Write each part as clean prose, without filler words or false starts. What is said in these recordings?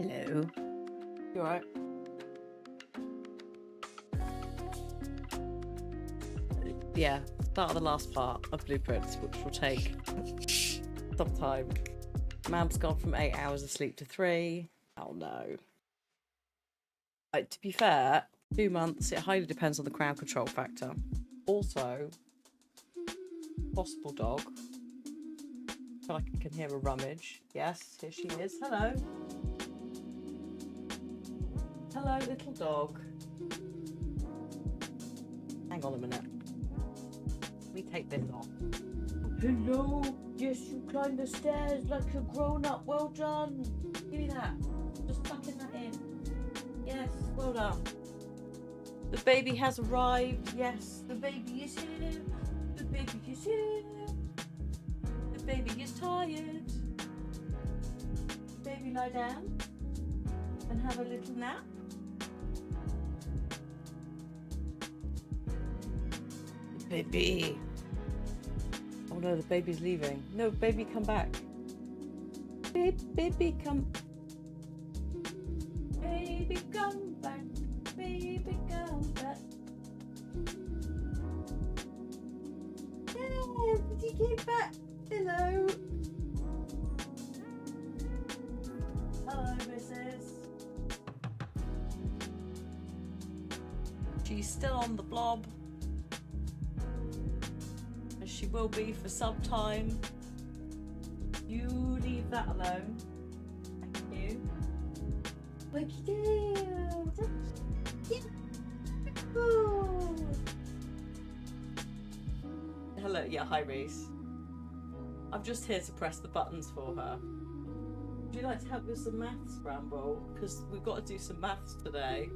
Hello. You alright? Yeah, start of the last part of Blueprints, which will take some time. Mam's gone from 8 hours of sleep to 3. Oh no. To be fair, 2 months, it highly depends on the crowd control factor. Also, possible dog. I feel like I can hear a rummage. Yes, here she is. Hello. Hello, little dog. Hang on a minute. Let me take this off. Hello. Yes, you climbed the stairs like a grown-up. Well done. Give me that. Just tucking that in. Yes, well done. The baby has arrived. Yes, the baby is here. The baby is here. The baby is tired. Baby, lie down and have a little nap. The baby. Oh no, the baby's leaving. No, baby, come back. Baby, come. Baby, come back. Baby, come back. Yeah, did you get back? Hello. Hello, Mrs. She's still on the blob. As she will be for some time. You leave that alone. Thank you. Wakey tail. Hello, yeah, hi Reese. I'm just here to press the buttons for her. Would you like to help with some maths, Bramble? Because we've got to do some maths today.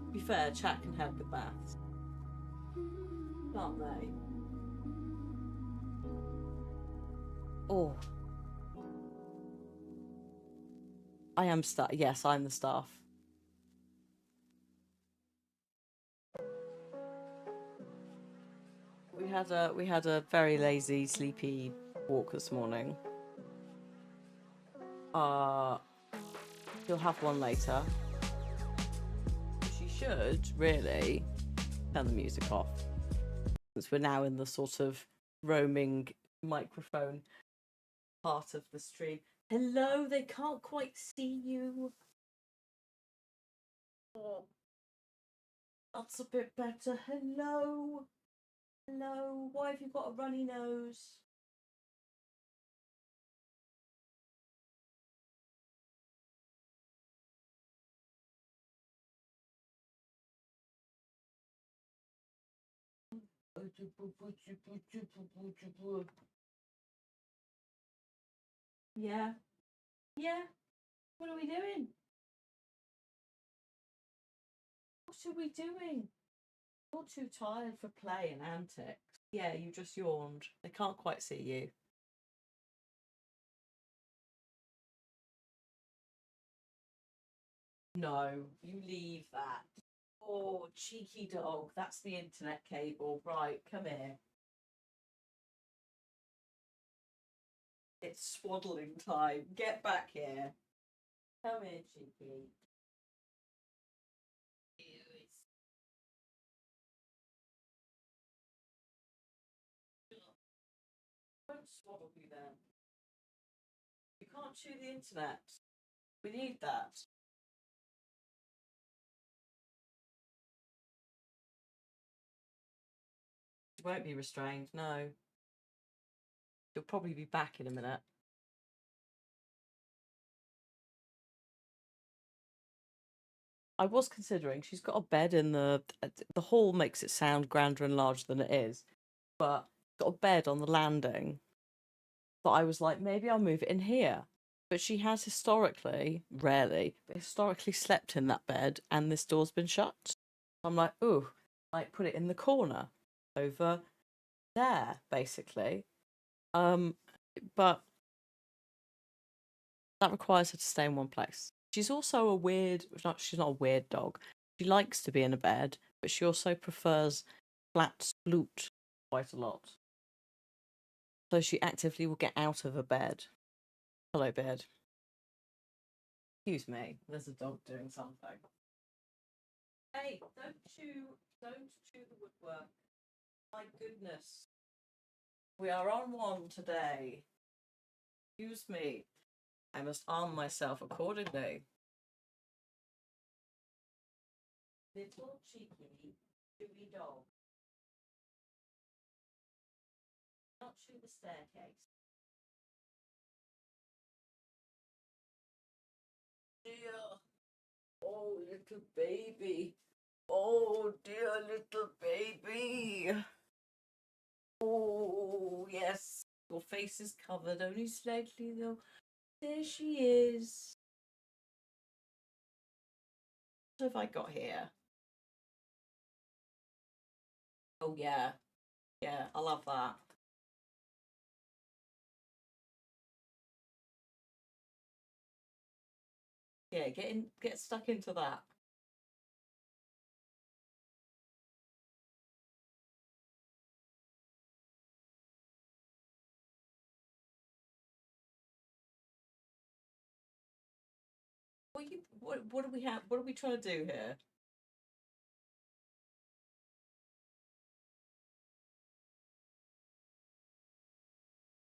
To be fair, chat can help with maths. Can't they? Oh. I am staff. Yes, I'm the staff. We had a very lazy, sleepy walk this morning. You'll have one later. She should really turn the music off, since we're now in the sort of roaming microphone part of the stream. Hello, they can't quite see you. Oh, that's a bit better. Hello. Hello. Why have you got a runny nose? Yeah. Yeah. What are we doing? What are we doing? You're too tired for play and antics. Yeah, you just yawned. They can't quite see you. No, you leave that. Oh, cheeky dog. That's the internet cable. Right, come here. It's swaddling time. Get back here. Come here, cheeky. Don't swaddle me then. You can't chew the internet. We need that. You won't be restrained, no. You'll probably be back in a minute. I was considering, she's got a bed in the hall makes it sound grander and larger than it is, but got a bed on the landing. But I was like, maybe I'll move it in here. But she has historically, rarely, but historically slept in that bed, and this door's been shut. I'm like, ooh, like put it in the corner over there, basically. But that requires her to stay in one place. She's also a weird, she's not a weird dog. She likes to be in a bed, but she also prefers flat sploot quite a lot. So she actively will get out of a bed. Hello, bed. Excuse me, there's a dog doing something. Hey, don't chew the woodwork. My goodness. We are on one today. Excuse me. I must arm myself accordingly. Little cheeky, chewy dog. Not chew the staircase. Dear. Oh, little baby. Oh, dear little baby. Oh, yes. Your face is covered only slightly, though. There she is. What have I got here? Oh, yeah. Yeah, I love that. Yeah, get stuck into that. What do we have? What are we trying to do here?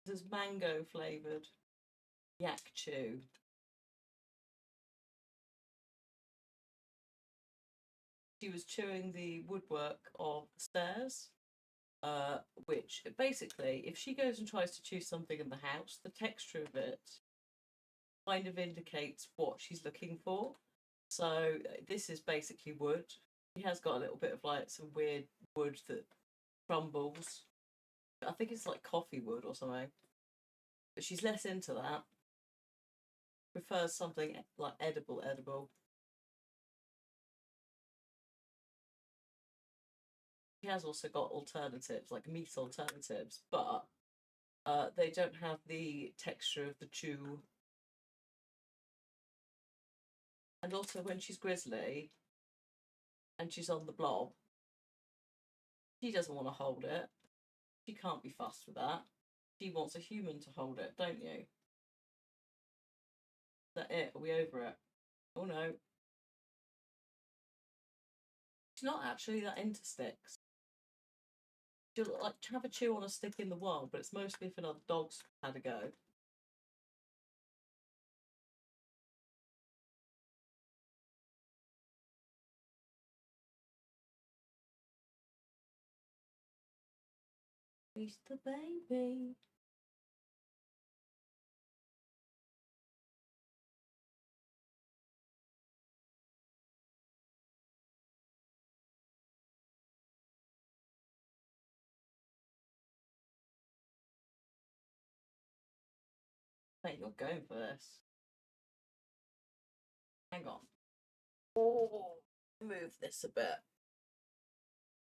This is mango flavored yak chew. She was chewing the woodwork of the stairs, which basically, if she goes and tries to chew something in the house, the texture of it kind of indicates what she's looking for. So this is basically wood. She has got a little bit of like some weird wood that crumbles. I think it's like coffee wood or something. But she's less into that. Prefers something like edible. She has also got alternatives, like meat alternatives, but they don't have the texture of the chew. And also, when she's grizzly and she's on the blob, she doesn't want to hold it. She can't be fussed with that. She wants a human to hold it, don't you? Is that it? Are we over it? Oh no. She's not actually that into sticks. She'll like have a chew on a stick in the wild, but it's mostly if another dog's had a go. He's the baby. Mate, you're going for this. Hang on. Oh, move this a bit.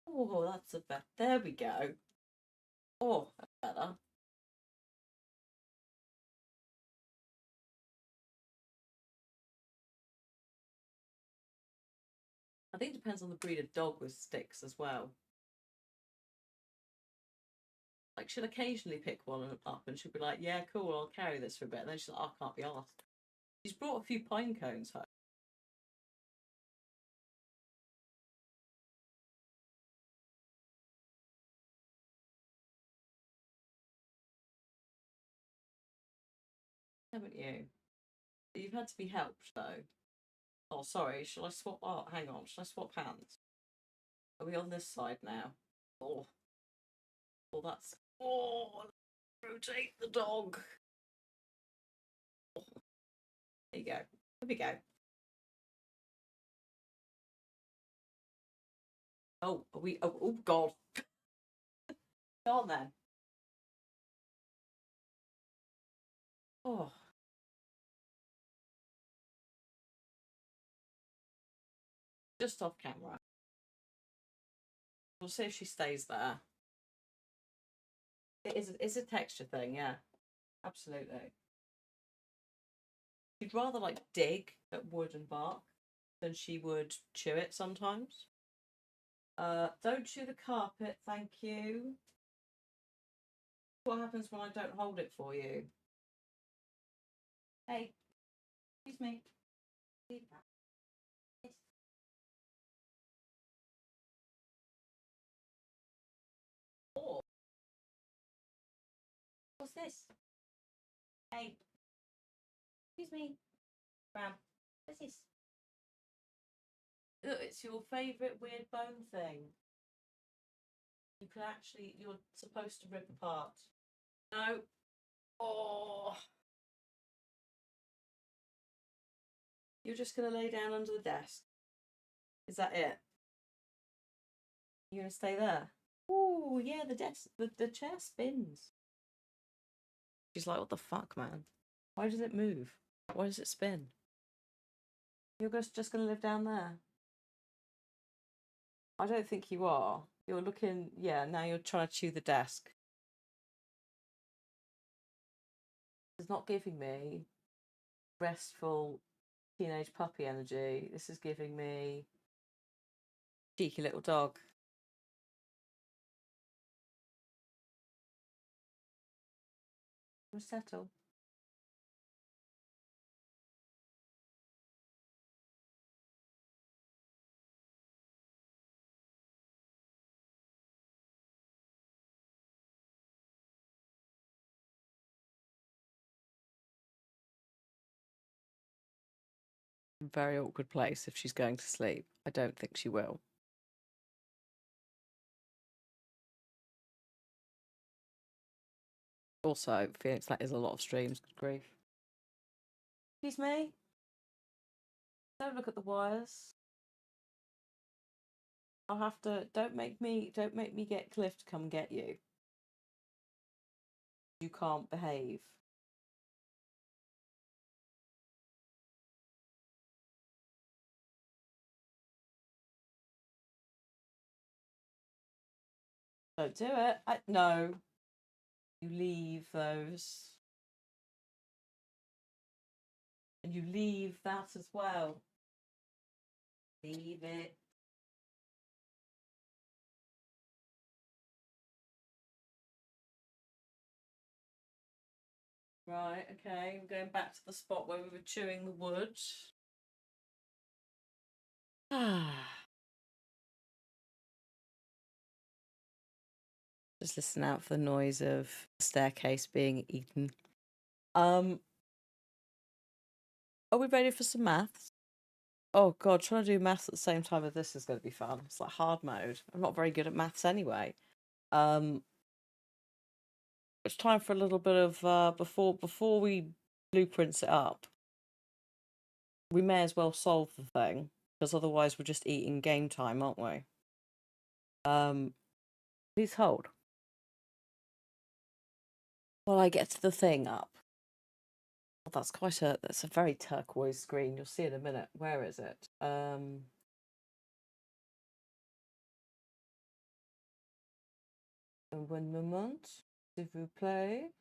Oh, that's a bit. There we go. Oh, that's better. I think it depends on the breed of dog with sticks as well. Like, she'll occasionally pick one up and she'll be like, yeah, cool, I'll carry this for a bit. And then she's like, oh, I can't be asked. She's brought a few pine cones home. Haven't you? You've had to be helped, though. Oh, sorry, shall I swap? Oh, hang on, shall I swap hands? Are we on this side now? Oh, well, that's. Oh, rotate the dog. Oh, there you go. There we go. Oh, are we? Oh, God. Go on then. Oh, just off camera. We'll see if she stays there. It's a texture thing, yeah. Absolutely. She'd rather like dig at wood and bark than she would chew it sometimes. Don't chew the carpet, thank you. What happens when I don't hold it for you? Hey, excuse me. Or, what's this? Hey, excuse me, Ram. What's this? Look, it's your favourite weird bone thing. You can actually, you're supposed to rip apart. No. Oh. You're just going to lay down under the desk. Is that it? You're going to stay there? Oh, yeah, the desk, the chair spins. She's like, what the fuck, man? Why does it move? Why does it spin? You're just going to live down there? I don't think you are. You're looking, yeah, now you're trying to chew the desk. It's not giving me restful teenage puppy energy. This is giving me cheeky little dog. Settle. Very awkward place if she's going to sleep. I don't think she will. Also, Phoenix, that is a lot of streams. Good grief. Excuse me? Don't look at the wires. I'll have to. Don't make me get Cliff to come get you. You can't behave. Don't do it. No. You leave those. And you leave that as well. Leave it. Right, okay. We're going back to the spot where we were chewing the wood. Just listen out for the noise of the staircase being eaten. Are we ready for some maths? Oh god, trying to do maths at the same time as this is going to be fun. It's like hard mode. I'm not very good at maths anyway. It's time for a little bit of before we blueprints it up. We may as well solve the thing because otherwise we're just eating game time, aren't we? Please hold while I get to the thing up. Oh, that's a very turquoise screen. You'll see in a minute. Where is it? Un moment, s'il vous plaît.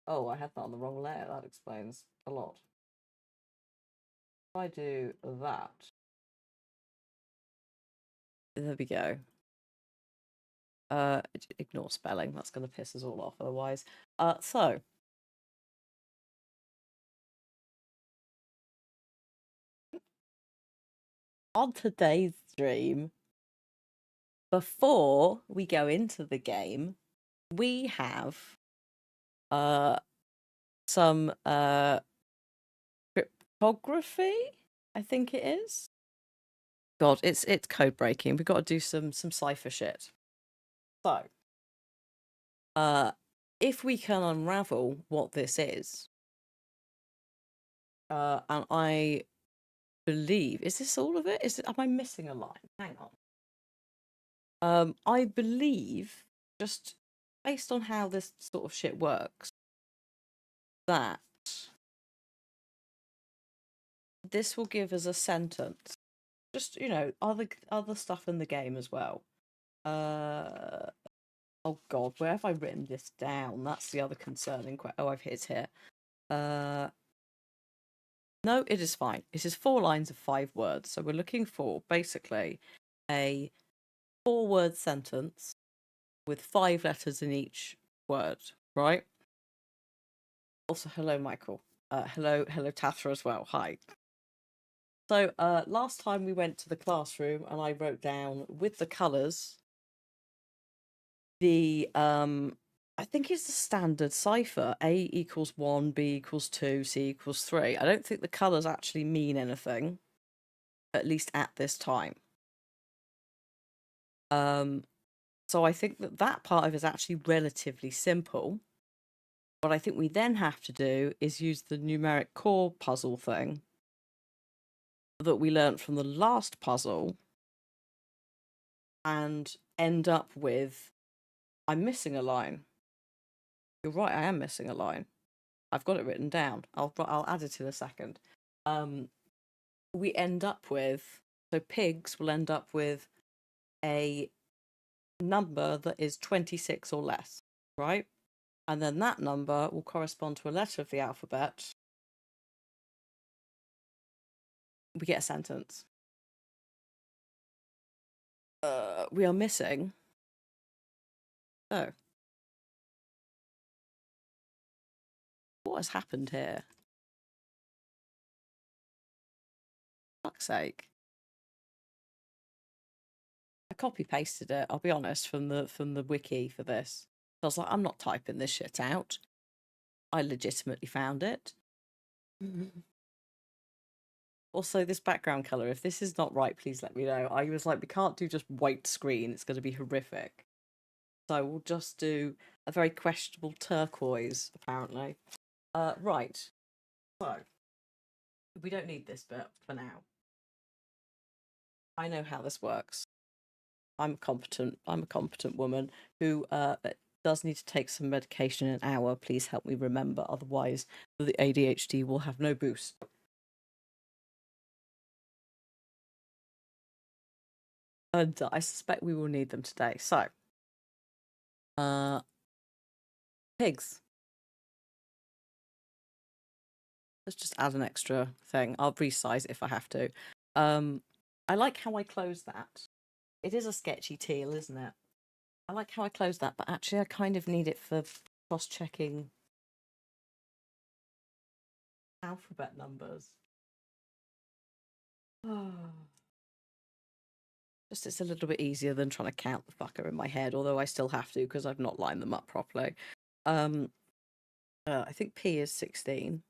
Oh, I had that on the wrong layer. That explains a lot. If I do that. There we go. Ignore spelling. That's going to piss us all off otherwise. So. On today's stream, before we go into the game, we have some cryptography, I think it is. God, it's code breaking. We've got to do some cipher shit. So, if we can unravel what this is, and I believe, is this all of it? Am I missing a line? Hang on. I believe, just based on how this sort of shit works, that this will give us a sentence. Just, other stuff in the game as well. Oh god, where have I written this down? That's the other concerning question. Oh, it's here. No, it is fine. It is 4 lines of 5 words. So we're looking for basically a 4-word sentence with 5 letters in each word, right? Also, hello, Michael. Hello, Tathra as well. Hi. So, last time we went to the classroom and I wrote down with the colours the I think it's the standard cipher. A equals 1, B equals 2, C equals 3. I don't think the colours actually mean anything, at least at this time. So I think that part of it is actually relatively simple. What I think we then have to do is use the numeric core puzzle thing that we learnt from the last puzzle and end up with... I'm missing a line. You're right, I am missing a line. I've got it written down. I'll add it in a second. We end up with... So pigs will end up with a number that is 26 or less, right? And then that number will correspond to a letter of the alphabet. We get a sentence. We are missing... Oh. What has happened here? For fuck's sake. I copy pasted it, I'll be honest, from the wiki for this. I was like, I'm not typing this shit out. I legitimately found it. Also, this background colour, if this is not right, please let me know. I was like, we can't do just white screen, it's going to be horrific. So we'll just do a very questionable turquoise, apparently. Right. So, we don't need this bit for now. I know how this works. I'm a competent woman who does need to take some medication in an hour. Please help me remember, otherwise the ADHD will have no boost. And I suspect we will need them today. So, pigs. Let's just add an extra thing. I'll resize it if I have to. I like how I close that. It is a sketchy teal, isn't it? I like how I close that, but actually I kind of need it for cross-checking alphabet numbers. Just it's a little bit easier than trying to count the fucker in my head, although I still have to because I've not lined them up properly. I think P is 16.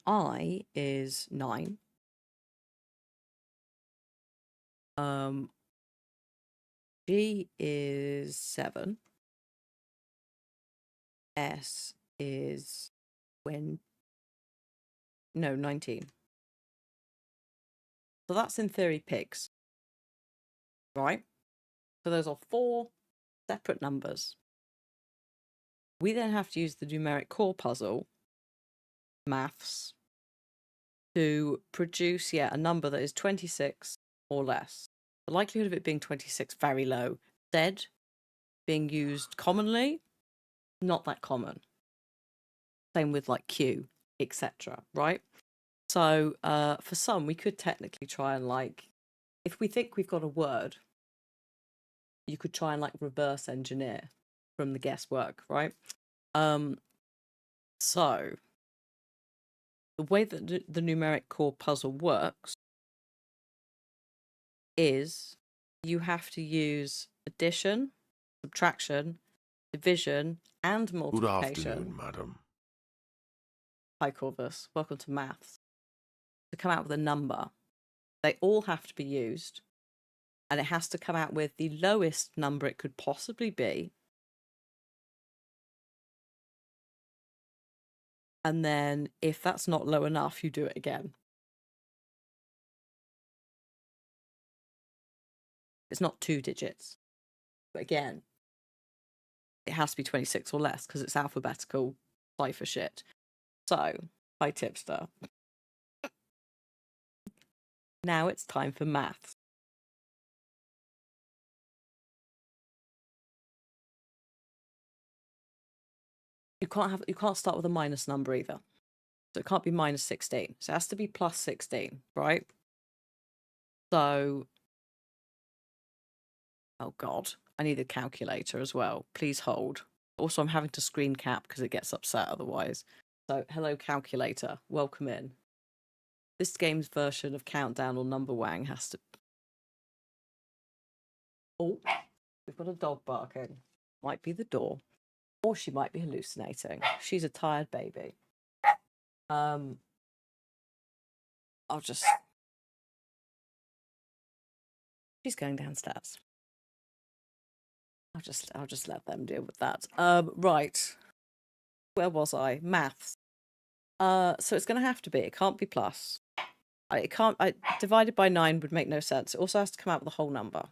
I is 9. G is 7. S is 19. So that's in theory pigs, right? So those are 4 separate numbers. We then have to use the numeric core puzzle, maths, to produce, a number that is 26 or less. The likelihood of it being 26, very low. Z being used commonly, not that common. Same with like Q, etc. Right? So for some, we could technically try and like, if we think we've got a word, you could try and like reverse engineer from the guesswork, right? So the way that the numeric core puzzle works is you have to use addition, subtraction, division, and multiplication. Good afternoon, madam. Hi, Corvus. Welcome to maths. To come out with a number, they all have to be used, and it has to come out with the lowest number it could possibly be. And then if that's not low enough, you do it again. It's not 2 digits. But again, it has to be 26 or less because it's alphabetical cipher shit. So, hi tipster. Now it's time for maths. You can't start with a minus number either. So it can't be minus 16. So it has to be plus 16, right? So, oh God, I need a calculator as well. Please hold. Also, I'm having to screen cap because it gets upset otherwise. So, hello, calculator. Welcome in. This game's version of Countdown or Number Wang has to... Oh, we've got a dog barking. Might be the door. Or she might be hallucinating. She's a tired baby. I'll just... She's going downstairs. I'll just let them deal with that. Right. Where was I? Maths. So it's going to have to be. It can't be plus. It can't. Divided by 9 would make no sense. It also has to come out with a whole number.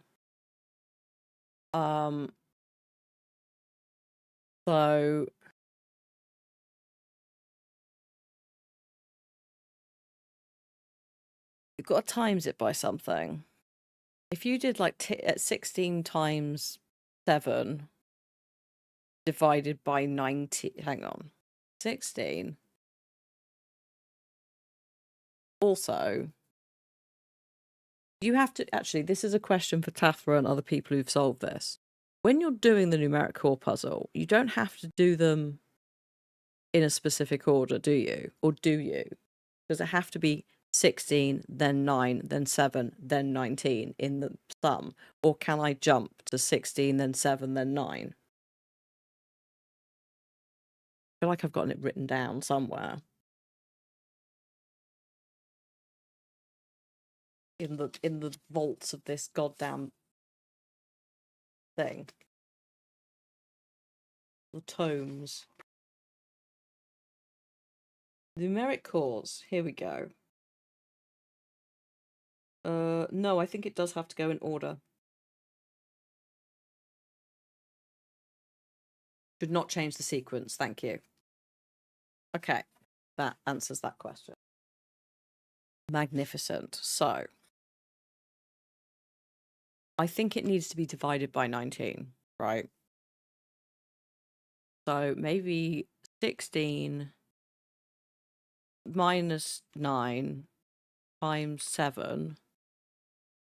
So you've got to times it by something. If you did like 16 times 7 divided by 90, hang on, 16. Also, you have to, actually, this is a question for Tathra and other people who've solved this. When you're doing the numeric core puzzle, you don't have to do them in a specific order, do you? Or do you? Does it have to be 16, then 9, then 7, then 19 in the sum? Or can I jump to 16, then 7, then 9? I feel like I've gotten it written down somewhere. In the vaults of this goddamn thing. The tomes. Numeric cores. Here we go. No, I think it does have to go in order. Should not change the sequence, thank you. Okay, that answers that question. Magnificent. So, I think it needs to be divided by 19, right? So maybe 16 minus 9 times 7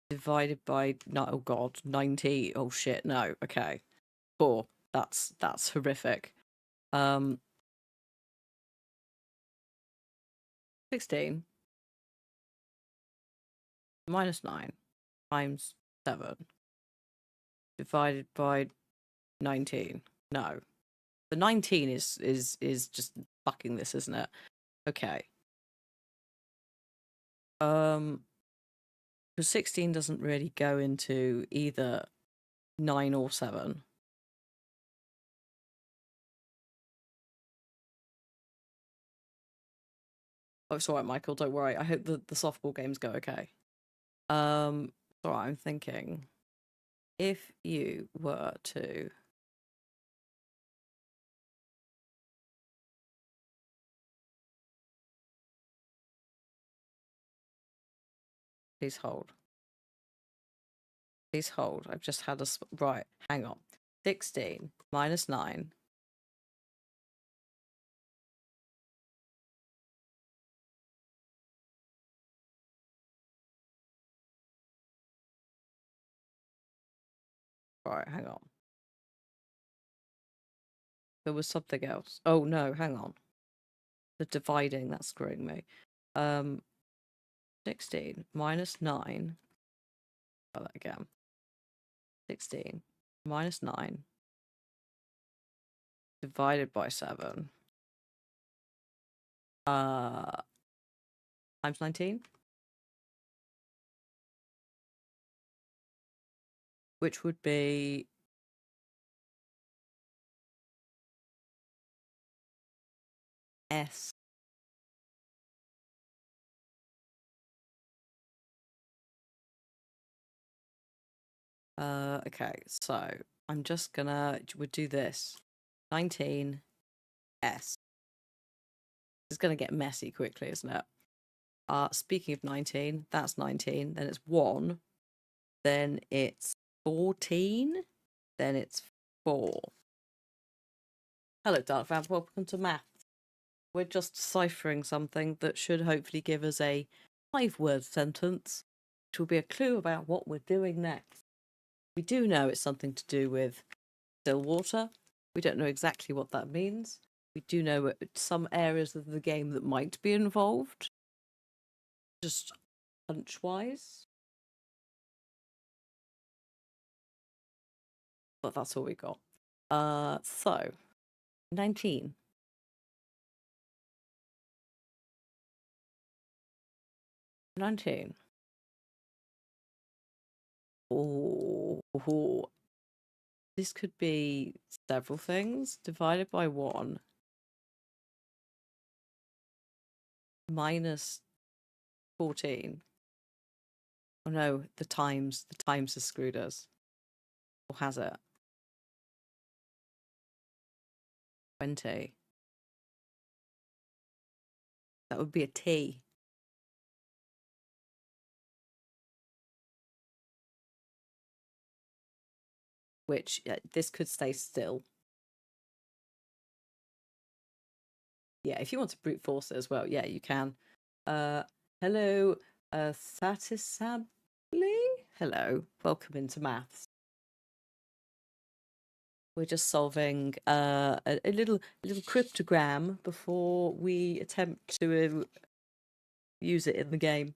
divided by, no, oh god, 90. Oh shit, no, okay. 4. That's horrific. 16 minus 9 times 7 divided by 19. No. The 19 is just fucking this, isn't it? Okay. Because 16 doesn't really go into either 9 or 7. Oh, it's alright, Michael, don't worry. I hope the softball games go okay. Alright, I'm thinking if you were to please hold. Please hold. I've just had a right, hang on. 16 minus 9. Right, hang on. There was something else. Oh no, hang on. The dividing, that's screwing me. 16 minus 9. Try that again. 16 minus 9 divided by 7. Times 19. Which would be S. Okay, so I'm just gonna we'll do this. 19 S. It's gonna get messy quickly, isn't it? Speaking of 19, that's 19, then it's 1, then it's 14, then it's 4. Hello, Dark Vamp, welcome to Math. We're just deciphering something that should hopefully give us a 5-word sentence, which will be a clue about what we're doing next. We do know it's something to do with still water, We don't know exactly what that means. We do know some areas of the game that might be involved, just hunch-wise. But that's all we got. So 19. 19. Oh, this could be several things divided by 1 minus 14. Oh no, the times has screwed us. Or has it? 20. That would be a T. Which this could stay still. Yeah, if you want to brute force it as well, yeah, you can. Hello, Satisably? Hello, welcome into maths. We're just solving a little cryptogram before we attempt to use it in the game.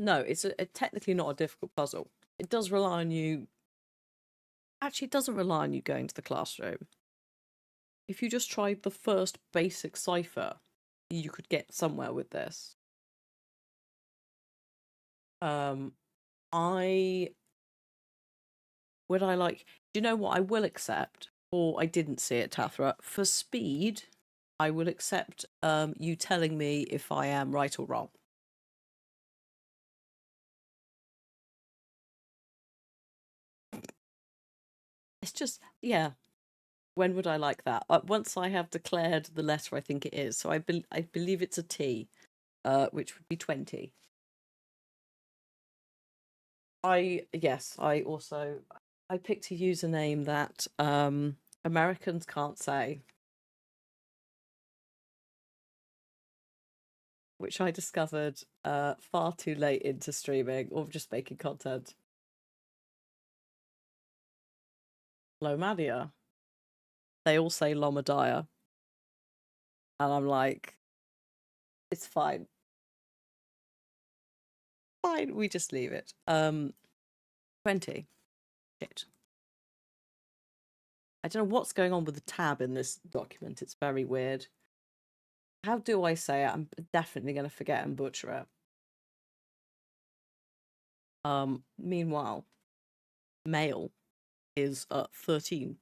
No, it's technically not a difficult puzzle. It does rely on you. Actually, it doesn't rely on you going to the classroom. If you just tried the first basic cipher, you could get somewhere with this. Do you know what I will accept? Or I didn't see it, Tathra. For speed, I will accept you telling me if I am right or wrong. It's just, yeah. When would I like that? Once I have declared the letter I think it is. So I believe it's a T, which would be 20. I picked a username that Americans can't say, which I discovered far too late into streaming or just making content. Lomadiah. They all say Lomadiah. And I'm like, it's fine. Fine, we just leave it. 20. Shit. I don't know what's going on with the tab in this document. It's very weird. How do I say it? I'm definitely going to forget and butcher it. Meanwhile, male is 13.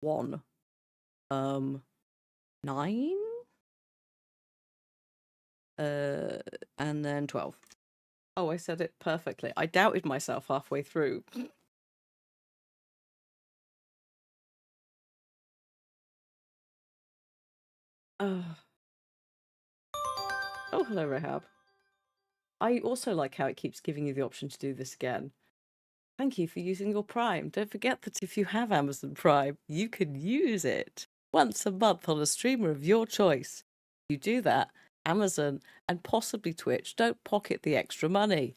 1. 9? And then 12. Oh, I said it perfectly. I doubted myself halfway through. Oh, hello, Rahab. I also like how it keeps giving you the option to do this again. Thank you for using your Prime. Don't forget that if you have Amazon Prime, you can use it once a month on a streamer of your choice. If you do that, Amazon and possibly Twitch don't pocket the extra money.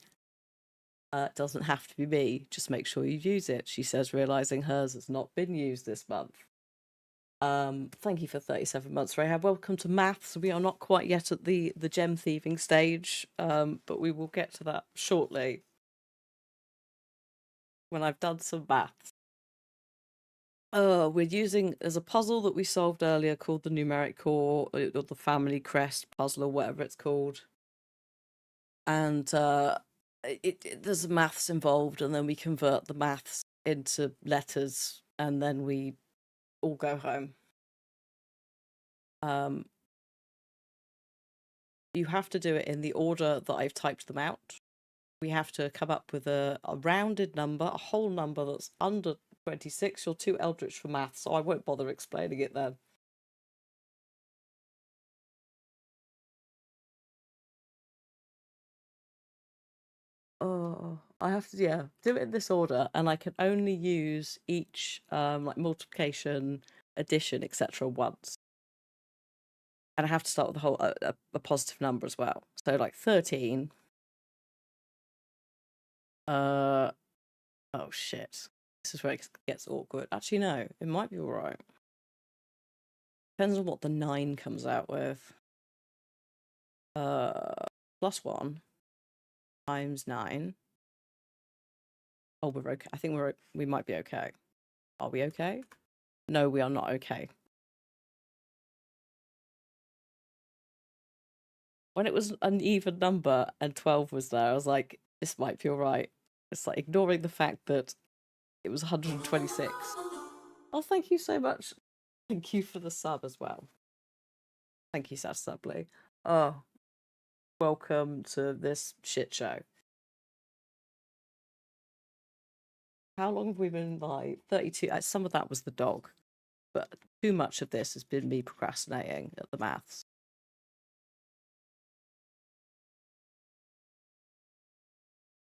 It doesn't have to be me. Just make sure you use it, she says, realizing hers has not been used this month. Thank you for 37 months, Rahab. Welcome to maths. We are not quite yet at the gem thieving stage, but we will get to that shortly when I've done some maths. There's a puzzle that we solved earlier called the numeric core or the family crest puzzle or whatever it's called. And there's maths involved, and then we convert the maths into letters, and then we all go home. You have to do it in the order that I've typed them out. We have to come up with a rounded number, a whole number that's under 26. You're too eldritch for maths, so I won't bother explaining it then. Oh, I have to, do it in this order, and I can only use each like multiplication, addition, etc. once. And I have to start with a whole a positive number as well. So like 13 Oh shit. This is where it gets awkward. Actually, no, it might be alright. Depends on what the 9 comes out with. +1 times 9. Oh, we're okay. I think we might be okay. Are we okay? No, we are not okay. When it was an even number and 12 was there, I was like, this might be alright. It's like ignoring the fact that it was 126. Oh, thank you so much. Thank you for the sub as well. Thank you, Sash Subly. Oh, welcome to this shit show. How long have we been live? 32. Some of that was the dog, but too much of this has been me procrastinating at the maths.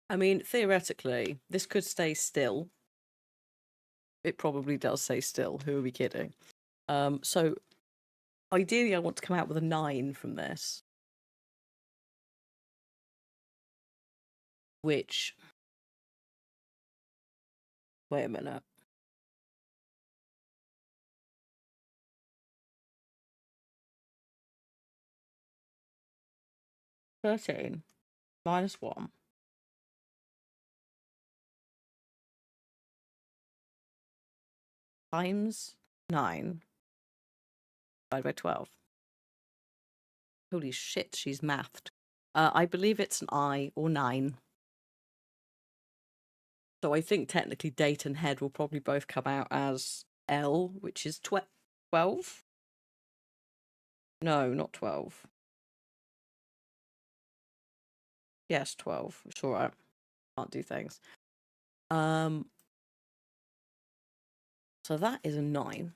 I mean, theoretically, this could stay still. It probably does stay still. Who are we kidding? So ideally, I want to come out with a 9 from this, which. Wait a minute. -13 -1 times 9 divided by 12. Holy shit, she's mathed. I believe it's an I or 9. So I think technically date and head will probably both come out as L, which is 12. No, not 12. Yes, 12. It's all right. Can't do things. So that is a 9.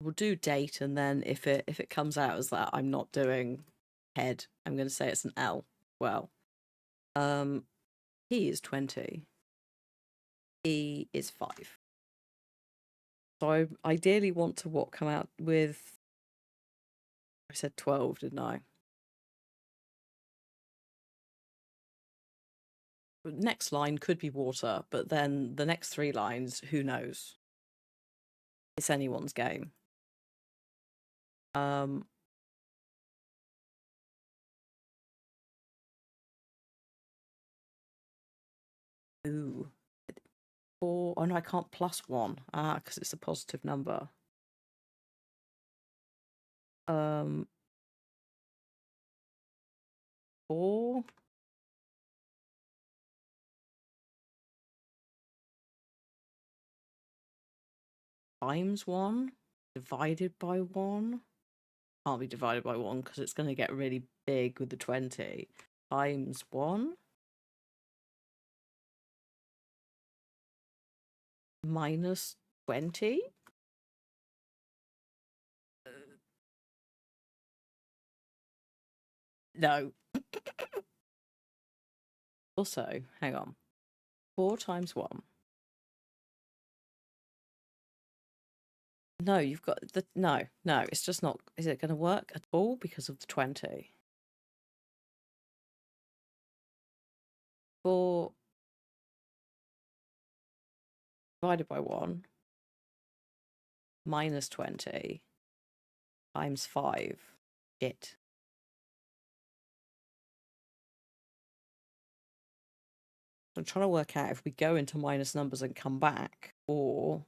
We'll do date, and then if it comes out as that I'm not doing head, I'm going to say it's an L. Well, he is 20. E is 5. So I ideally want to come out with. I said 12, didn't I? Next line could be water, but then the next 3 lines, who knows? It's anyone's game. Ooh. 4. Oh no, I can't +1. Because it's a positive number. 4 times 1 divided by 1. Can't be divided by 1 because it's going to get really big with the 20. Times 1 minus 20. No. Also, hang on. 4 times 1. No, you've got the. No, it's just not. Is it going to work at all because of the 20? 4 divided by 1 minus 20 times 5. Shit. I'm trying to work out if we go into minus numbers and come back, or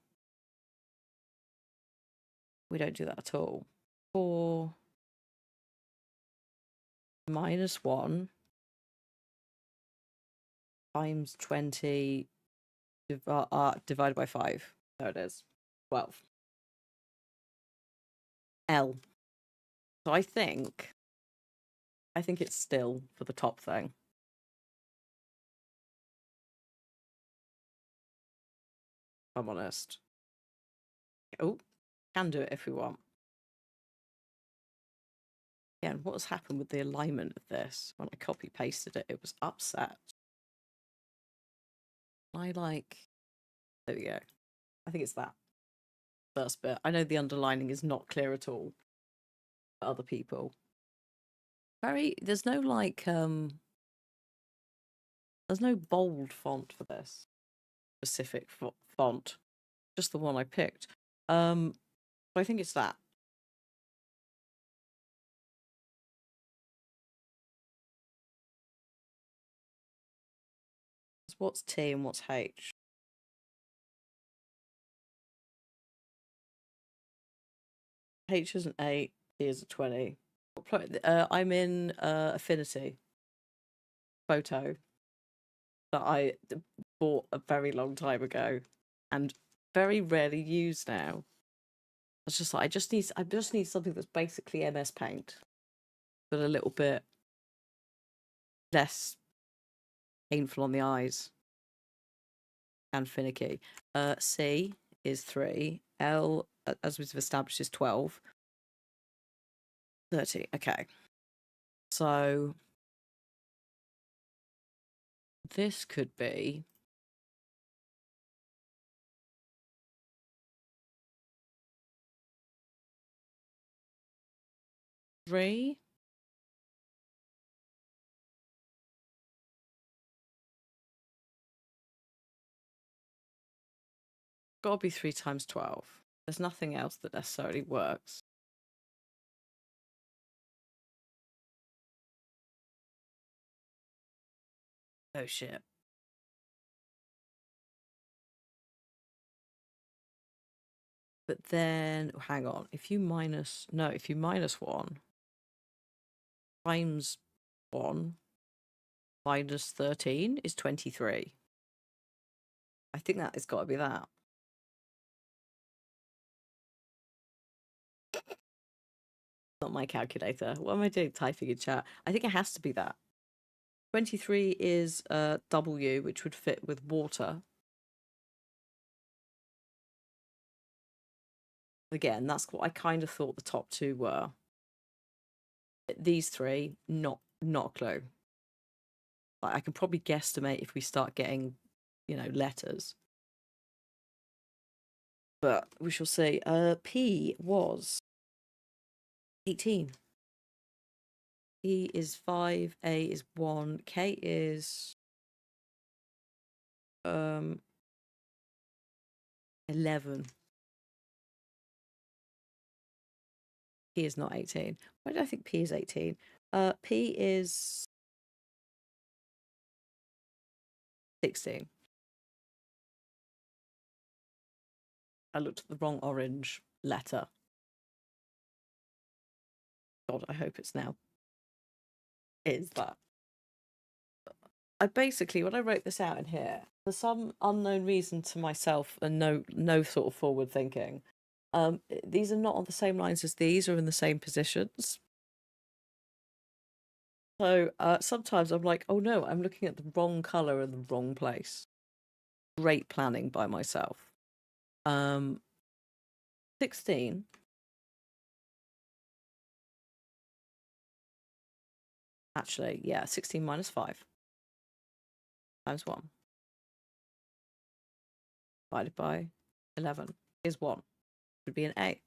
we don't do that at all. 4 minus 1 times 20 divided by 5. There it is. 12. L. So I think it's still for the top thing. If I'm honest. Oh, can do it if we want. Yeah, and what has happened with the alignment of this? When I copy pasted it, it was upset. There we go. I think it's that first bit. I know the underlining is not clear at all for other people. There's no There's no bold font for this specific font, just the one I picked. But I think it's that. What's T and what's H? H is an 8, T is a 20. I'm in Affinity photo that I bought a very long time ago and very rarely use now. It's just like I just need something that's basically MS Paint, but a little bit less painful on the eyes and finicky. C is 3. L, as we've established, is 12. 30. Okay. So this could be three. Gotta be 3 times 12. There's nothing else that necessarily works. Oh shit. But then, hang on. If you minus 1 times 1 minus 13 is 23. I think that has got to be that. Not my calculator. What am I doing typing in chat? I think it has to be that. 23 is W, which would fit with water. Again, that's what I kind of thought the top two were. These three, not a clue. Like, I can probably guesstimate if we start getting, letters. But we shall see. P was 18. E is 5, A is 1, K is 11. P is not 18. Why do I think P is 18? P is 16. I looked at the wrong orange letter. God, I hope it's now. Is that? When I wrote this out in here, for some unknown reason to myself and no sort of forward thinking, these are not on the same lines as these or in the same positions. So sometimes I'm like, oh no, I'm looking at the wrong colour in the wrong place. Great planning by myself. 16. Actually, yeah, 16 minus 5 times 1 divided by 11 is 1. Would be an A.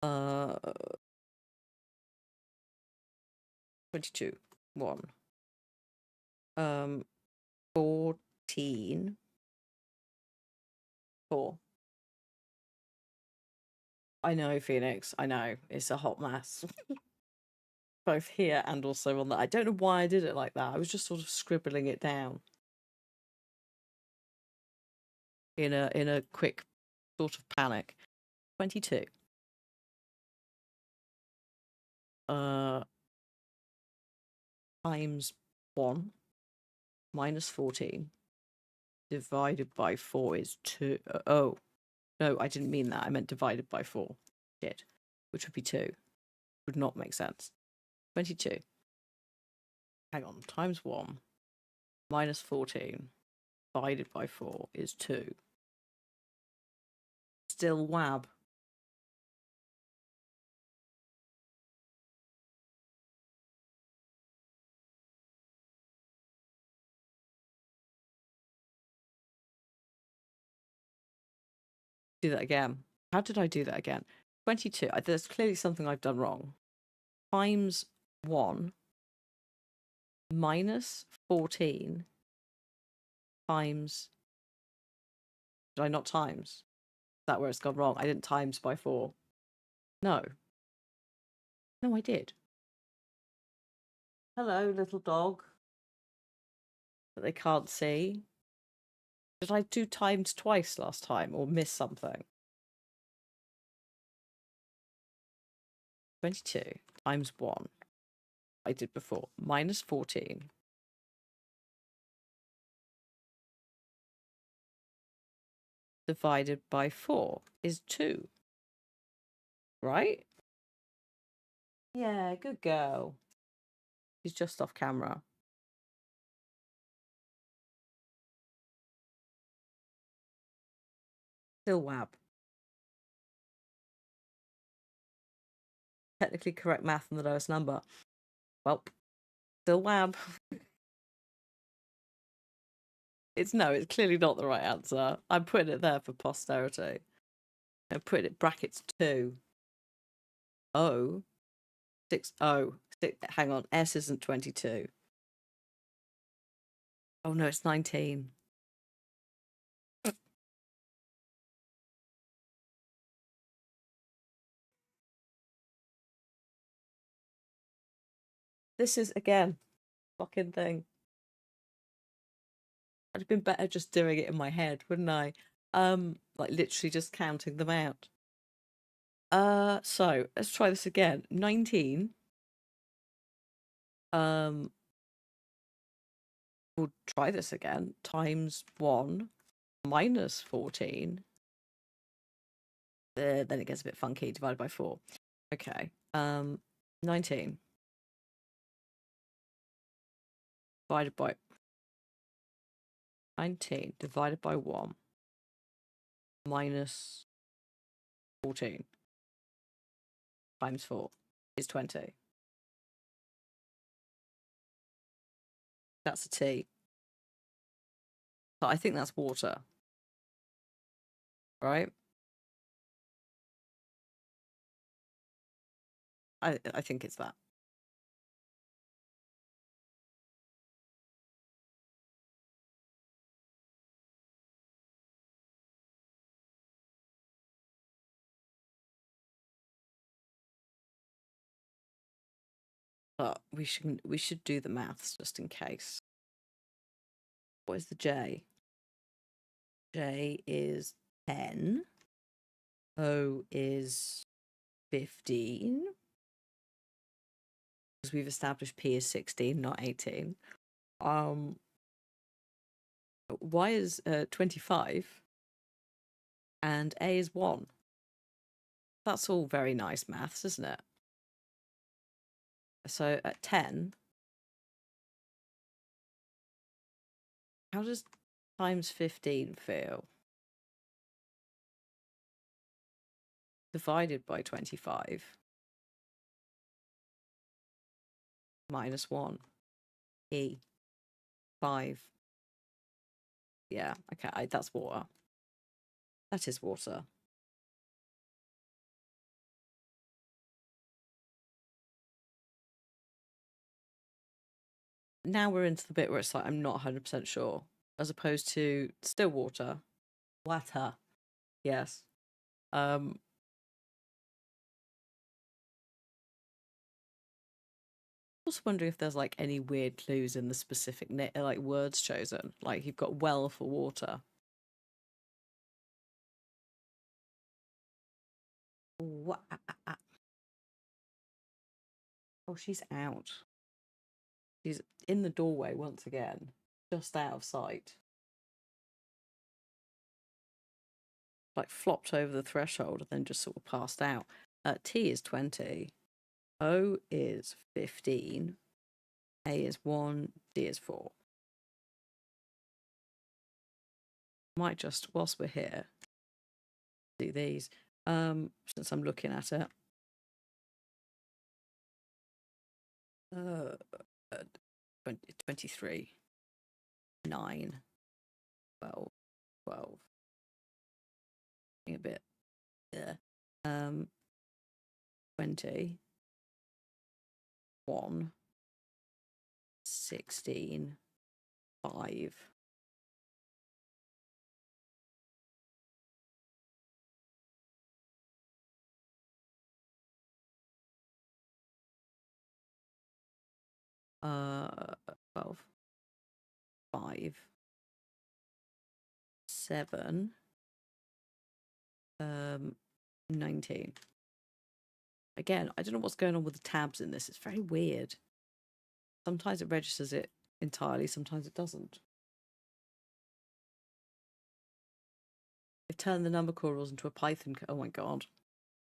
Uh, 22. 1. 14. 4. I know, Phoenix. I know. It's a hot mess. Both here and also on that. I don't know why I did it like that. I was just sort of scribbling it down in a quick sort of panic. 22. Times 1 minus 14 divided by 4 is 2. Oh, no, I didn't mean that. I meant divided by 4. Shit. Which would be 2. Would not make sense. 22. Hang on. Times 1 minus 14 divided by 4 is 2. Still WAB. Do that again. How did I do that again? 22. There's clearly something I've done wrong. times 1 minus 14 times... Did I not times? Is that where it's gone wrong? I didn't times by 4. No. No, I did. Hello, little dog. That they can't see. Did I do times twice last time or miss something? 22 times 1. I did before. Minus 14. Divided by 4 is 2. Right? Yeah, good girl. She's just off camera. Still wab. Technically correct math on the lowest number. Well, still wab. It's clearly not the right answer. I'm putting it there for posterity. I'm putting it brackets 2. O. 6. O. 6, hang on. S isn't 22. Oh no, it's 19. This is, again, fucking thing. I'd have been better just doing it in my head, wouldn't I? Like literally just counting them out. So let's try this again. 19. We'll try this again. Times 1 minus 14. Then it gets a bit funky. Divided by 4. Okay. 19 divided by 19 divided by 1 minus 14 times 4 is 20. That's a T. So I think that's water. Right? I think it's that. But we should do the maths just in case. What is the J? J is 10. O is 15. Because we've established P is 16, not 18. Y is 25. And A is 1. That's all very nice maths, isn't it? So at 10, how does times 15 feel? Divided by 25 minus 1. E. 5. Yeah, okay, that's water. That is water. Now we're into the bit where it's like, I'm not 100% sure. As opposed to still water. Water. Yes. Also wondering if there's like any weird clues in the specific like words chosen. Like you've got well for water. Oh, she's out. She's in the doorway once again, just out of sight. Like flopped over the threshold and then just sort of passed out. T is 20. O is 15. A is 1. D is 4. Might just, whilst we're here, do these. Since I'm looking at it. 23. 9. 12. 12. A bit. Yeah. 20. 1, 16, 5. Uh, 12, 5, 7, 19. Again, I don't know what's going on with the tabs in this. It's very weird. Sometimes it registers it entirely, sometimes it doesn't. They've turned the number core rules into a Python code. Oh my god.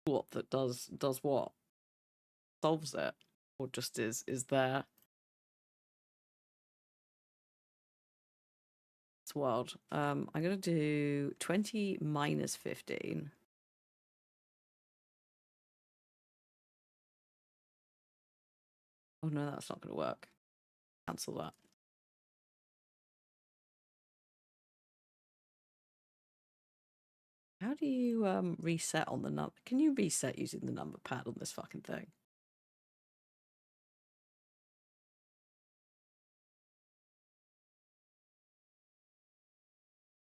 What that does what? Solves it? Or just is there? It's wild. I'm gonna do 20 minus 15. Oh no, that's not gonna work. Cancel that. How do you reset on the number? Can you reset using the number pad on this fucking thing?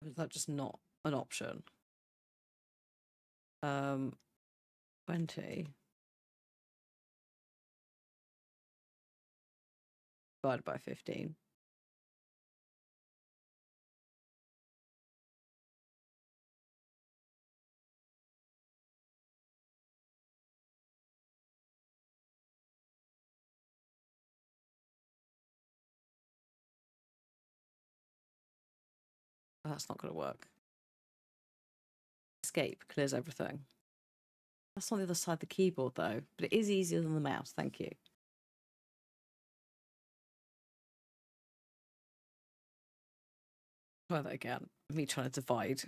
Or is that just not an option? 20 divided by 15. That's not going to work. Escape clears everything. That's on the other side of the keyboard, though. But it is easier than the mouse. Thank you. Try that again. Me trying to divide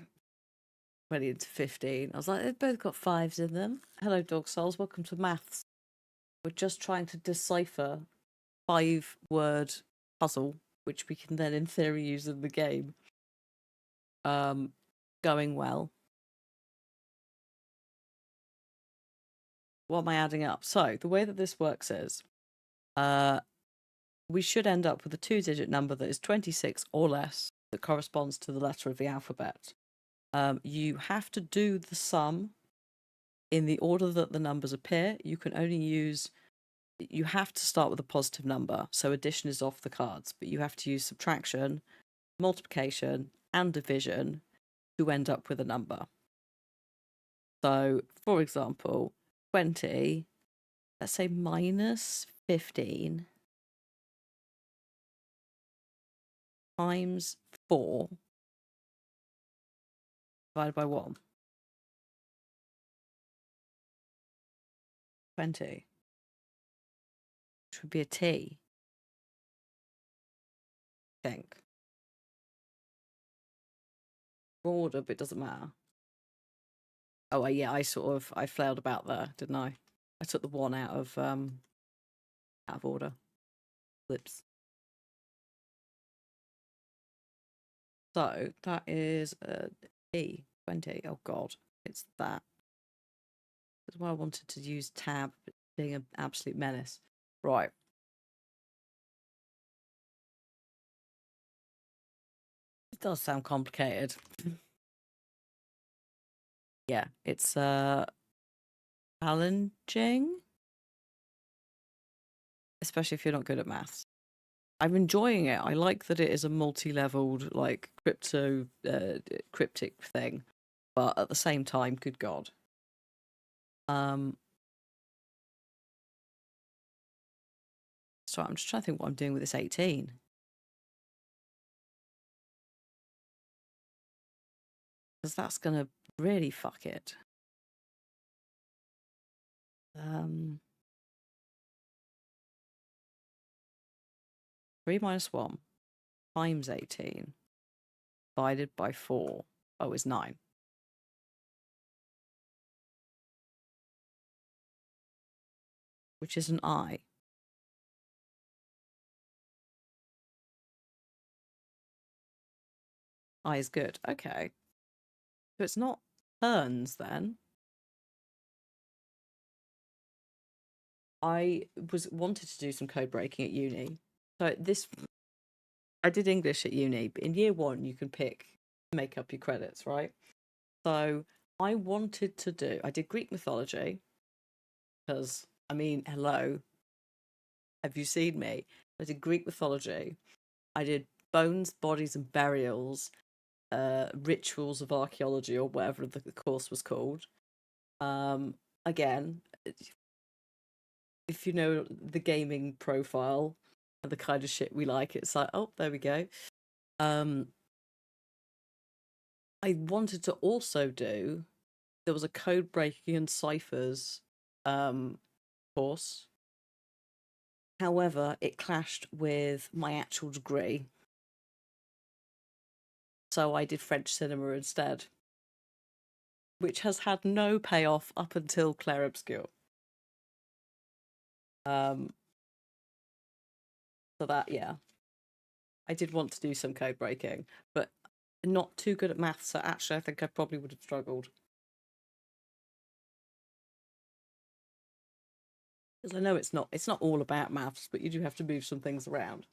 20 into 15. I was like, they've both got 5s in them. Hello, Dog Souls. Welcome to maths. We're just trying to decipher 5-word puzzle, which we can then, in theory, use in the game. Going well. What am I adding up? So the way that this works is, we should end up with a 2-digit number that is 26 or less that corresponds to the letter of the alphabet. You have to do the sum in the order that the numbers appear. You have to start with a positive number, so addition is off the cards, but you have to use subtraction, multiplication, and division to end up with a number. So, for example, 20, let's say minus 15 times 4 divided by 1. 20. Which would be a T. I think. Broader, but it doesn't matter. Oh, yeah, I flailed about there, didn't I? I took the 1 out of order. Flips. So that is E, 20. Oh god, it's that. That's why I wanted to use tab, being an absolute menace. Right. It does sound complicated. Yeah, it's challenging, especially if you're not good at maths. I'm enjoying it. I like that it is a multi-leveled, like cryptic thing, but at the same time, good god. Sorry, I'm just trying to think what I'm doing with this 18. Because that's gonna really fuck it. 3 minus 1 times 18 divided by 4. Oh, is 9. Which is an I. I is good. Okay. So it's not turns then. I wanted to do some code breaking at uni. So I did English at uni, but in year one you can make up your credits, right? So I did Greek mythology because I mean, hello, have you seen me? I did Greek mythology. I did bones, bodies, and burials, rituals of archaeology, or whatever the course was called. Again, if you know the gaming profile and the kind of shit we like, it's like, oh, there we go. I wanted to also do, there was a code breaking and ciphers course. However, it clashed with my actual degree. So I did French cinema instead, which has had no payoff up until Claire Obscure. So that, yeah, I did want to do some code breaking, but not too good at maths. So actually, I think I probably would have struggled. Because I know it's not all about maths, but you do have to move some things around.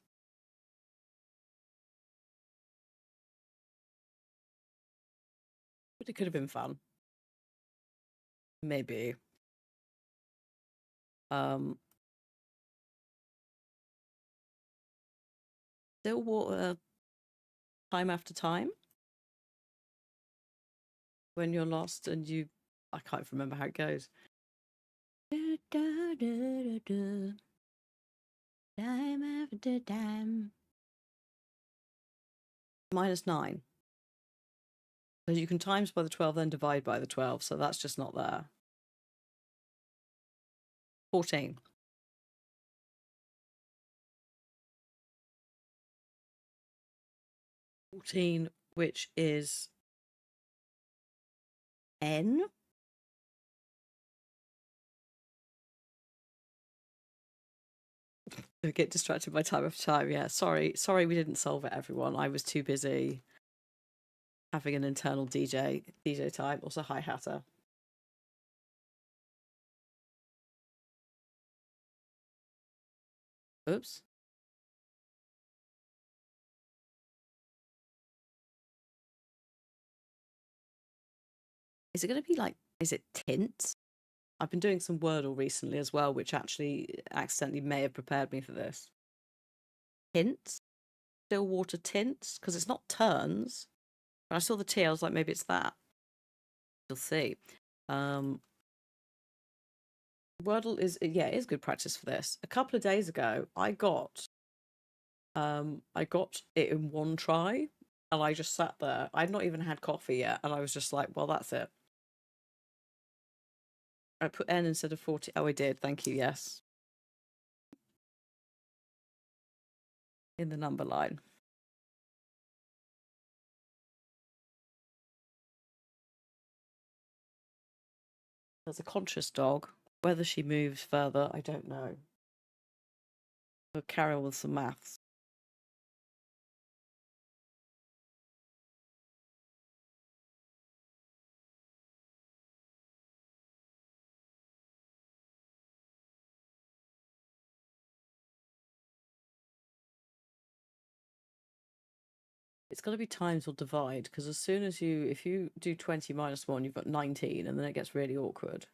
But it could have been fun. Maybe. Still water time after time when you're lost and I can't remember how it goes. Time after time. -9. So you can times by the 12, then divide by the 12. So that's just not there. 14. 14, which is N. I get distracted by time after time. Yeah, sorry we didn't solve it, everyone. I was too busy having an internal DJ time. Also, hi Hatter. Oops. Is it going to be like, is it tint? I've been doing some Wordle recently as well, which actually accidentally may have prepared me for this. Tints? Stillwater tints? Because it's not turns. When I saw the T, I was like, maybe it's that. We'll see. Wordle is, yeah, it is good practice for this. A couple of days ago, I got it in one try, and I just sat there. I'd not even had coffee yet, and I was just like, well, that's it. I put N instead of 40. Oh, I did. Thank you. Yes. In the number line. There's a conscious dog. Whether she moves further, I don't know. We'll carry on with some maths. It's got to be times or divide, because as soon as if you do 20 minus 1, you've got 19, and then it gets really awkward.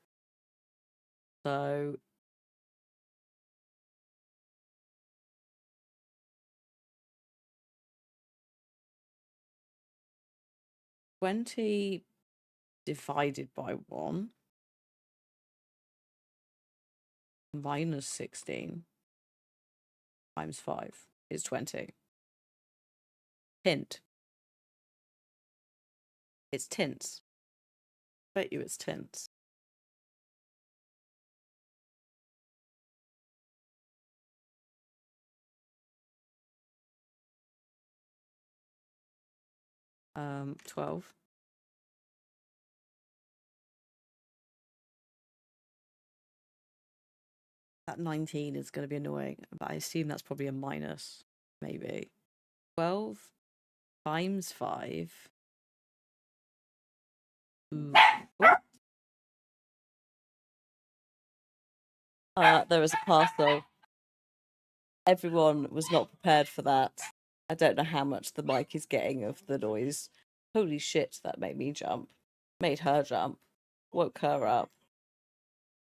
So 20 divided by 1 minus 16 times 5 is 20. Hint. It's tints. Bet you it's tints. Um, 12. That 19 is going to be annoying, but I assume that's probably a minus, maybe. 12 times 5. Ooh. There was a parcel. Everyone was not prepared for that. I don't know how much the mic is getting of the noise. Holy shit, that made me jump. Made her jump. Woke her up.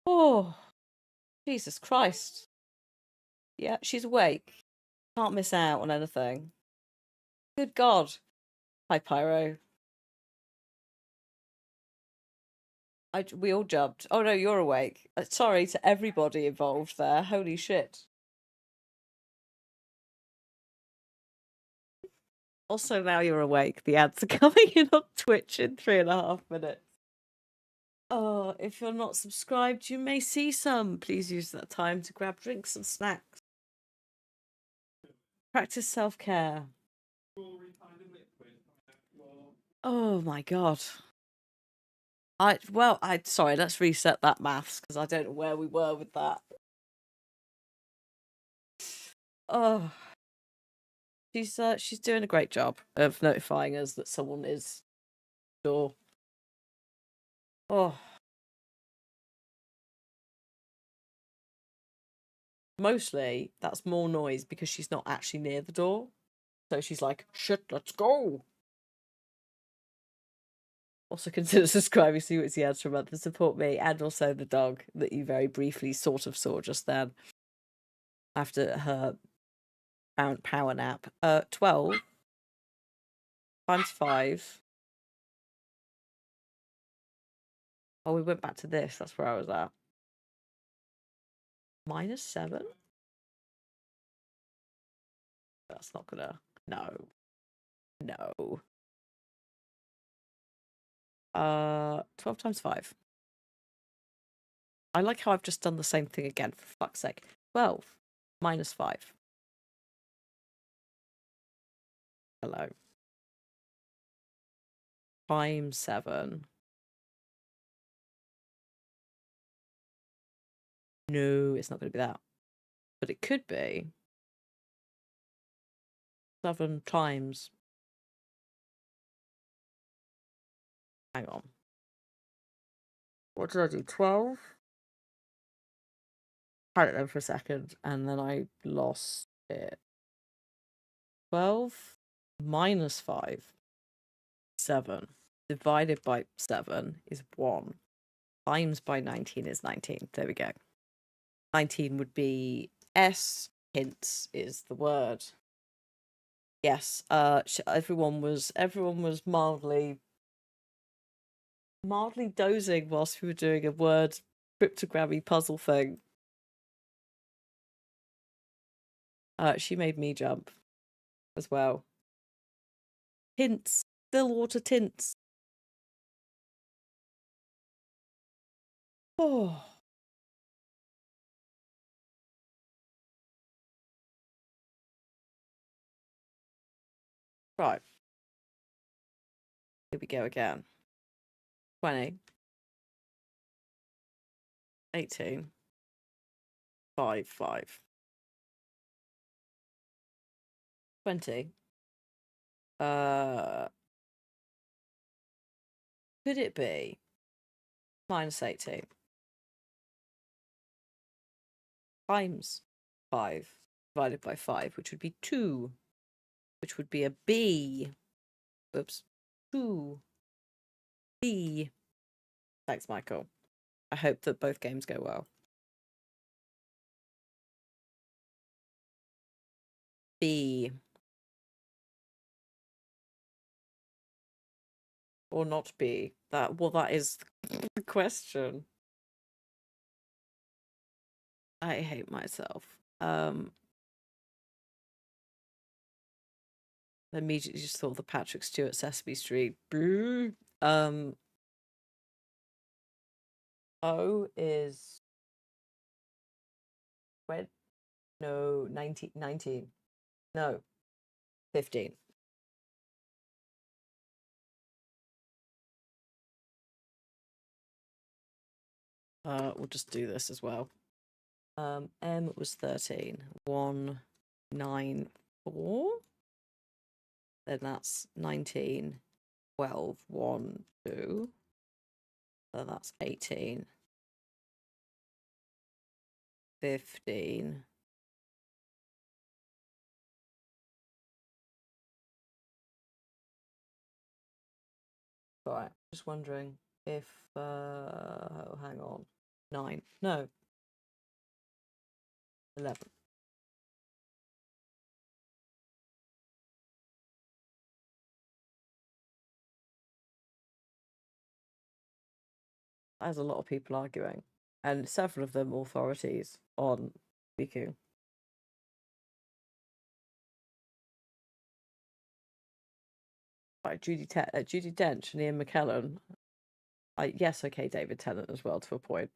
Oh, Jesus Christ. Yeah, she's awake. Can't miss out on anything. Good God. Hi, Pyro. We all jumped. Oh no, you're awake. Sorry to everybody involved there. Holy shit. Also, now you're awake. The ads are coming in on Twitch in 3.5 minutes. Oh, if you're not subscribed, you may see some. Please use that time to grab drinks and snacks. Practice self-care. Oh my God. Sorry, let's reset that maths because I don't know where we were with that. Oh, she's doing a great job of notifying us that someone is door. Oh, mostly that's more noise because she's not actually near the door, so she's like, "Shit, let's go." Also, consider subscribing, see what's the ads for a month, and support me and also the dog that you very briefly sort of saw just then after her power nap. 12 times 5. Oh, we went back to this. That's where I was at. -7? That's not gonna... No. No. 12 times 5. I like how I've just done the same thing again, for fuck's sake. 12 minus 5. Hello. Times 7. No, it's not going to be that. But it could be 7 times. Hang on. What did I do? 12? I had it then for a second, and then I lost it. 12 minus 5. 7. Divided by 7 is 1. Times by 19 is 19. There we go. 19 would be S. Hints is the word. Yes. Everyone was mildly dozing whilst we were doing a word cryptogrammy puzzle thing. She made me jump as well. Hints. Stillwater tints. Oh. Right. Here we go again. 20. 18. 5, 5. 20. Could it be -18 times 5 divided by 5, which would be 2, which would be a B. Oops. 2. B. Thanks, Michael. I hope that both games go well. B. Or not B. That is the question. I hate myself. I immediately just thought of the Patrick Stewart Sesame Street. Boo. O is red. No, 19. No, 15. We'll just do this as well. M was 13. 1, 9, 4. Then that's 19. 12, 1, 2. So that's 18. 15. Right, just wondering if oh, hang on. 9. No. 11. There's a lot of people arguing, and several of them authorities on speaking. Right, Judy Dench and Ian McKellen. Yes, okay, David Tennant as well to a point.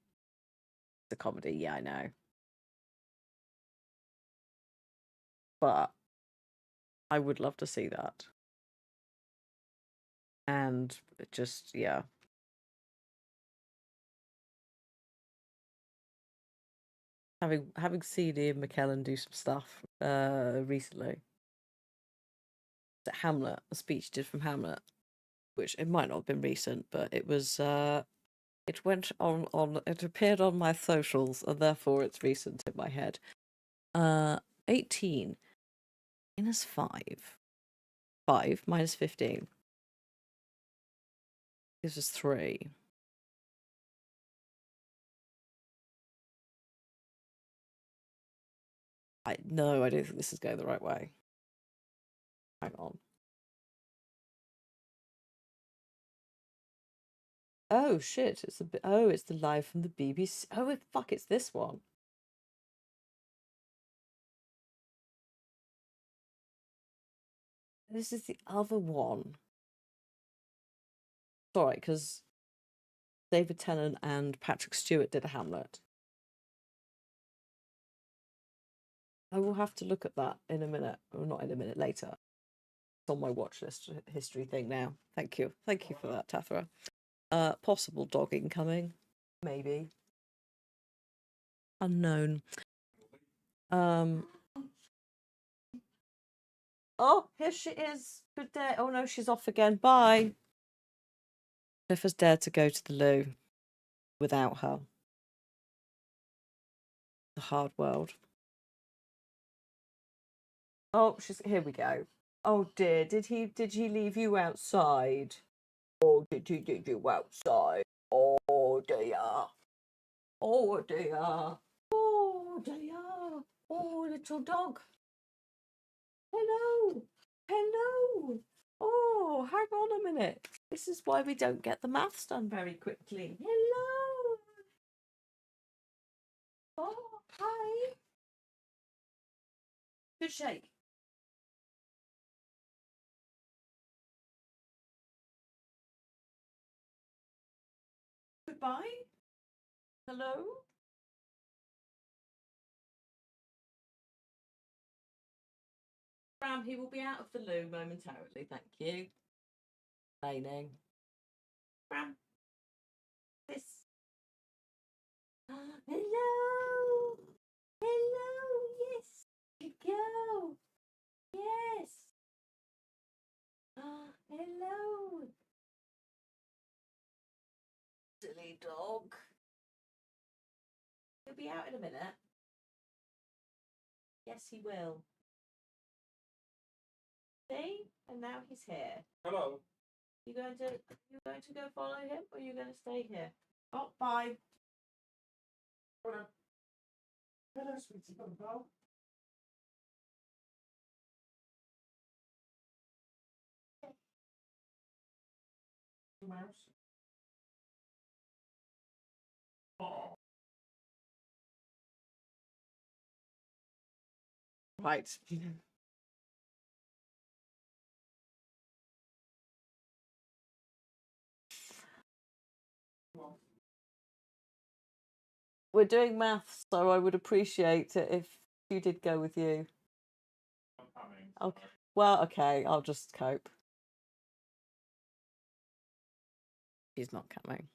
The comedy, yeah, I know. But I would love to see that. And just, yeah. Having seen Ian McKellen do some stuff recently. Hamlet, a speech he did from Hamlet, which it might not have been recent, but it was it went on it appeared on my socials, and therefore it's recent in my head. 18 minus 5. 5 minus 15 gives us 3. No, I don't think this is going the right way. Hang on. Oh shit! It's it's the live from the BBC. Oh fuck! It's this one. This is the other one. Sorry, because David Tennant and Patrick Stewart did a Hamlet. I will have to look at that in a minute. Or not in a minute, later. It's on my watch list history thing now. Thank you. Thank you for that, Tathra. Possible dogging coming. Maybe. Unknown. Oh, here she is. Good day. Oh no, she's off again. Bye. Cliff has dared to go to the loo without her. The hard world. Oh, here we go. Oh dear, did he leave you outside? Oh, did he leave you outside? Oh dear. Oh dear. Oh dear. Oh, little dog. Hello. Hello. Oh, hang on a minute. This is why we don't get the maths done very quickly. Hello. Oh, hi. Good shake. Goodbye. Hello. Bram, he will be out of the loo momentarily. Thank you. Complaining. Bram. This. Hello. Hello. Yes. You go. Yes. Hello. Silly dog. He'll be out in a minute. Yes, he will. See? And now he's here. Hello. You going to go follow him, or are you going to stay here? Oh, bye. Hello. Hello, sweetie bumbo. Mouse. Oh. Right. We're doing maths, so I would appreciate it if you did go with you. I'm coming. Okay. Well, okay, I'll just cope. He's not coming.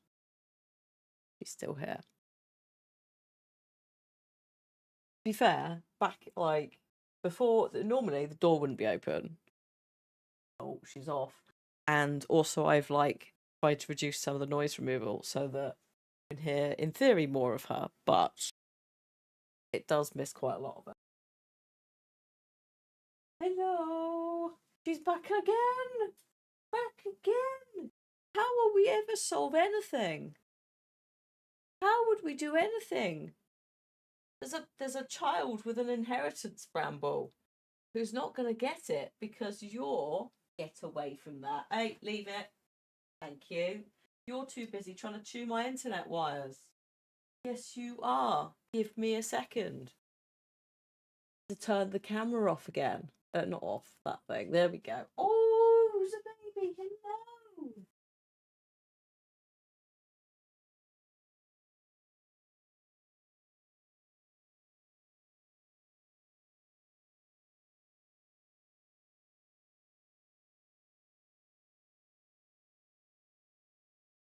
He's still here. To be fair, back like before, normally the door wouldn't be open. Oh, she's off. And also, I've like tried to reduce some of the noise removal so that you can hear, in theory, more of her. But It does miss quite a lot of it. Hello, she's back again. Back again. How will we ever solve anything? How would we do anything? There's a child with an inheritance bramble who's not going to get it because you're get away from that. Hey, leave it. Thank you. You're too busy trying to chew my internet wires. Yes, you are. Give me a second to turn the camera off again. Not off, that thing. There we go. Oh, who's a baby? Hello.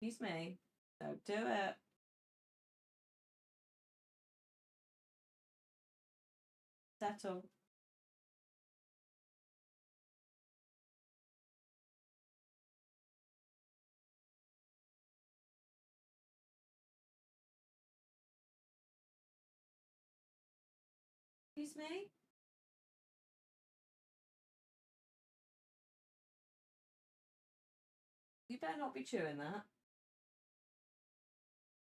Excuse me. Don't do it. Settle. Excuse me. You better not be chewing that.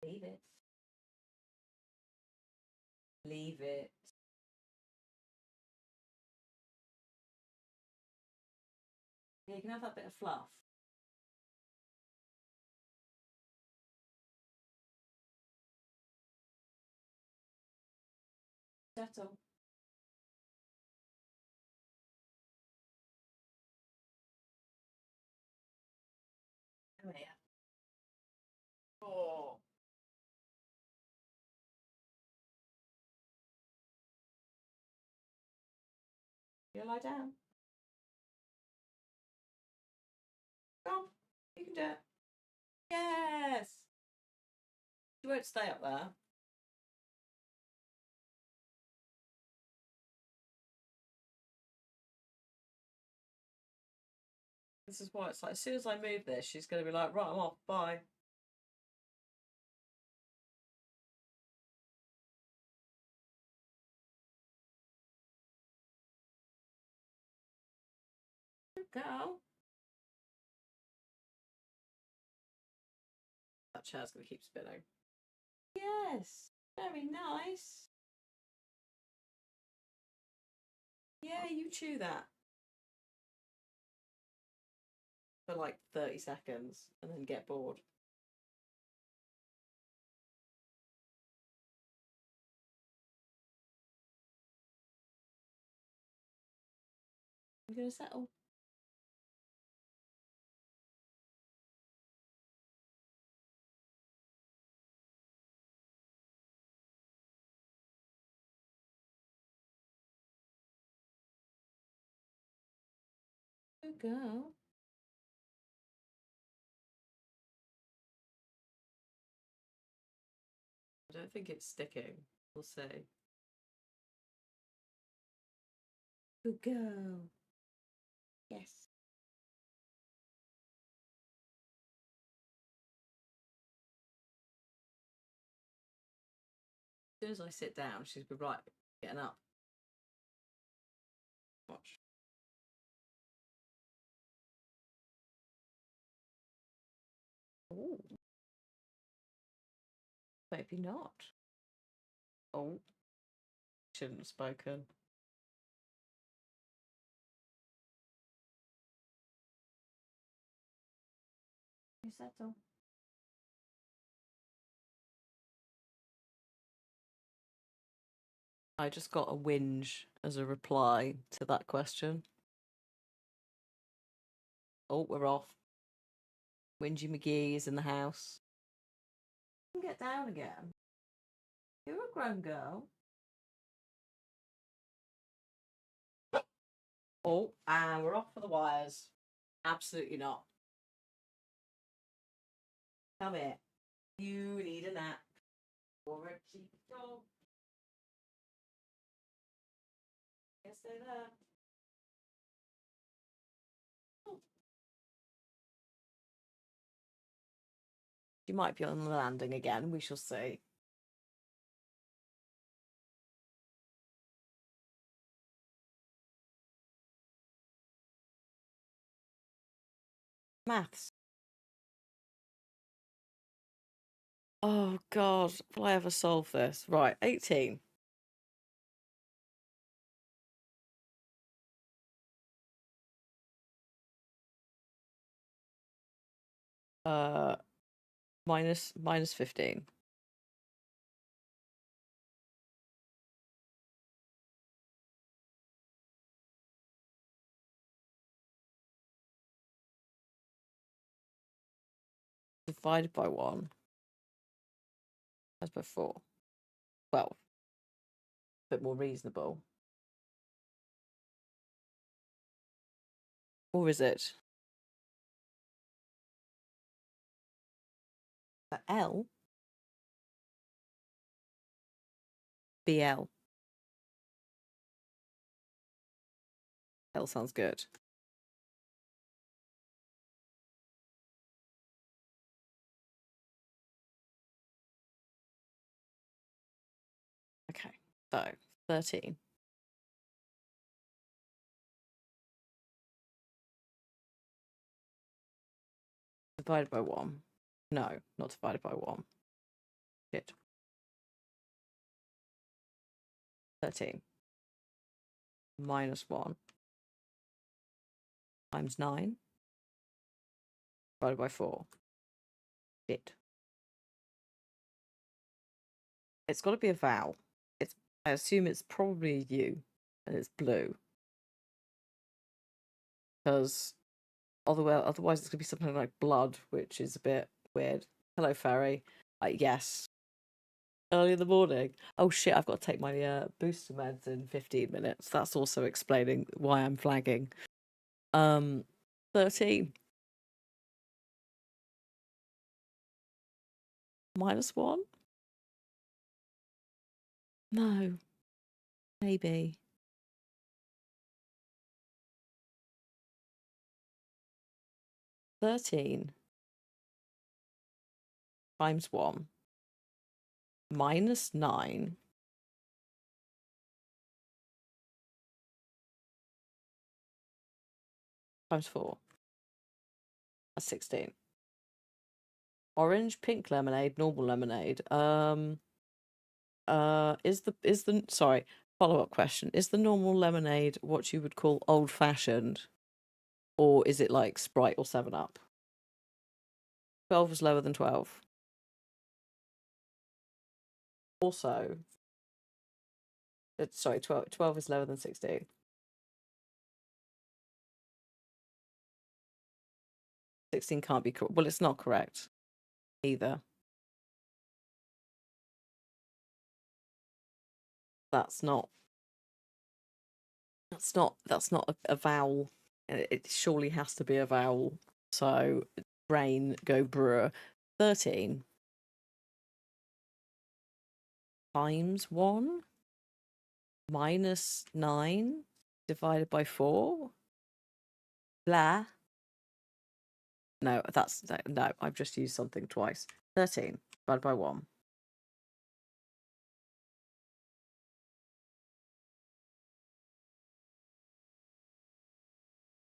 Leave it. Leave it. Yeah, you can have that bit of fluff. Settle. Come here. Oh. You lie down. Come on. You can do it. Yes. You won't stay up there. This is why it's like, as soon as I move this, she's going to be like, right, I'm off. Bye. Good girl. That chair's going to keep spinning. Yes. Very nice. Yeah, you chew that for like 30 seconds and then get bored. I'm going to settle. Good girl. I don't think it's sticking. We'll see. Good girl. Yes. As soon as I sit down, she's be right, getting up. Watch. Oh. Maybe not. Oh. Shouldn't have spoken. You settle. I just got a whinge as a reply to that question. Oh, we're off. Whingy McGee is in the house. Get down again. You're a grown girl. Oh, and we're off for the wires. Absolutely not. Come here. You need a nap. Or a cheap dog. Yes, stay there. Oh. She might be on the landing again. We shall see. Maths. Oh God, will I ever solve this? Right, 18. Uh, minus 15. Divided by 1. That's by 4. 12. A bit more reasonable. Or is it? L? BL. L sounds good. Okay, so 13. Divided by 1. No, not divided by 1. Shit. 13. Minus 1. Times 9. Divided by 4. Shit. It's got to be a vowel. I assume it's probably a U, and it's blue. Because otherwise it's going to be something like blood, which is a bit weird. Hello, Fairy. Yes. Early in the morning. Oh shit, I've got to take my booster meds in 15 minutes. That's also explaining why I'm flagging. 13. Minus 1? No. Maybe. 13 times 1 minus 9 times 4. That's 16. Orange, pink lemonade, normal lemonade. Sorry, follow-up question. Is the normal lemonade what you would call old-fashioned? Or is it like Sprite or 7-Up? 12 is lower than 12. Also, sorry, 12 is lower than 16. 16 can't be correct. Well, it's not correct either. That's not a vowel. It surely has to be a vowel. So brain go brr. 13 times 1 minus 9 divided by 4. Blah. No, no, I've just used something twice. 13 divided by 1.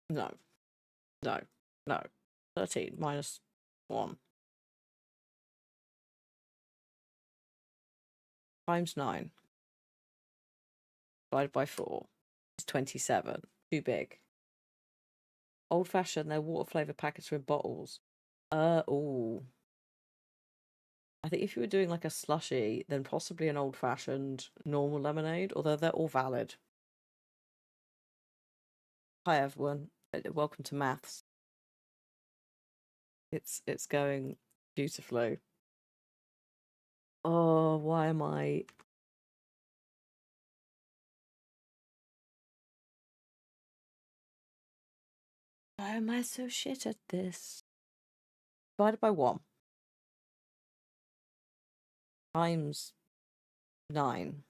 No, no, no. 13 minus 1 times 9 divided by 4 is 27. Too big. Old fashioned, their water flavour packets are in bottles. Oh. I think if you were doing like a slushy, then possibly an old fashioned normal lemonade, although they're all valid. Hi everyone. Welcome to maths. It's going beautifully. Oh, why am I so shit at this? Divided by 1 times 9.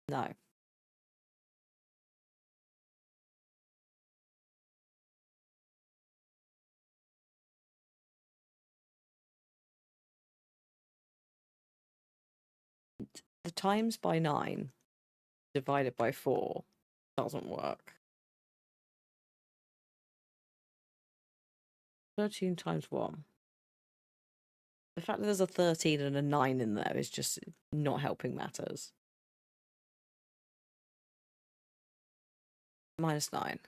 No. The times by 9 divided by 4 doesn't work. 13 times 1. The fact that there's a 13 and a 9 in there is just not helping matters. Minus 9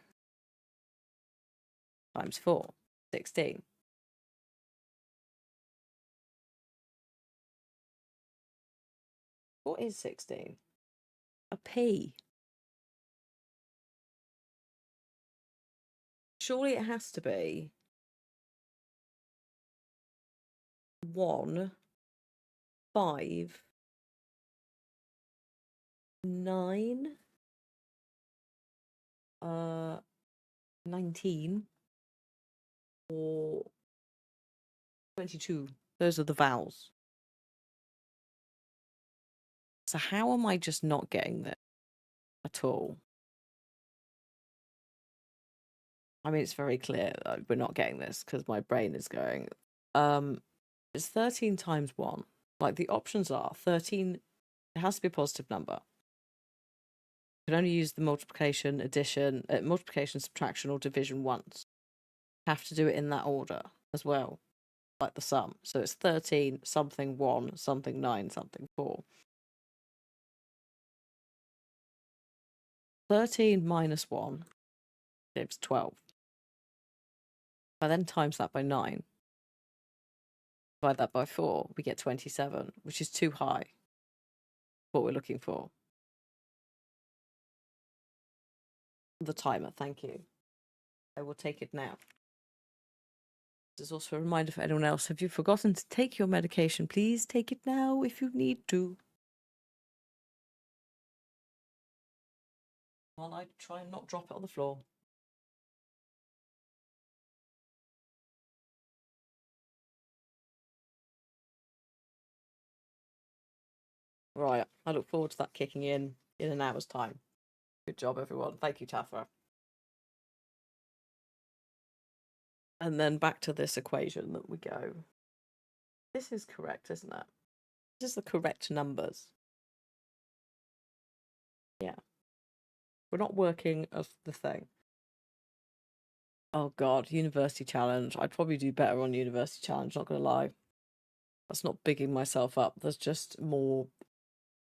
times 4. 16. What is 16? A P. Surely it has to be 1, 5, 9, 19, or 22. Those are the vowels. So how am I just not getting this at all? I mean, it's very clear that we're not getting this because my brain is going. It's 13 times 1. Like, the options are 13. It has to be a positive number. You can only use the multiplication, addition, multiplication, subtraction, or division once. Have to do it in that order as well, like the sum. So it's 13, something 1, something 9, something 4. 13 minus 1 gives 12. I then times that by 9. Divide that by 4, we get 27, which is too high. What we're looking for. The timer, thank you. I will take it now. This is also a reminder for anyone else. Have you forgotten to take your medication? Please take it now if you need to. While I try and not drop it on the floor. Right, I look forward to that kicking in an hour's time. Good job, everyone. Thank you, Tafra. And then back to this equation that we go. This is correct, isn't it? This is the correct numbers. Yeah. We're not working as the thing. Oh, God, University Challenge. I'd probably do better on University Challenge, not going to lie. That's not bigging myself up. There's just more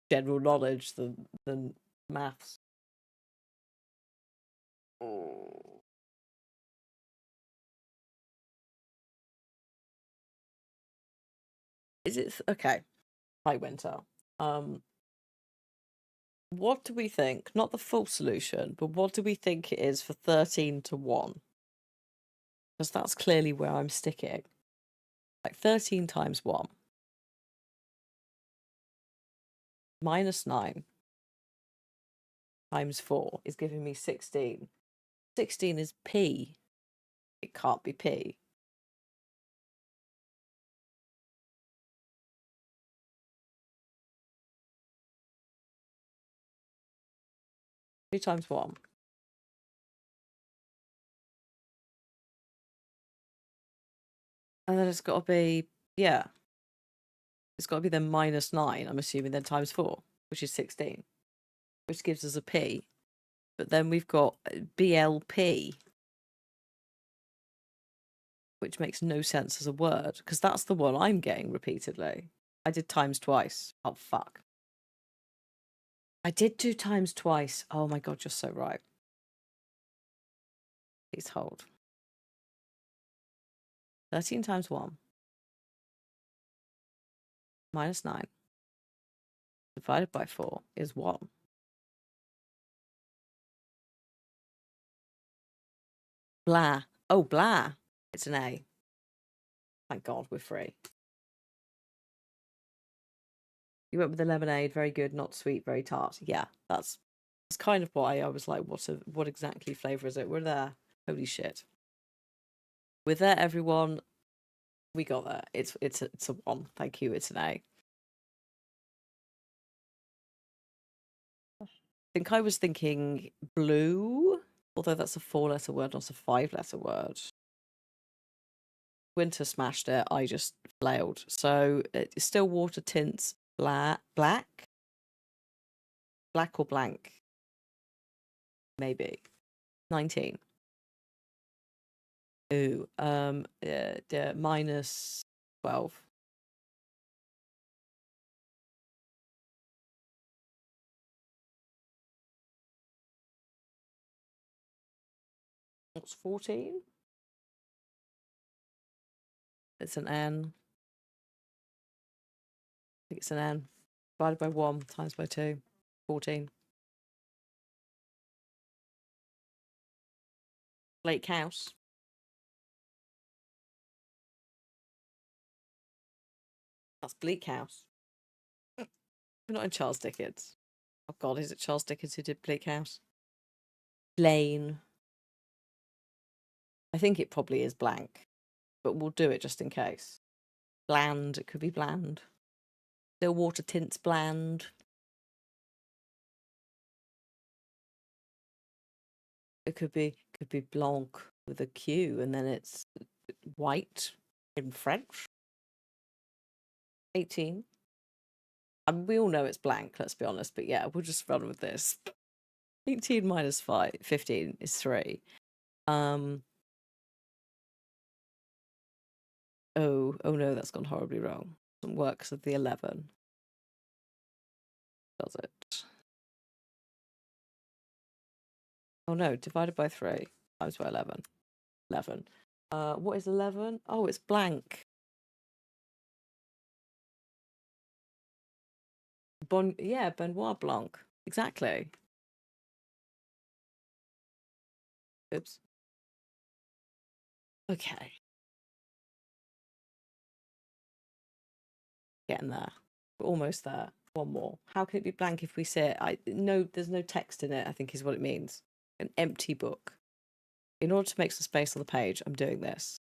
general knowledge than maths. Oh. Is it okay? Hi, Winter. What do we think? Not the full solution, but what do we think it is for 13 to 1? Because that's clearly where I'm sticking. Like 13 times 1 minus 9 times 4 is giving me 16. 16 is P. It can't be P. Three times 1. And then it's got to be, yeah. It's got to be then minus 9, I'm assuming, then times 4, which is 16, which gives us a P. But then we've got BLP, which makes no sense as a word, because that's the one I'm getting repeatedly. I did times twice. Oh, fuck. I did do times twice. Oh my God, you're so right. Please hold. 13 times 1 minus 9 divided by 4 is 1. Blah. Oh, blah. It's an A. Thank God we're free. You went with the lemonade. Very good. Not sweet. Very tart. Yeah, that's kind of why I was like, what exactly flavour is it? We're there. Holy shit. We're there, everyone. We got there. It's a 1. Thank you. It's an A. I think I was thinking blue, although that's a 4-letter word, not a 5-letter word. Winter smashed it. I just flailed. So it's still water tints. Black or blank? Maybe. 19. Ooh, yeah, minus 12. What's 14? It's an N. I think it's an N. Divided by 1 times by 2. 14. Lake House. That's Bleak House. We're not in Charles Dickens. Oh God, is it Charles Dickens who did Bleak House? Lane. I think it probably is blank, but we'll do it just in case. Bland. It could be bland. Stillwater tints bland. It could be blanc with a Q, and then it's white in French. 18. I mean, we all know it's blank, let's be honest, but yeah, we'll just run with this. 18 minus 15 is 3. Oh no, that's gone horribly wrong. Doesn't work because of the 11. Does it? Oh no, divided by 3 times by 11. 11. What is 11? Oh, it's blank. Benoit Blanc. Exactly. Oops. Okay. Getting there. We're almost there. One more. How can it be blank if we say it? There's no text in it, I think is what it means. An empty book. In order to make some space on the page, I'm doing this.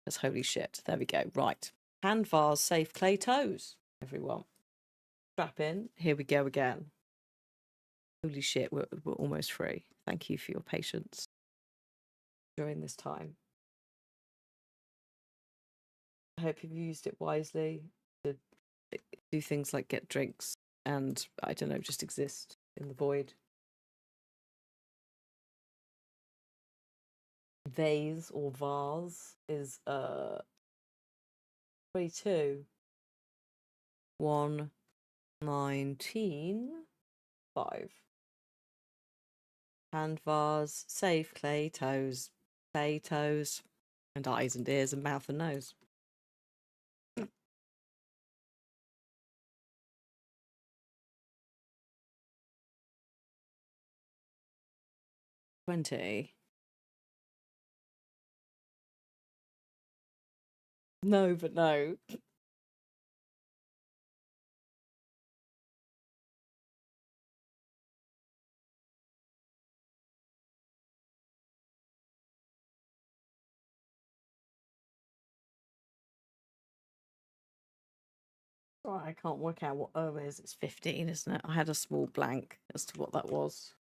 That's holy shit. There we go. Right. Hand vase, safe clay toes, everyone. Strap in. Here we go again. Holy shit, we're almost free. Thank you for your patience during this time. I hope you've used it wisely to do things like get drinks and, I don't know, just exist in the void. Vase or vase is 22. 119. 5. Hand vase, safe clay toes, and eyes and ears and mouth and nose. 20. No, but no. Right, I can't work out what O is. It's 15, isn't it? I had a small blank as to what that was.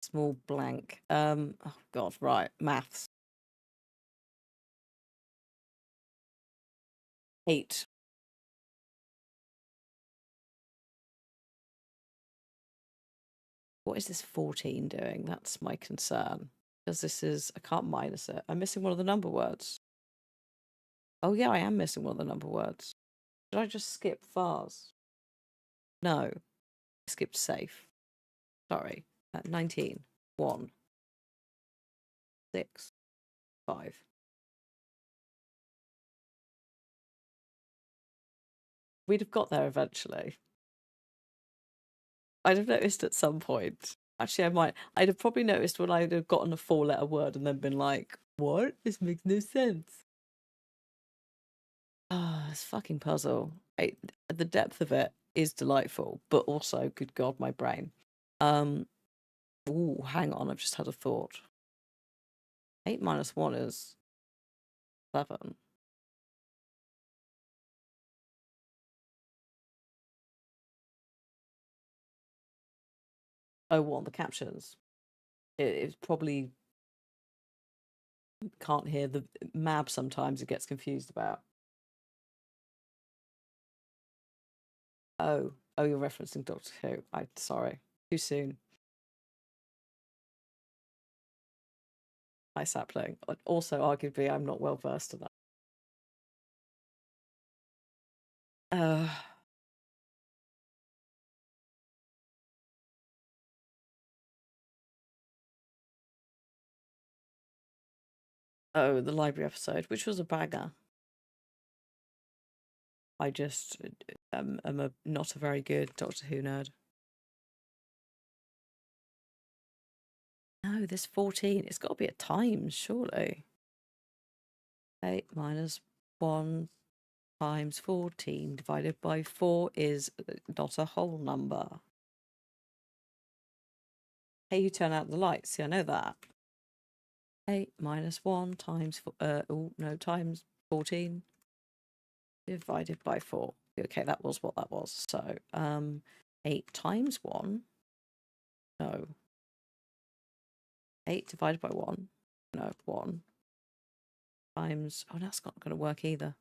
Small blank. Oh God, right. Maths. 8. What is this 14 doing? That's my concern. Because this is, I can't minus it. I'm missing one of the number words. Oh yeah, I am missing one of the number words. Did I just skip vase? No. I skipped safe. Sorry. 19. 1. 6. 5. We'd have got there eventually. I'd have noticed at some point. Actually, I might. I'd have probably noticed when I'd have gotten a 4-letter word and then been like, what? This makes no sense. Ah, it's fucking puzzle. The depth of it is delightful, but also, good God, my brain. Ooh, hang on, I've just had a thought. 8 minus 1 is 7. Oh, what, the captions? It's probably can't hear the mab sometimes it gets confused about. Oh, you're referencing Doctor Who. Sorry. Too soon. Hi, sapling. Also, arguably, I'm not well versed in that. Oh, the library episode, which was a banger. I just am not a very good Doctor Who nerd. No, this 14. It's got to be at times, surely. 8 minus 1 times 14 divided by 4 is not a whole number. Hey, you turn out the lights. See, I know that. 8 minus 1 times times 14 divided by 4. Okay, that was what that was. So 8 times 1. No. 8 divided by 1. No, 1 times. Oh, that's not going to work either.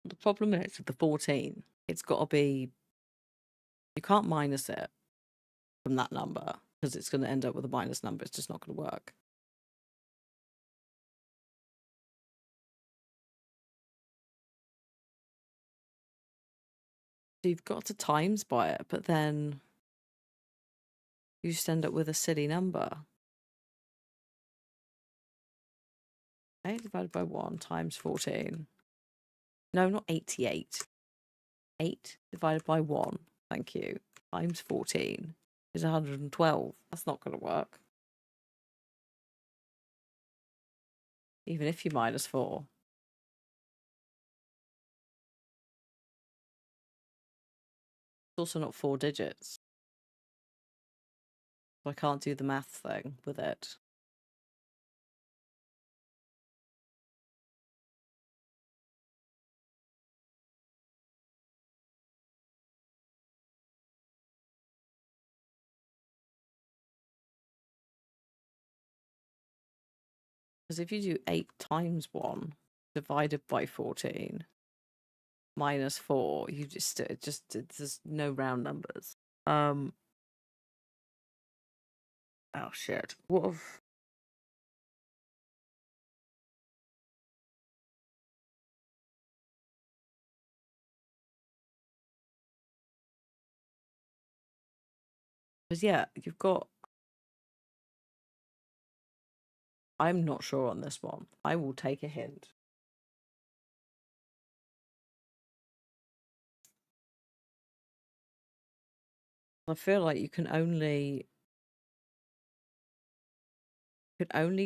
The problem is with the 14, it's got to be. You can't minus it from that number because it's going to end up with a minus number. It's just not going to work. So you've got to times by it, but then you just end up with a silly number. 8 divided by 1 times 14. No, not 88. 8 divided by 1, thank you, times 14 is 112. That's not going to work. Even if you minus 4. It's also not 4 digits. So I can't do the math thing with it. Because if you do 8 times 1 divided by 14 minus 4, you just there's no round numbers. Oh shit. What if... Because yeah, you've got... I'm not sure on this one. I will take a hint. I feel like you can only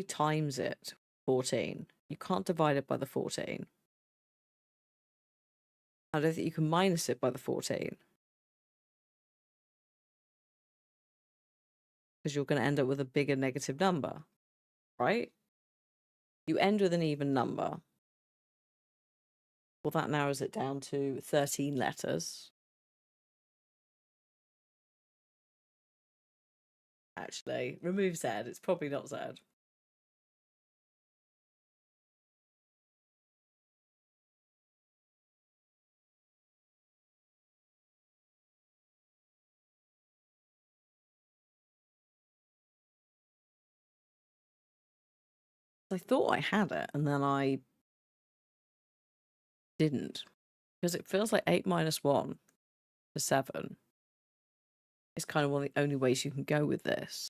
times it 14. You can't divide it by the 14. I don't think you can minus it by the 14. Because you're going to end up with a bigger negative number, right? You end with an even number. Well, that narrows it down to 13 letters. Actually, remove Z. It's probably not Z. I thought I had it, and then I didn't. Because it feels like 8 minus 1 is 7. It's kind of one of the only ways you can go with this.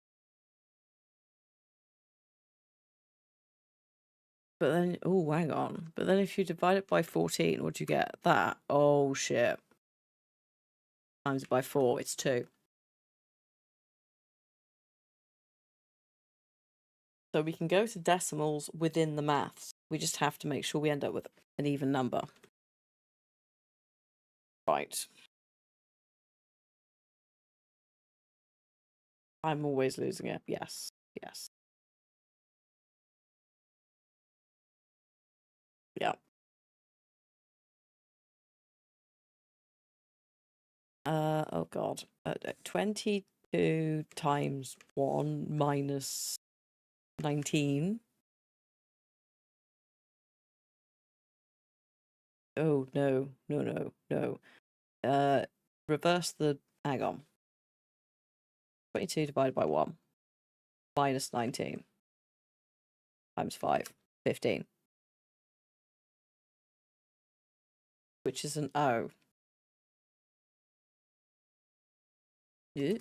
But then, oh, hang on. But then if you divide it by 14, what do you get? That. Oh, shit. Times it by 4, it's 2. So we can go to decimals within the maths. We just have to make sure we end up with an even number. Right. I'm always losing it. Yes. Yes. Yeah. Oh God. 22 times 1 minus 19. Oh, no. No, no, no. Reverse the... Hang on. 22 divided by 1 minus 19 times 5. 15. Which is an O. Yeah.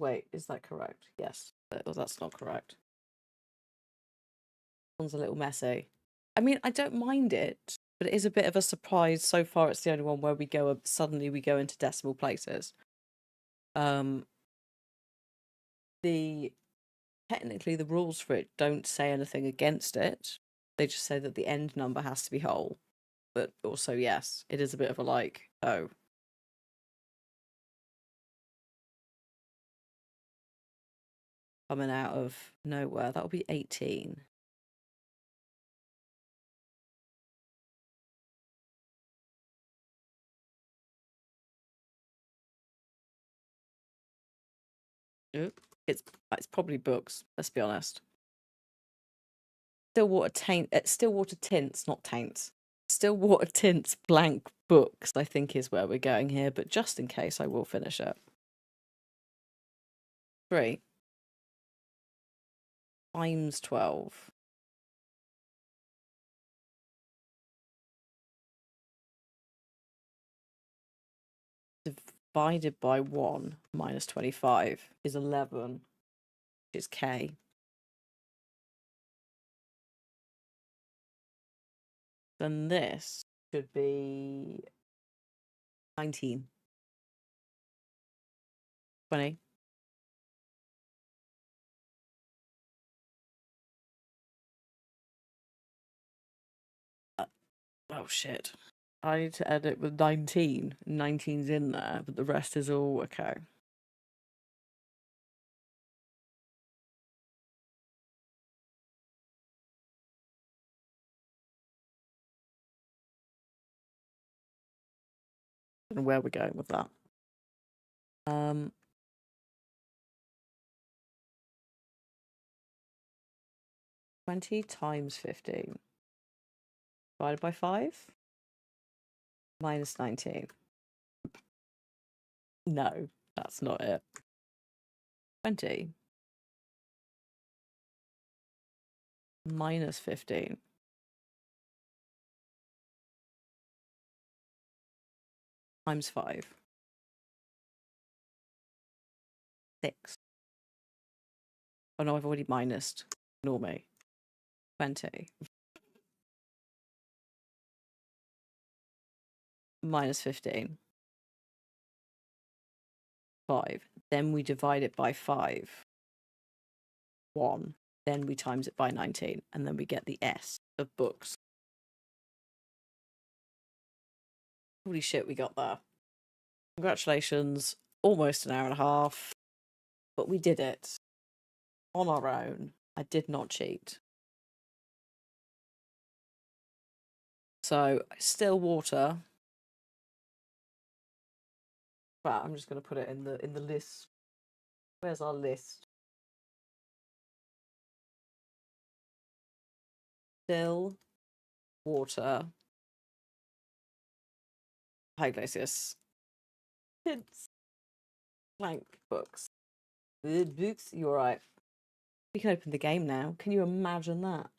Wait, is that correct? Yes. Well, that's not correct. One's a little messy. I mean, I don't mind it, but it is a bit of a surprise. So far, it's the only one where suddenly we go into decimal places. The technically the rules for it don't say anything against it. They just say that the end number has to be whole. But also, yes, it is a bit of a like, oh. Coming out of nowhere. That'll be 18. It's probably books, let's be honest. Stillwater tints, not taints. Stillwater tints blank books, I think is where we're going here, but just in case I will finish it. 3 times 12. Divided by 1 minus 25 is 11, which is K. Then this should be 19. 20. Oh shit. I need to edit with 19. 19's in there, but the rest is all okay. And where we're going with that. 20 times 15 divided by 5 minus 19. No, that's not it. 20 minus 15 times 5. 6. Oh no, I've already minused. Ignore me. 20 minus 15. 5. Then we divide it by 5. 1. Then we times it by 19. And then we get the S of books. Holy shit, we got there. Congratulations. Almost an hour and a half. But we did it. On our own. I did not cheat. So, still water. Right, I'm just going to put it in the list. Where's our list? Still water. High glacius. Kids. Blank books. The books. You're right. We can open the game now. Can you imagine that?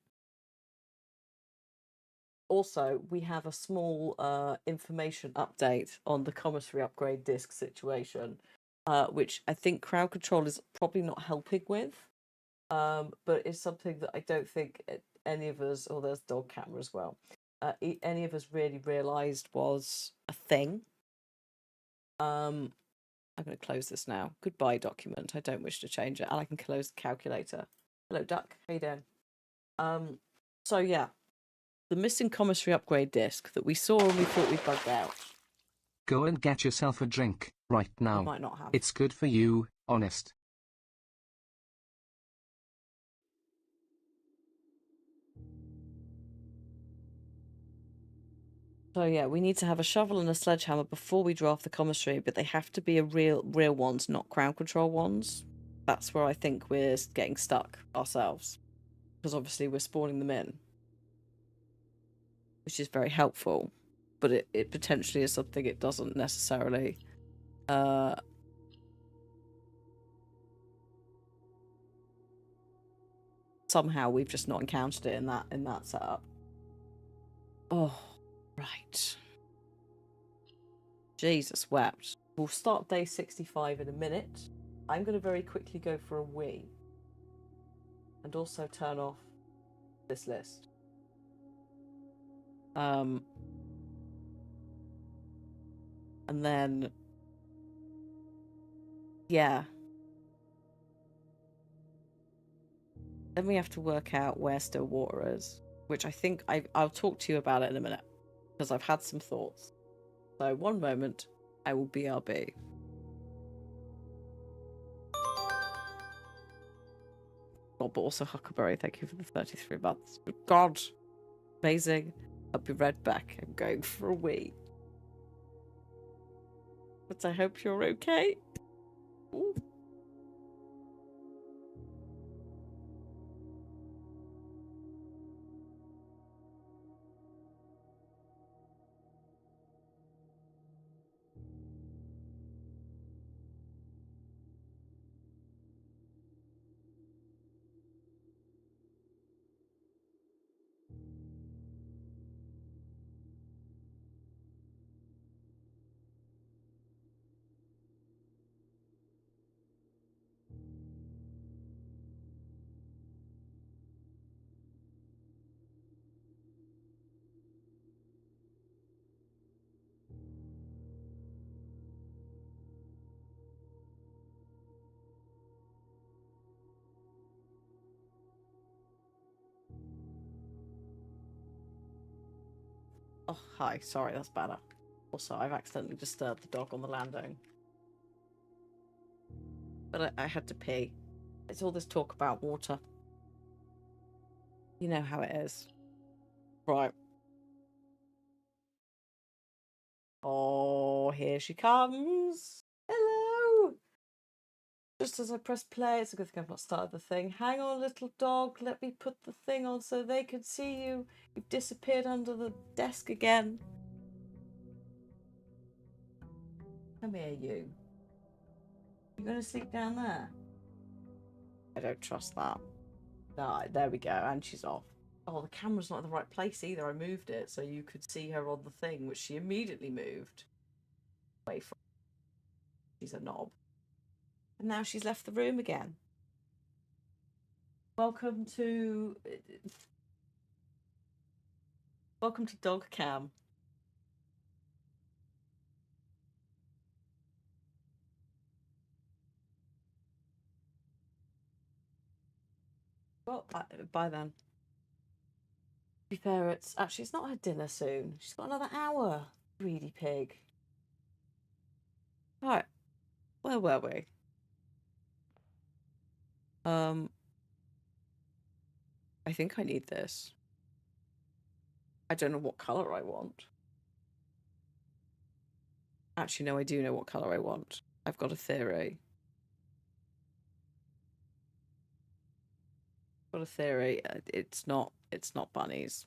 Also, we have a small information update on the commissary upgrade disc situation, which I think crowd control is probably not helping with, but it's something that I don't think any of us, or there's dog camera as well, any of us really realised was a thing. I'm going to close this now. Goodbye, document. I don't wish to change it, and I can close the calculator. Hello, duck. How you doing? So yeah, the missing commissary upgrade disc that we saw and we thought we bugged out. Go and get yourself a drink right We now. might not have. It's good for you, honest. So yeah, we need to have a shovel and a sledgehammer before we draft the commissary, but they have to be real ones, not crowd control ones. That's where I think we're getting stuck ourselves, because obviously we're spawning them in, which is very helpful, but it potentially is something it doesn't necessarily somehow we've just not encountered it in that setup. Oh, right. Jesus wept. We'll start day 65 in a minute. I'm going to very quickly go for a wee. And also turn off this list. And then... yeah. Then we have to work out where still water is. Which I think I'll talk to you about it in a minute. Because I've had some thoughts. So one moment, I will BRB. Oh, but also Huckleberry, thank you for the 33 months. God, amazing. I'll be right back. I'm going for a wee. But I hope you're okay. Ooh. Oh, hi. Sorry, that's better. Also, I've accidentally disturbed the dog on the landing. But I had to pee. It's all this talk about water. You know how it is. Right. Oh, here she comes. Hello. Just as I press play, it's a good thing I've not started the thing. Hang on, little dog. Let me put the thing on so they can see you. You've disappeared under the desk again. Come here, you. You're going to sleep down there? I don't trust that. No, there we go. And she's off. Oh, the camera's not in the right place either. I moved it so you could see her on the thing, which she immediately moved away from. She's a knob. And now she's left the room again. Welcome to Dog Cam. Well, bye then. To be fair, it's not her dinner soon. She's got another hour. Greedy pig. Right, where were we? I think I need this. I don't know what colour I want. Actually, no, I do know what colour I want. I've got a theory. Got a theory. It's not bunnies.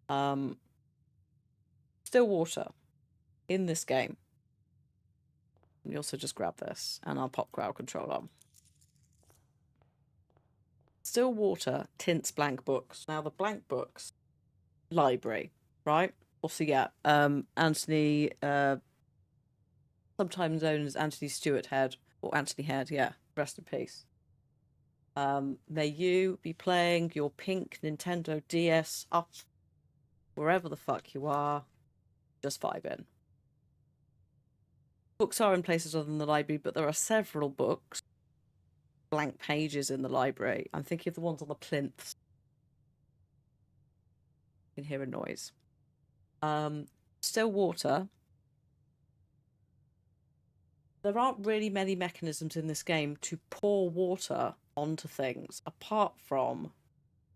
Still water in this game. Let me also just grab this and I'll pop crowd control on. Still water tints blank books. Now the blank books library, right? Also, yeah, Anthony, sometimes known as Anthony Stewart Head or Anthony Head, yeah. Rest in peace. May you be playing your pink Nintendo DS up wherever the fuck you are. Just vibe in. Books are in places other than the library, but there are several books, blank pages in the library. I'm thinking of the ones on the plinths. You can hear a noise. Still water. There aren't really many mechanisms in this game to pour water onto things apart from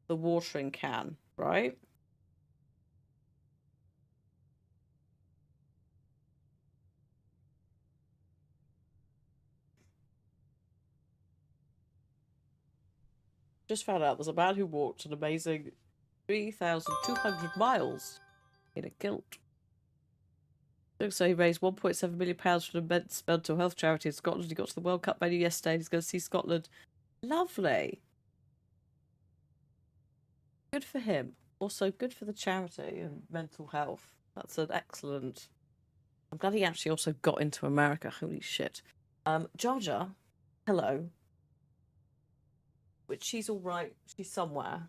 the watering can, right? Just found out there's a man who walked an amazing 3,200 miles in a kilt. So he raised £1.7 million for an immense mental health charity in Scotland. He got to the World Cup venue yesterday. He's going to see Scotland. Lovely. Good for him. Also, good for the charity and mental health. That's an excellent. I'm glad he actually also got into America. Holy shit. Georgia, hello. Which she's all right. She's somewhere.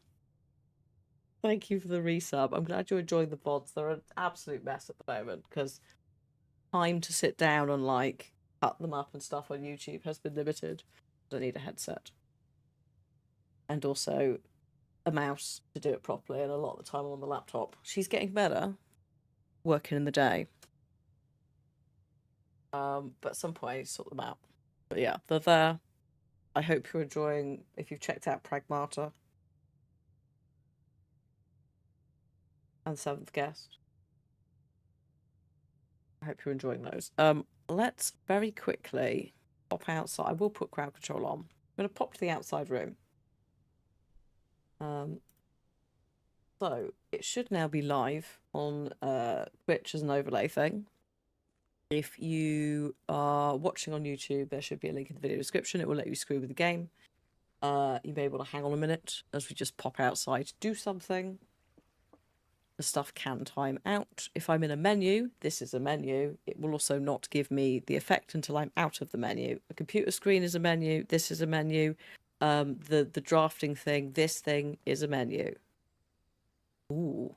Thank you for the resub. I'm glad you're enjoying the VODs. They're an absolute mess at the moment because time to sit down and like cut them up and stuff on YouTube has been limited. I need a headset. And also a mouse to do it properly, and a lot of the time I'm on the laptop. She's getting better working in the day. But at some point I need to sort them out. But yeah, they're there. I hope you're enjoying, if you've checked out Pragmata and Seventh Guest. I hope you're enjoying those. Let's very quickly pop outside. I will put crowd control on. I'm going to pop to the outside room. So it should now be live on Twitch as an overlay thing. If you are watching on YouTube, there should be a link in the video description. It will let you screw with the game. You may be able to hang on a minute as we just pop outside to do something. The stuff can time out. If I'm in a menu, this is a menu. It will also not give me the effect until I'm out of the menu. A computer screen is a menu. This is a menu. The drafting thing, this thing is a menu. Ooh.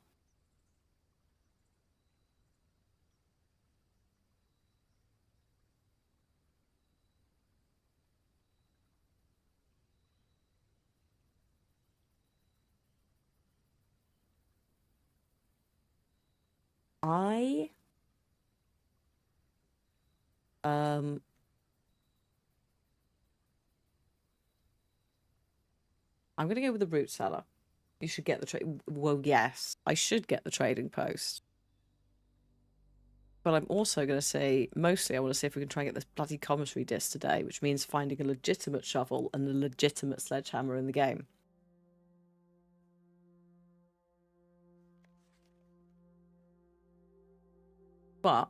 I'm going to go with the root cellar. You should get the trade. Well, yes, I should get the trading post. But I'm also going to say, mostly I want to see if we can try and get this bloody commissary disc today, which means finding a legitimate shovel and a legitimate sledgehammer in the game. But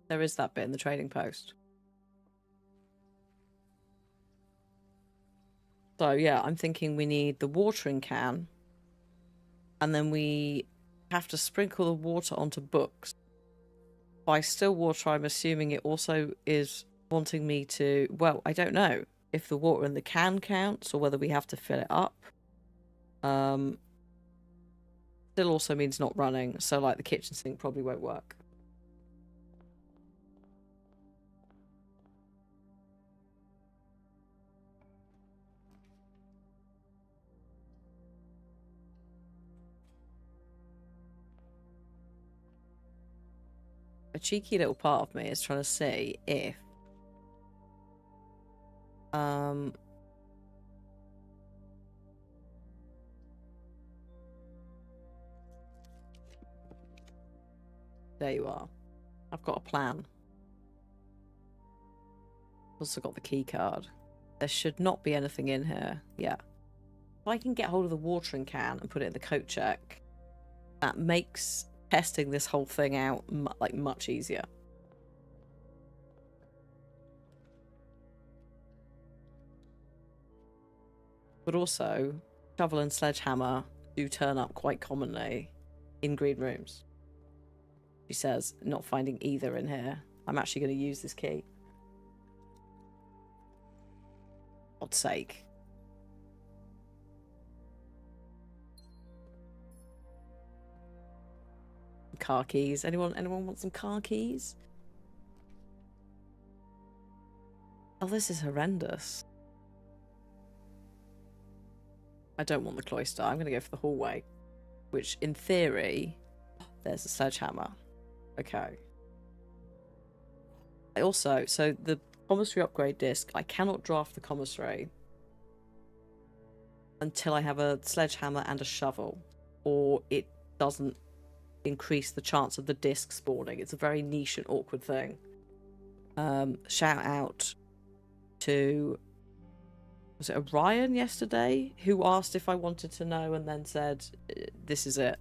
there is that bit in the trading post. So yeah, I'm thinking we need the watering can, and then we have to sprinkle the water onto books. By still water, I'm assuming it also is wanting me to, well, I don't know if the water in the can counts or whether we have to fill it up. Still also means not running, so like the kitchen sink probably won't work. A cheeky little part of me is trying to see if there you are. I've got a plan. Also got the key card. There should not be anything in here. Yeah. If I can get hold of the watering can and put it in the coat check, that makes testing this whole thing out like much easier. But also, shovel and sledgehammer do turn up quite commonly in green rooms. She says, not finding either in here. I'm actually going to use this key. For God's sake. Car keys. Anyone want some car keys? Oh, this is horrendous. I don't want the cloister. I'm going to go for the hallway. which in theory, there's a sledgehammer. Okay. I also, so the commissary upgrade disc, I cannot draft the commissary until I have a sledgehammer and a shovel, or it doesn't increase the chance of the disc spawning. It's a very niche and awkward thing. Shout out to, was it Orion yesterday, who asked if I wanted to know and then said, this is it.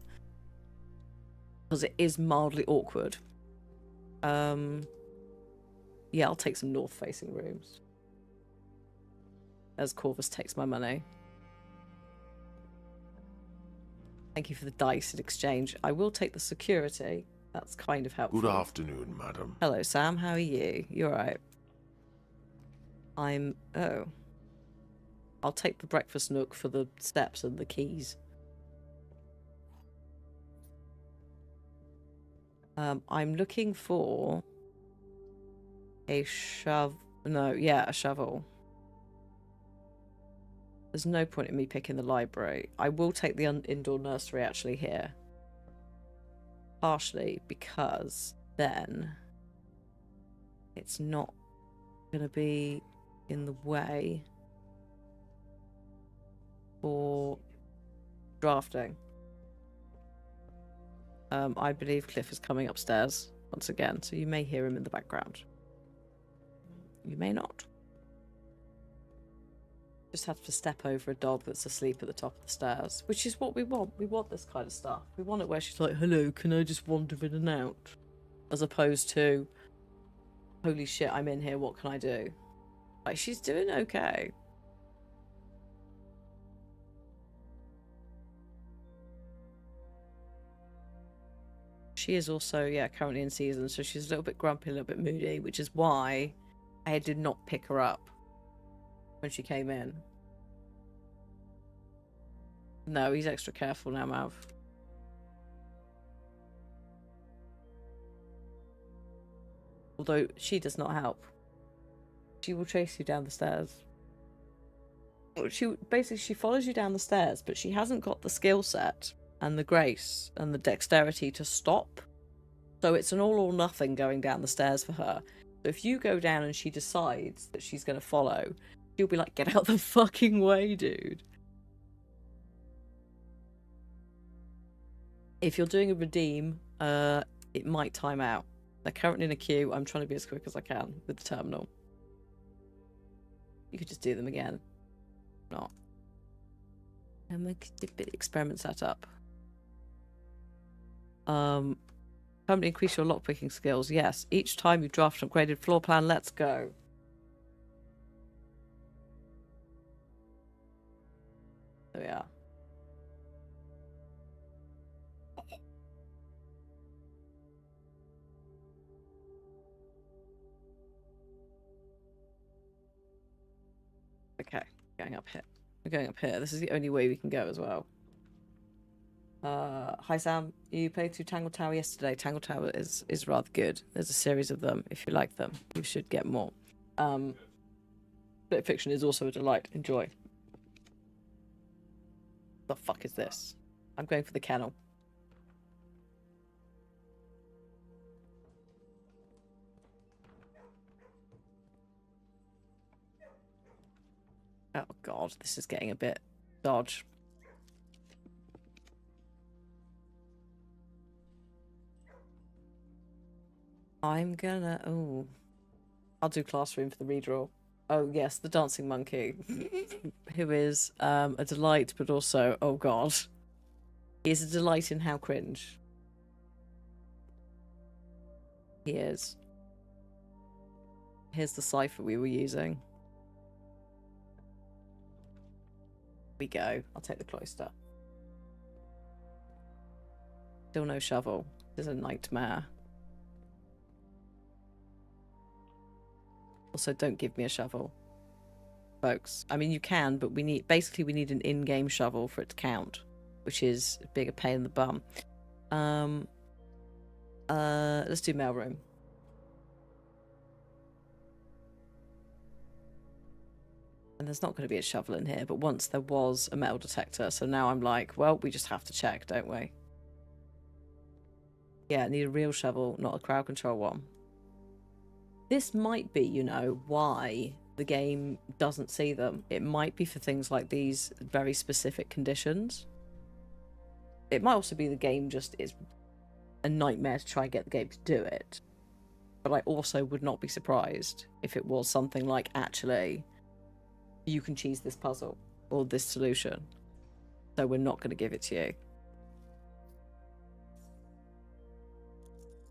Because it is mildly awkward. Yeah, I'll take some north-facing rooms. As Corvus takes my money. Thank you for the dice in exchange. I will take the security. That's kind of helpful. Good afternoon, madam. Hello, Sam. How are you? You alright? Oh. I'll take the breakfast nook for the steps and the keys. I'm looking for a shovel. No, yeah, a shovel. There's no point in me picking the library. I will take the indoor nursery actually here. Partially because then it's not going to be in the way for drafting. I believe Cliff is coming upstairs once again, so you may hear him in the background. You may not. Just have to step over a dog that's asleep at the top of the stairs, which is what we want. We want this kind of stuff. We want it where she's like, hello, can I just wander in and out? As opposed to, holy shit, I'm in here, what can I do? Like, she's doing okay. She is also, yeah, currently in season, so she's a little bit grumpy, a little bit moody, which is why I did not pick her up when she came in. No, he's extra careful now, Mav. Although she does not help. She will chase you down the stairs. She follows you down the stairs, but she hasn't got the skill set and the grace and the dexterity to stop. So it's an all or nothing going down the stairs for her. So if you go down and she decides that she's going to follow, she'll be like, get out the fucking way, dude. If you're doing a redeem, it might time out. They're currently in a queue. I'm trying to be as quick as I can with the terminal. You could just do them again. Not. And make a bit experiment set up. Permanently increase your lockpicking skills. Yes. Each time you draft an upgraded floor plan, let's go. There we are. Okay, going up here. We're going up here. This is the only way we can go as well. Hi Sam, you played through Tangle Tower yesterday. Tangle Tower is rather good. There's a series of them. If you like them, you should get more. Bit of fiction is also a delight. Enjoy. The fuck is this? I'm going for the kennel. Oh god, this is getting a bit dodge. I'm gonna... Oh. I'll do classroom for the redraw. Oh yes, the dancing monkey. Who is a delight, but also, oh god. He is a delight in how cringe. He is. Here's the cipher we were using. We go. I'll take the cloister. Still no shovel. This is a nightmare. Also, don't give me a shovel, folks. I mean, you can, but we need an in-game shovel for it to count, which is a bigger pain in the bum. Let's do mailroom. And And there's not going to be a shovel in here, but once there was a metal detector, so now I'm like, well, we just have to check, don't we? Yeah, I need a real shovel, not a crowd control one. This might be, you know, why the game doesn't see them. It might be for things like these very specific conditions. It might also be the game just is a nightmare to try and get the game to do it. But I also would not be surprised if it was something like, actually, you can choose this puzzle or this solution, so we're not going to give it to you.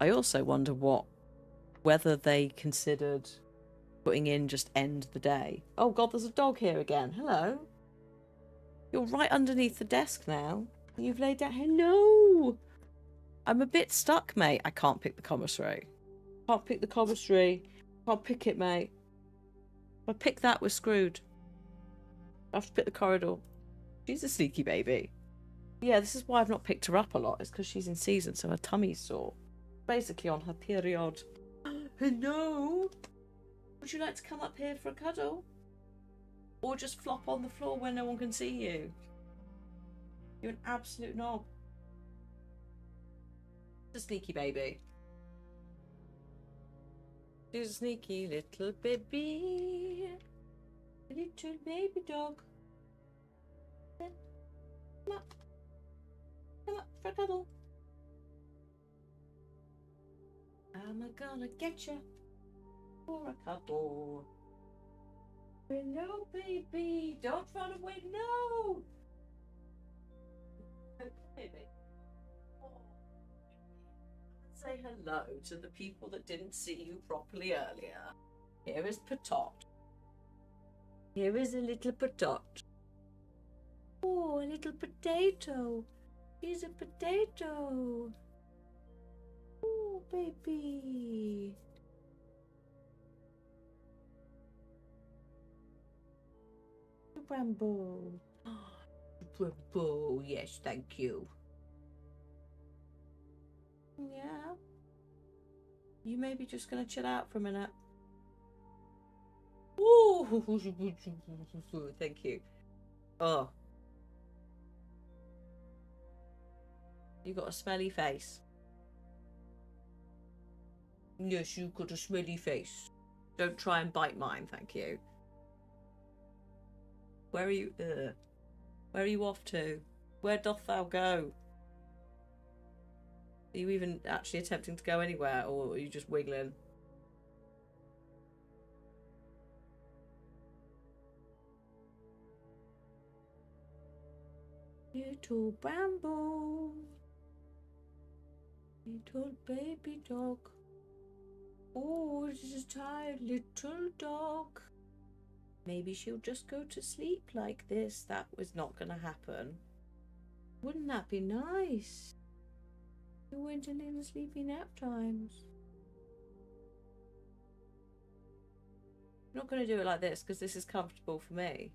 I also wonder whether they considered putting in just end the day. Oh god, there's a dog here again. Hello. You're right underneath the desk now. You've laid down. Hello. I'm a bit stuck, mate. I can't pick the commissary. Can't pick the commissary. Can't pick it, mate. If I pick that, we're screwed. I have to pick the corridor. She's a sneaky baby. Yeah, this is why I've not picked her up a lot. It's because she's in season, so her tummy's sore. Basically on her period. Hello? Would you like to come up here for a cuddle? Or just flop on the floor where no one can see you? You're an absolute knob. She's a sneaky baby. She's a sneaky little baby. A little baby dog. Come up. Come up for a cuddle. I'm gonna get you for a cuddle. Hello, baby. Don't run away. No. Baby. Oh. Say hello to the people that didn't see you properly earlier. Here is Patot. Here is a little Patot. Oh, a little potato. He's a potato. Oh, baby. Rambo. Rambo, yes, thank you. Yeah. You may be just gonna chill out for a minute. Ooh, thank you. Oh. You got a smelly face. Yes, you've got a smelly face. Don't try and bite mine, thank you. Where are you? Where are you off to? Where doth thou go? Are you even actually attempting to go anywhere, or are you just wiggling? Little Bramble. Little baby dog. Oh, this is a tired little dog. Maybe she'll just go to sleep like this. That was not going to happen. Wouldn't that be nice? You went in little sleepy nap times. I'm not going to do it like this because this is comfortable for me.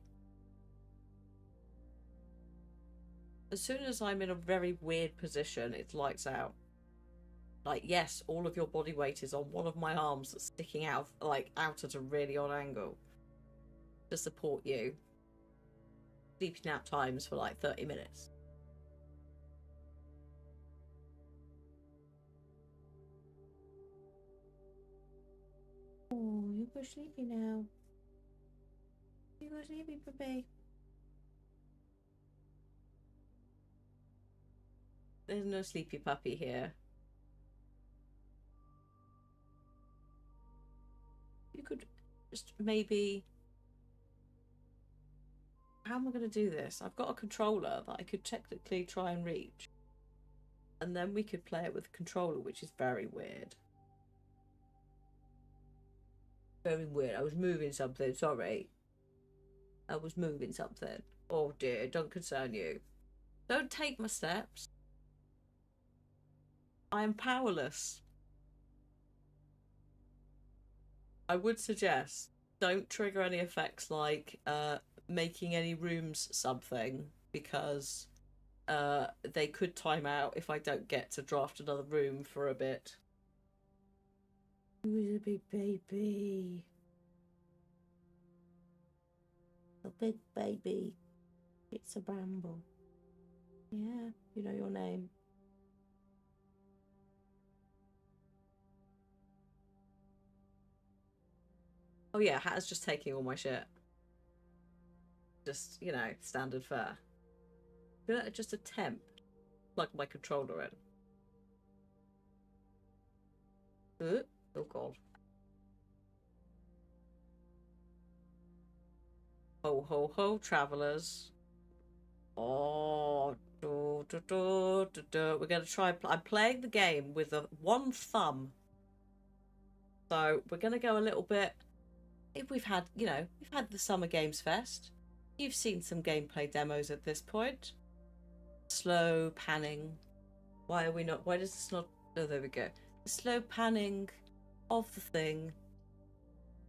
As soon as I'm in a very weird position, it's lights out. Like, yes, all of your body weight is on one of my arms that's sticking out, like, out at a really odd angle to support you. Sleepy nap times for like 30 minutes. Oh, you go sleepy now. You go sleepy, baby. There's no sleepy puppy here. You could just maybe... How am I going to do this? I've got a controller that I could technically try and reach. And then we could play it with a controller, which is very weird. Very weird. I was moving something, sorry. I was moving something. Oh dear, don't concern you. Don't take my steps. I am powerless. I would suggest don't trigger any effects like making any rooms something, because they could time out if I don't get to draft another room for a bit. Who's a big baby? The big baby. It's a bramble. Yeah, you know your name. Oh yeah, Hatter's just taking all my shit. Just, you know, standard fare. Gonna just attempt plug my controller in. Oh god. Ho ho ho, travellers. Oh, we're gonna try. I'm playing the game with one thumb, so we're gonna go a little bit. If we've had, you know, we've had the Summer Games Fest. You've seen some gameplay demos at this point. Slow panning. Why are we not? Why does this not? Oh, there we go. The slow panning of the thing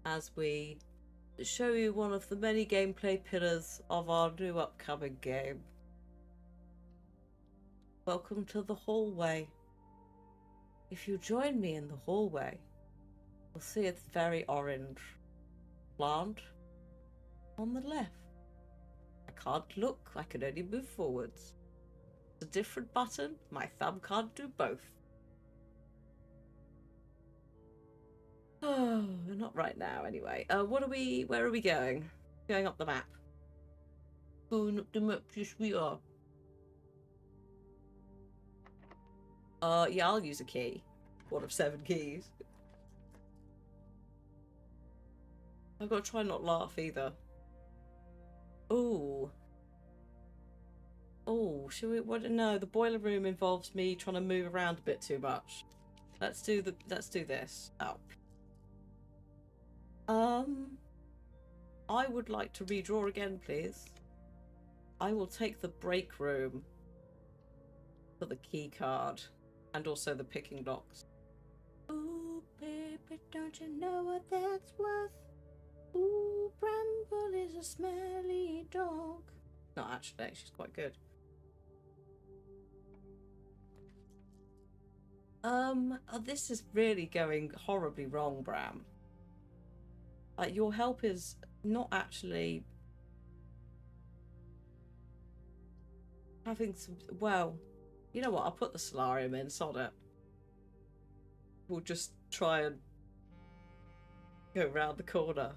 as we show you one of the many gameplay pillars of our new upcoming game. Welcome to the hallway. If you join me in the hallway, you'll see a very orange plant on the left. I can't look, I can only move forwards. It's a different button, my thumb can't do both. Oh, not right now anyway. Where are we going? Going up the map. Going up the map, yes we are. Yeah, I'll use a key. One of 7 keys. I've got to try not laugh either. Ooh. Oh, should we? What? No, the boiler room involves me trying to move around a bit too much. Let's do this. Oh. I would like to redraw again, please. I will take the break room for the key card and also the picking blocks. Ooh, baby, don't you know what that's worth? Ooh, Bramble is a smelly dog. No, actually, she's quite good. This is really going horribly wrong, Bram. Your help is not actually having some. Well, you know what? I'll put the solarium in. Sod it. We'll just try and go round the corner.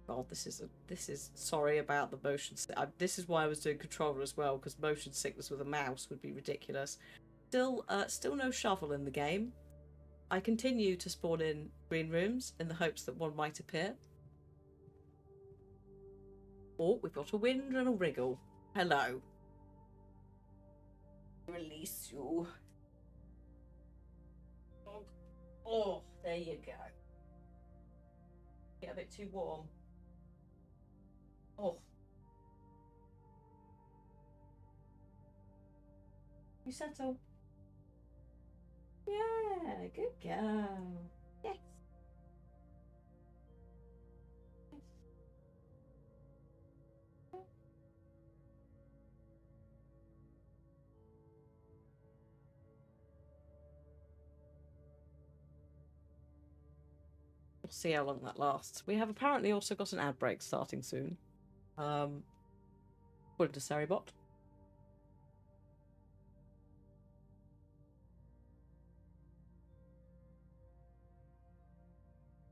God, this is sorry about the motion. This is why I was doing controller as well, because motion sickness with a mouse would be ridiculous. Still no shovel in the game. I continue to spawn in green rooms in the hopes that one might appear. Oh, we've got a wind and a wriggle. Hello. Release you. Oh, there you go. Get a bit too warm. Oh. You settle. Yeah, good girl. Yes. We'll see how long that lasts. We have apparently also got an ad break starting soon. According to Seribot.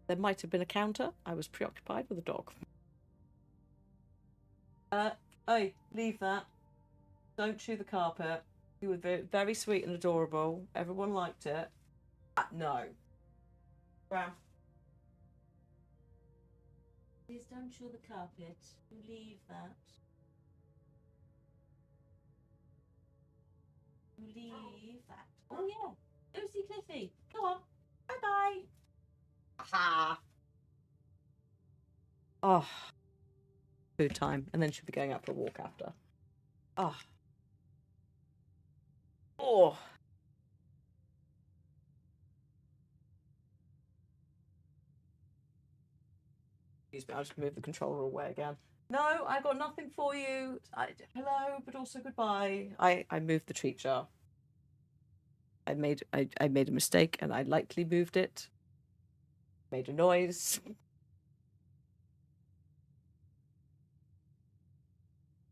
There might have been a counter. I was preoccupied with a dog. Hey, leave that. Don't chew the carpet. You were very, very sweet and adorable. Everyone liked it. No. Bram. Please don't chew the carpet. Leave that. Leave that. Oh yeah. Go see Cliffy. Go on. Bye bye. Aha. Oh. Food time. And then she'll be going out for a walk after. Oh. Oh. Excuse me, I'll just move the controller away again. No, I got nothing for you. Hello, but also goodbye. I moved the treat jar. I made a mistake and I lightly moved it. Made a noise.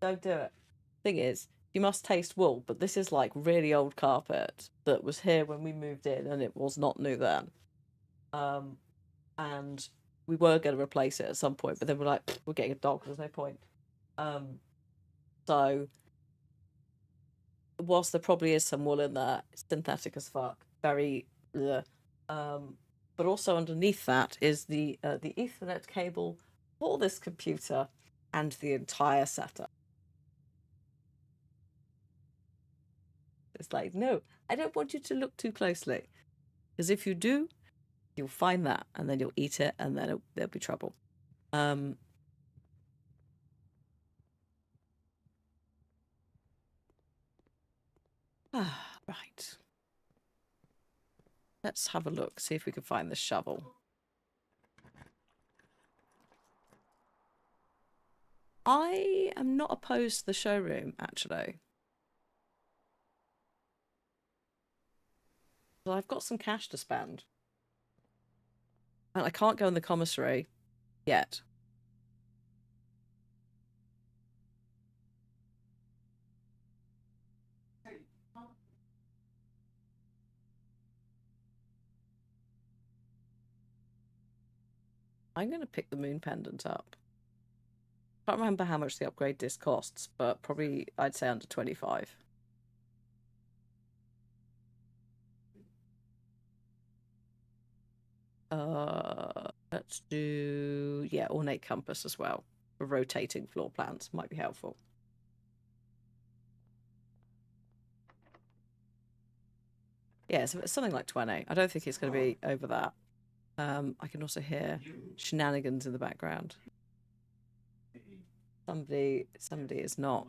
Don't do it. Thing is, you must taste wool, but this is like really old carpet that was here when we moved in, and it was not new then. Um, and we were going to replace it at some point, but then we're like, we're getting a dog. There's no point. So whilst there probably is some wool in there, it's synthetic as fuck. Very, ugh. But also underneath that is the Ethernet cable for this computer and the entire setup. It's like, no, I don't want you to look too closely, because if you do, you'll find that, and then you'll eat it, and then there'll be trouble. Right. Let's have a look, see if we can find the shovel. I am not opposed to the showroom, actually. Well, I've got some cash to spend. And I can't go in the commissary yet. I'm going to pick the moon pendant up. Can't remember how much the upgrade disc costs, but probably I'd say under 25. Let's do, yeah, ornate compass as well. For rotating floor plans might be helpful. Yeah, so it's something like 20. I don't think it's going to be over that. I can also hear shenanigans in the background. Somebody is not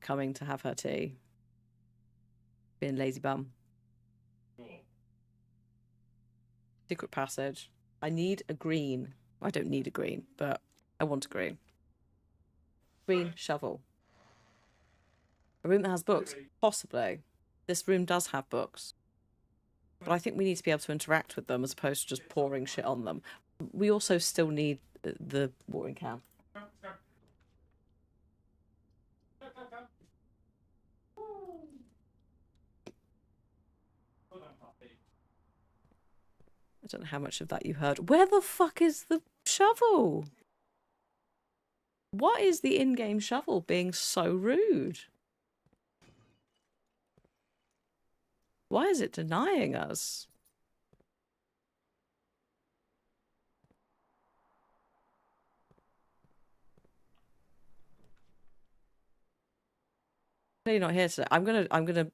coming to have her tea. Being lazy bum. Secret passage. I need a green. I don't need a green, but I want a green. Green shovel. A room that has books? Possibly. This room does have books. But I think we need to be able to interact with them as opposed to just pouring shit on them. We also still need the watering can. I don't know how much of that you heard. Where the fuck is the shovel? What is the in-game shovel being so rude? Why is it denying us? You're not here today.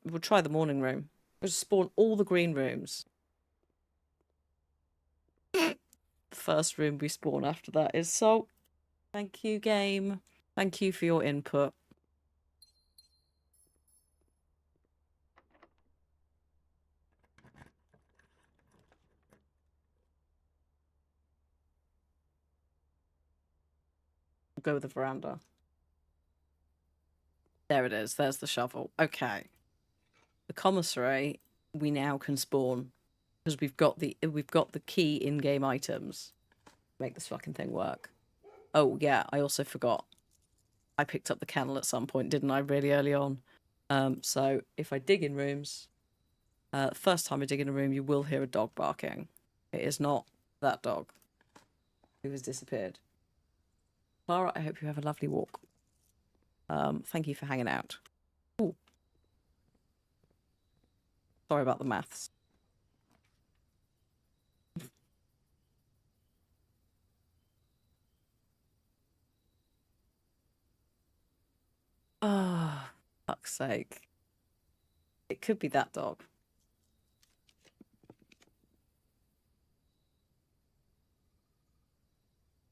We'll try the morning room. We'll just spawn all the green rooms. The first room we spawn after that is salt. Thank you, game. Thank you for your input. We'll go with the veranda. There it is. There's the shovel. Okay. The commissary we now can spawn because we've got the key in-game items. Make this fucking thing work. Oh yeah, I also forgot. I picked up the kennel at some point, didn't I? Really early on. So if I dig in rooms, first time I dig in a room, you will hear a dog barking. It is not that dog who has disappeared. Clara, I hope you have a lovely walk. Thank you for hanging out. Ooh. Sorry about the maths. Oh, fuck's sake. It could be that dog.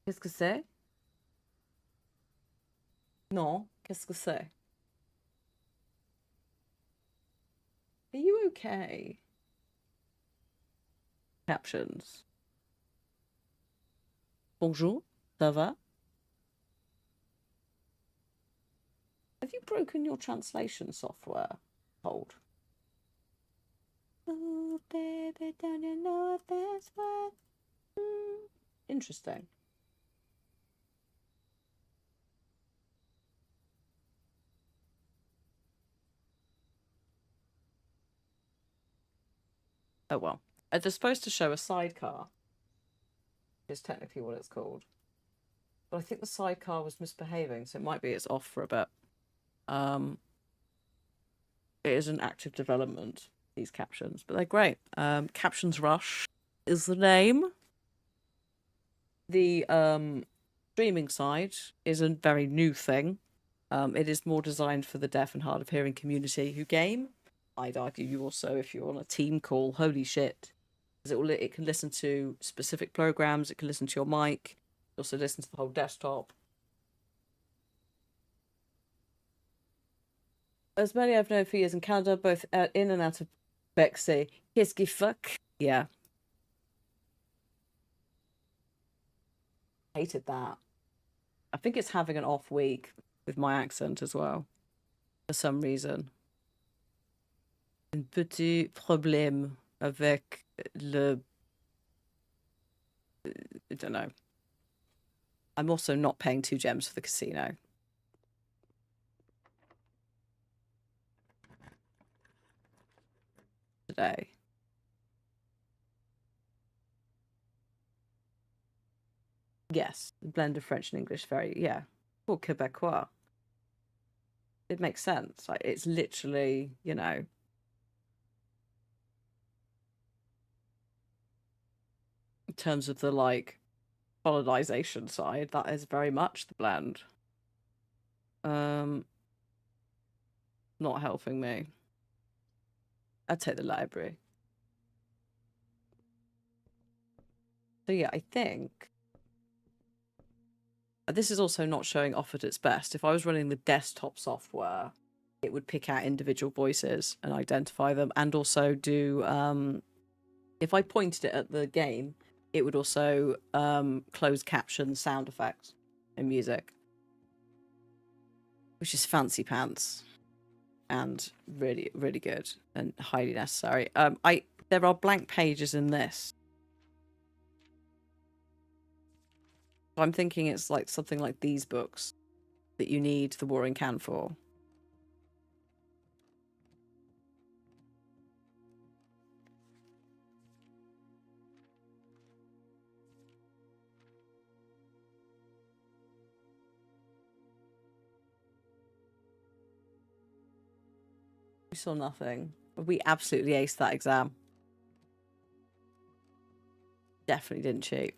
Qu'est-ce que c'est? Non, qu'est-ce que c'est? Are you okay? Captions. Bonjour, ça va? Have you broken your translation software? Hold. Oh, baby, don't you know that's what? Interesting. Oh well. They're supposed to show a sidecar, is technically what it's called. But I think the sidecar was misbehaving, so it might be it's off for a bit. It is an active development, these captions, but they're great. Captions Rush is the name. The streaming side is a very new thing. It is more designed for the deaf and hard of hearing community who game. I'd argue you also, if you're on a team call, holy shit, because it can listen to specific programs, it can listen to your mic, it also listen to the whole desktop. As many I've known for years in Canada, both in and out of Bexley. Qu'est-ce fuck? Yeah. Hated that. I think it's having an off week with my accent as well, for some reason. Un petit problème avec le... I don't know. I'm also not paying 2 gems for the casino. Today. Yes, the blend of French and English, very, yeah. Or Quebecois. It makes sense. Like, it's literally, you know, in terms of the, like, colonization side, that is very much the blend. Not helping me. I'd take the library. So yeah, I think this is also not showing off at its best. If I was running the desktop software, it would pick out individual voices and identify them, and also do if I pointed it at the game, it would also close caption sound effects and music, which is fancy pants and really, really good and highly necessary. There are blank pages in this. I'm thinking it's like something like these books that you need the Warring Can for. We saw nothing. We absolutely aced that exam. Definitely didn't cheat.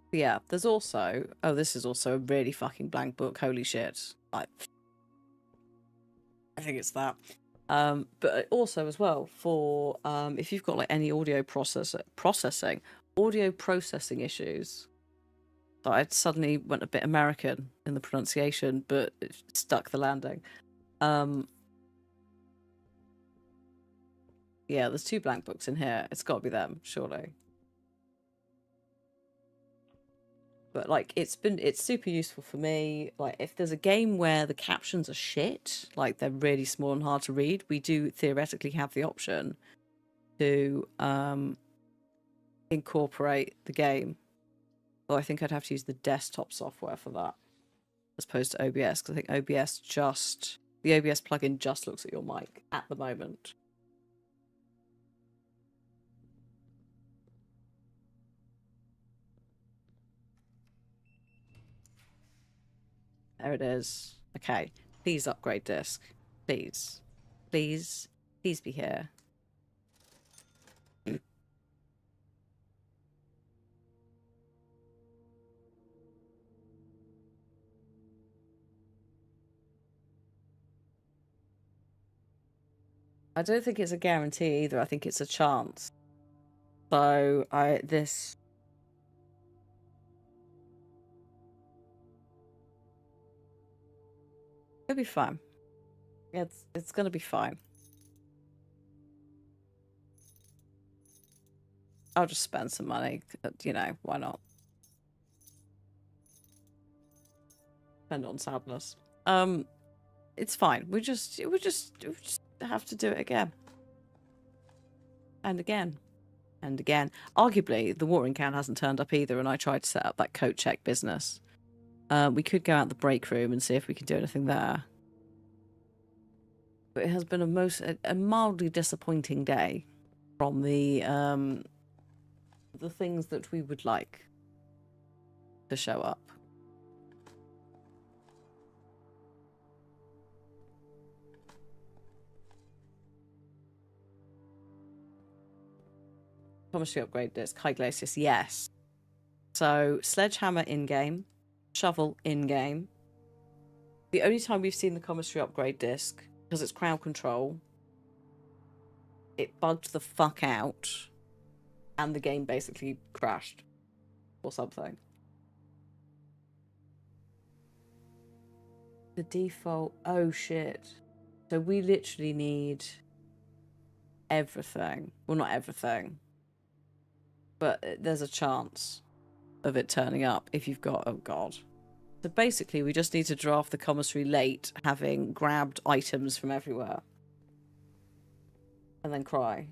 But yeah, there's also... Oh, this is also a really fucking blank book. Holy shit. I think it's that. But also as well, for if you've got like any audio processing issues... So I suddenly went a bit American in the pronunciation, but it stuck the landing. Yeah, there's 2 blank books in here. It's got to be them, surely. But like, it's super useful for me. Like, if there's a game where the captions are shit, like they're really small and hard to read, we do theoretically have the option to incorporate the game. Well, I think I'd have to use the desktop software for that, as opposed to OBS, because I think the OBS plugin just looks at your mic at the moment. There it is. Okay, please upgrade disk. Please. Please. Please be here. I don't think it's a guarantee either. I think it's a chance. So this... It'll be fine. It's gonna be fine. I'll just spend some money. You know, why not? Spend on sadness. it's fine. We just have to do it again. And again. And again. Arguably, the watering can hasn't turned up either, and I tried to set up that coat check business. We could go out the break room and see if we can do anything there. But it has been a mildly disappointing day from the things that we would like to show up. Chemistry upgrade disc, High Glacius, yes. So, sledgehammer in-game, shovel in-game. The only time we've seen the chemistry upgrade disc, because it's crowd control, it bugged the fuck out, and the game basically crashed, or something. The default, oh shit. So we literally need everything. Well, not everything. But there's a chance of it turning up if you've got, oh god. So basically we just need to draft the commissary late, having grabbed items from everywhere. And then cry.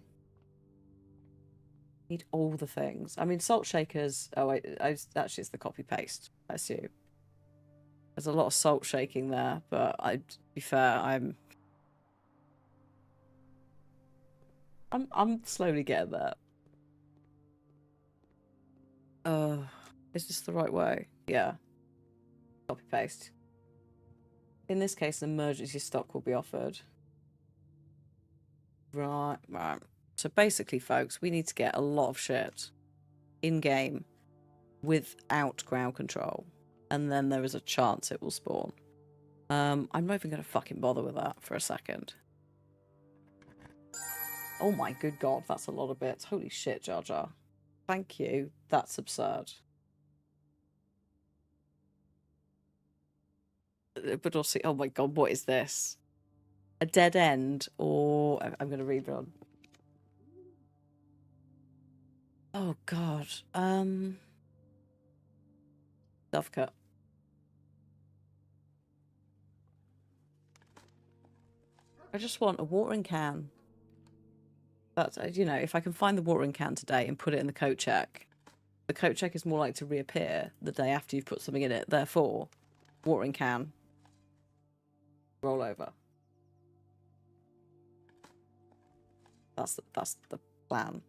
Need all the things. I mean, salt shakers, oh wait, actually it's the copy paste, I assume. There's a lot of salt shaking there, but to be fair, I'm slowly getting there. Is this the right way? Yeah. Copy paste. In this case, an emergency stock will be offered. Right. So basically, folks, we need to get a lot of shit in-game without ground control. And then there is a chance it will spawn. I'm not even going to fucking bother with that for a second. Oh my good god, that's a lot of bits. Holy shit, Jar Jar. Thank you. That's absurd. But also, oh my god, what is this? A dead end, or I'm going to rerun. Oh god. Dove cut. I just want a watering can. That's, you know, if I can find the watering can today and put it in the coat check, the coat check is more likely to reappear the day after you've put something in it. Therefore, watering can, roll over. That's the plan.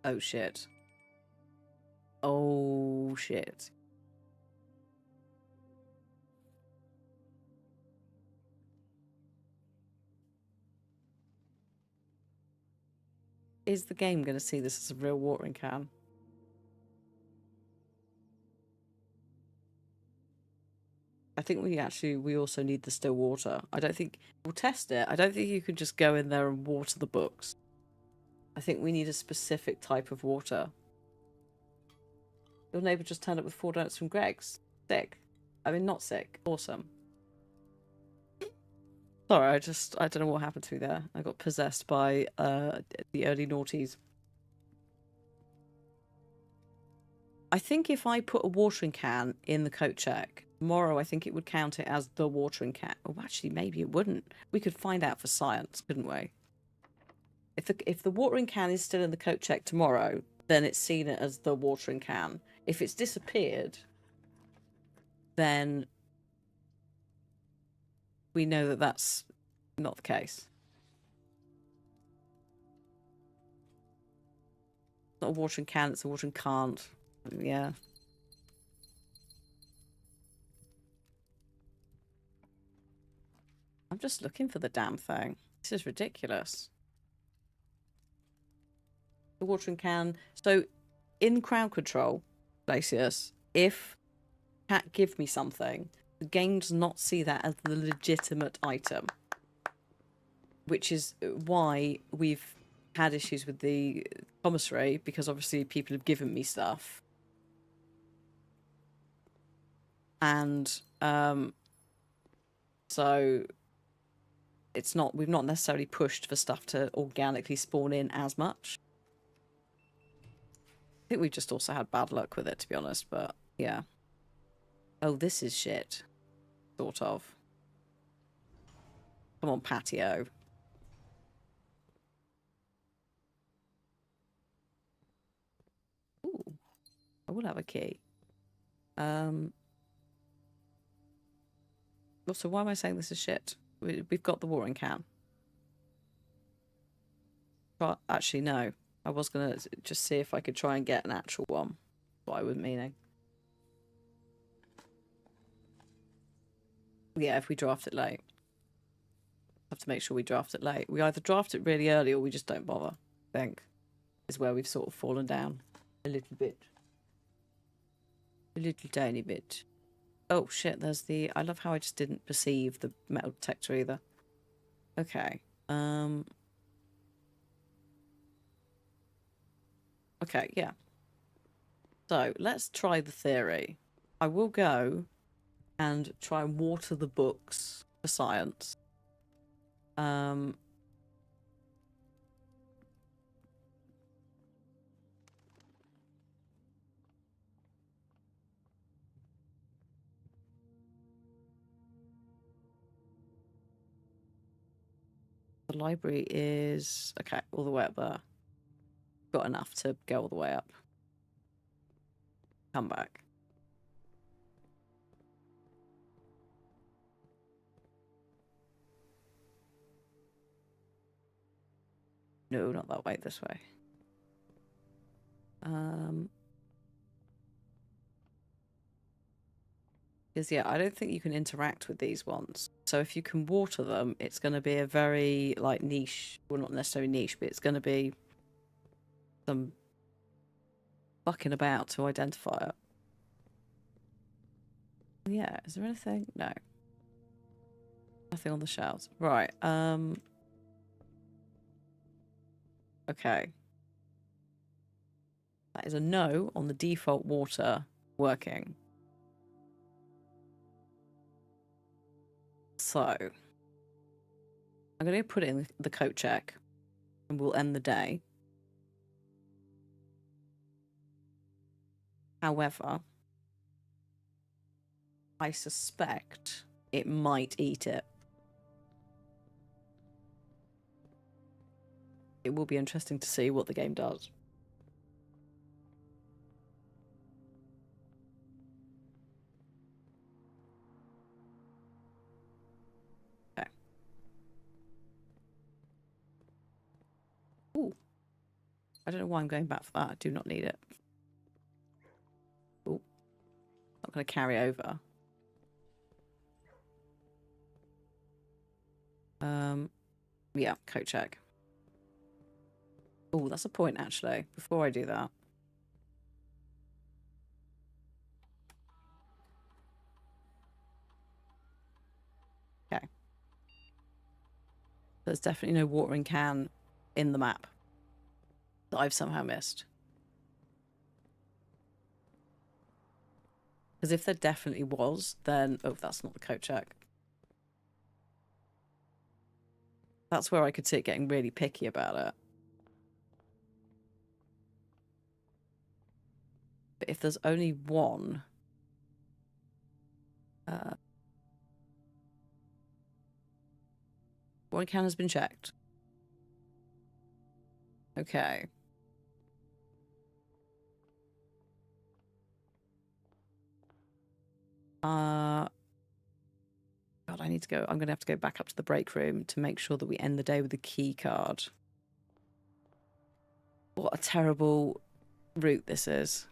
Oh shit. Oh shit. Is the game going to see this as a real watering can? I think we also need the still water. I don't think we'll test it. I don't think you can just go in there and water the books. I think we need a specific type of water. Your neighbour just turned up with 4 donuts from Greg's. Sick. I mean, not sick. Awesome. Sorry, I don't know what happened to me there. I got possessed by the early noughties. I think if I put a watering can in the coat check, tomorrow I think it would count it as the watering can. Oh, actually, maybe it wouldn't. We could find out for science, couldn't we? If the watering can is still in the coat check tomorrow, then it's seen it as the watering can. If it's disappeared, then we know that that's not the case. It's not a watering can, it's a watering can't. Yeah. I'm just looking for the damn thing. This is ridiculous. The watering can. So, in crowd control, Glacius, if cat give me something, the game does not see that as the legitimate item. Which is why we've had issues with the commissary, because obviously people have given me stuff. And, so we've not necessarily pushed for stuff to organically spawn in as much. I think we've just also had bad luck with it, to be honest, but yeah. Oh, this is shit. Sort of. Come on, patio. Ooh, I will have a key. Also, why am I saying this is shit? We've got the watering can. But actually, no. I was going to just see if I could try and get an actual one. What I was meaning. Yeah, if we draft it late. Have to make sure we draft it late. We either draft it really early or we just don't bother, I think. Is where we've sort of fallen down. A little bit. A little tiny bit. Oh, shit, there's the... I love how I just didn't perceive the metal detector either. Okay. Okay, yeah. So, let's try the theory. I will go and try and water the books for science. The library is... Okay, all the way up there. Got enough to go all the way up. Come back. No, not that way, this way. Because, yeah, I don't think you can interact with these ones. So if you can water them, it's going to be a very, like, niche... Well, not necessarily niche, but it's going to be some fucking about to identify it. Yeah, is there anything? No. Nothing on the shelves. Right, okay. That is a no on the default water working. So, I'm going to put it in the coat check and we'll end the day. However, I suspect it might eat it. It will be interesting to see what the game does. Okay. Ooh. I don't know why I'm going back for that. I do not need it. Ooh. Not going to carry over. Yeah, coat check. Oh, that's a point, actually. Before I do that. Okay. There's definitely no watering can in the map that I've somehow missed. Because if there definitely was, then... Oh, that's not the coat check. That's where I could see it getting really picky about it. But if there's only one... one can has been checked. Okay. God, I need to go. I'm going to have to go back up to the break room to make sure that we end the day with a key card. What a terrible route this is.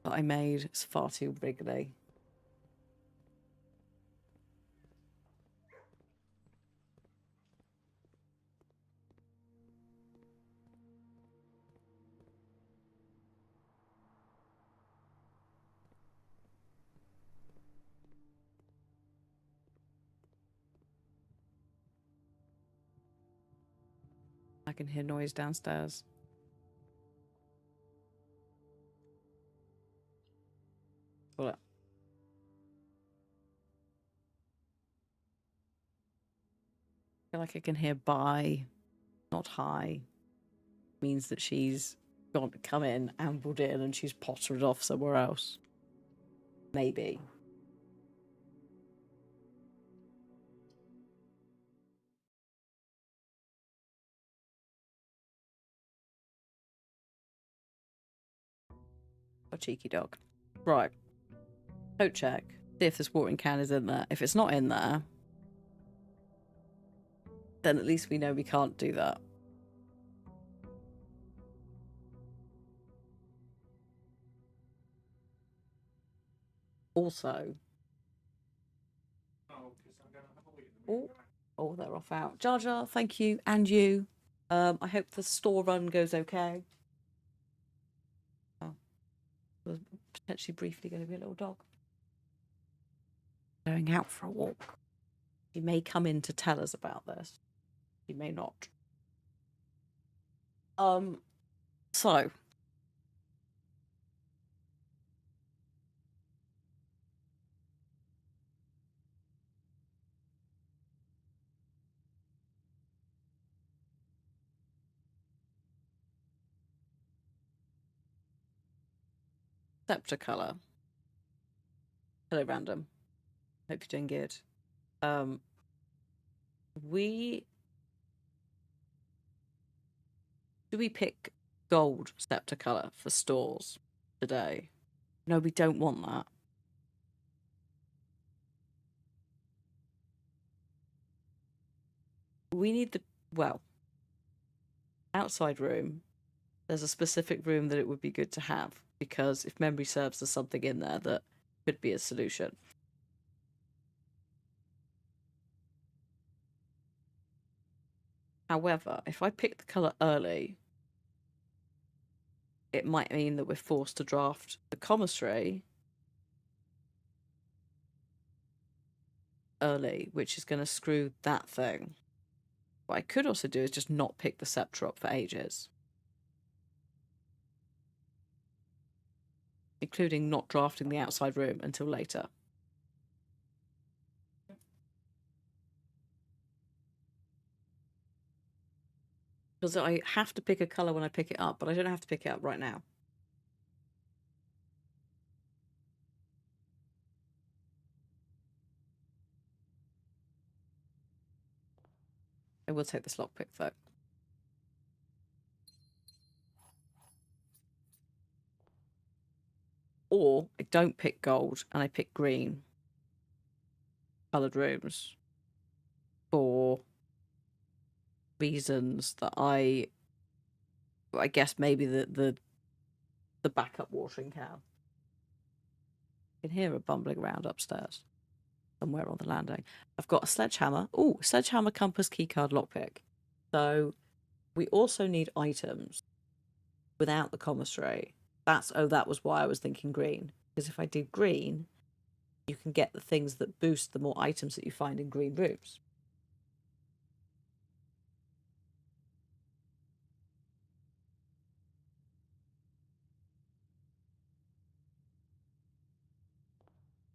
That I made. It's far too wriggly. I can hear noise downstairs. Hold up. feel like I can hear bye, not hi. Means that she's gone to come in, ambled in, and she's pottered off somewhere else. Maybe. A cheeky dog. Right. Coat check. See if this watering can is in there. If it's not in there, then at least we know we can't do that. Also, oh, they're off out. Jar Jar, thank you, and you. I hope the store run goes okay. Oh, there's potentially briefly going to be a little dog going out for a walk. He may come in to tell us about this. He may not. So scepter colour. Hello, random. Hope you're doing good. Do we pick gold scepter colour for stores today? No, we don't want that. We need the, well, outside room. There's a specific room that it would be good to have, because if memory serves, there's something in there that could be a solution. However, if I pick the colour early, it might mean that we're forced to draft the commissary early, which is going to screw that thing. What I could also do is just not pick the scepter up for ages, including not drafting the outside room until later. Because I have to pick a colour when I pick it up, but I don't have to pick it up right now. I will take this lockpick though. Or I don't pick gold and I pick green coloured rooms for reasons that I guess maybe the backup watering can. I can hear her bumbling around upstairs somewhere on the landing. I've got a sledgehammer. Oh, sledgehammer, compass, keycard, lockpick. So we also need items without the commissary. That was why I was thinking green. Because if I do green, you can get the things that boost the more items that you find in green rooms.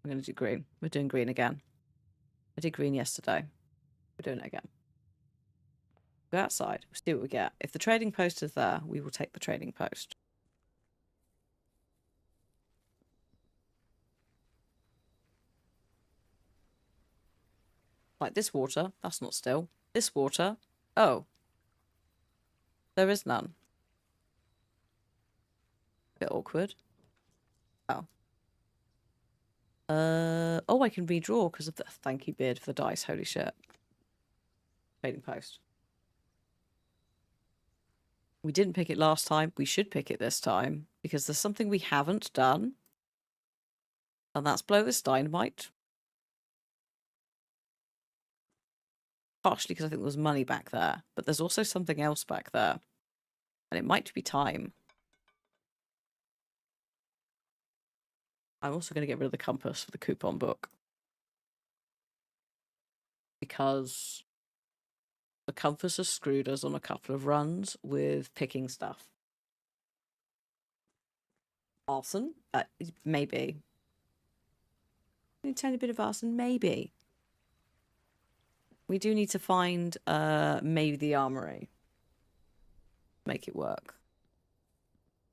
I'm going to do green. We're doing green again. I did green yesterday. We're doing it again. Go outside. We'll see what we get. If the trading post is there, we will take the trading post. Like this water. That's not still. This water. Oh. There is none. Bit awkward. Oh. Oh, I can redraw because of the... Thank you, Beard, for the dice. Holy shit. Trading post. We didn't pick it last time. We should pick it this time because there's something we haven't done. And that's blow this dynamite. Partially because I think there was money back there. But there's also something else back there. And it might be time. I'm also going to get rid of the compass for the coupon book. Because the compass has screwed us on a couple of runs with picking stuff. Arson? Maybe. A tiny bit of arson? Maybe. We do need to find maybe the armory. Make it work.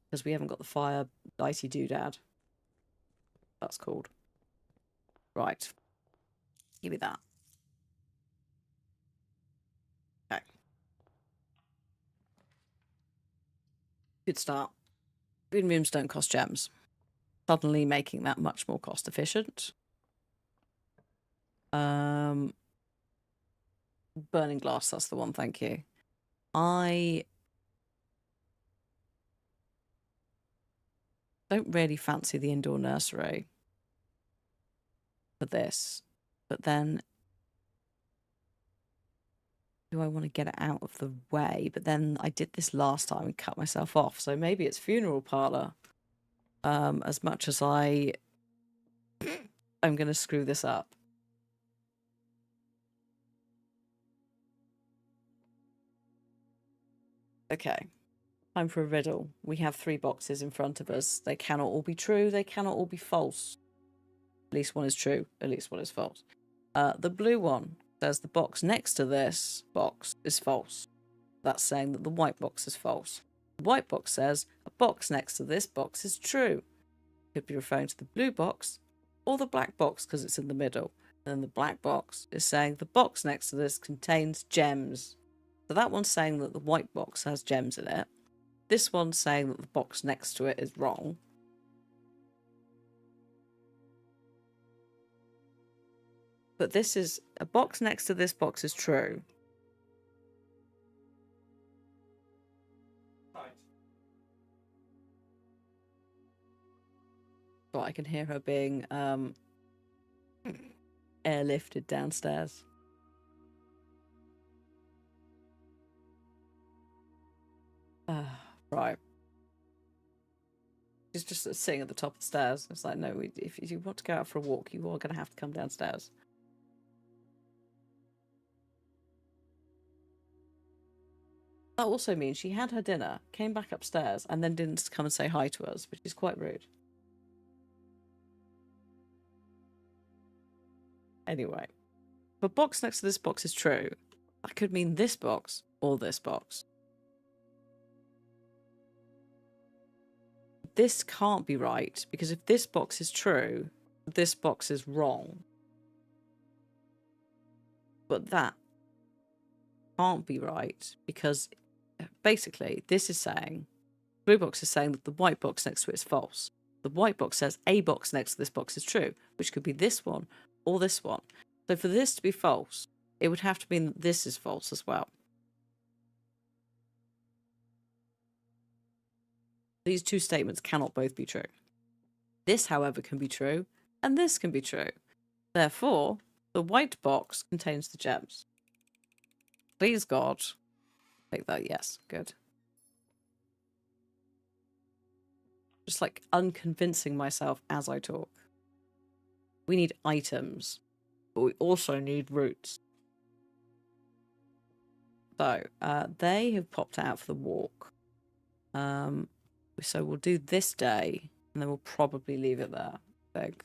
Because we haven't got the fire icy doodad. That's called. Right. Give me that. Okay. Good start. Green rooms don't cost gems. Suddenly making that much more cost efficient. Burning glass, that's the one, thank you. I don't really fancy the indoor nursery for this, but then do I want to get it out of the way? But then I did this last time and cut myself off, so maybe it's funeral parlour. As much as I'm going to screw this up. Okay, time for a riddle. We have 3 boxes in front of us. They cannot all be true. They cannot all be false. At least one is true. At least one is false. The blue one says the box next to this box is false. That's saying that the white box is false. The white box says a box next to this box is true. Could be referring to the blue box or the black box because it's in the middle. And then the black box is saying the box next to this contains gems. So that one's saying that the white box has gems in it. This one's saying that the box next to it is wrong. But this is a box next to this box is true. Right. So I can hear her being airlifted downstairs. Right. She's just sitting at the top of the stairs. It's like, no, if you want to go out for a walk, you are going to have to come downstairs. That also means she had her dinner, came back upstairs, and then didn't come and say hi to us, which is quite rude. Anyway, the box next to this box is true. That could mean this box or this box. This can't be right, because if this box is true, this box is wrong. But that can't be right, because basically this is saying, blue box is saying that the white box next to it is false. The white box says a box next to this box is true, which could be this one or this one. So for this to be false, it would have to mean that this is false as well. These two statements cannot both be true. This, however, can be true, and this can be true. Therefore, the white box contains the gems. Please, God. Make that yes. Good. Just like unconvincing myself as I talk. We need items, but we also need roots. So, they have popped out for the walk. So we'll do this day, and then we'll probably leave it there. Big.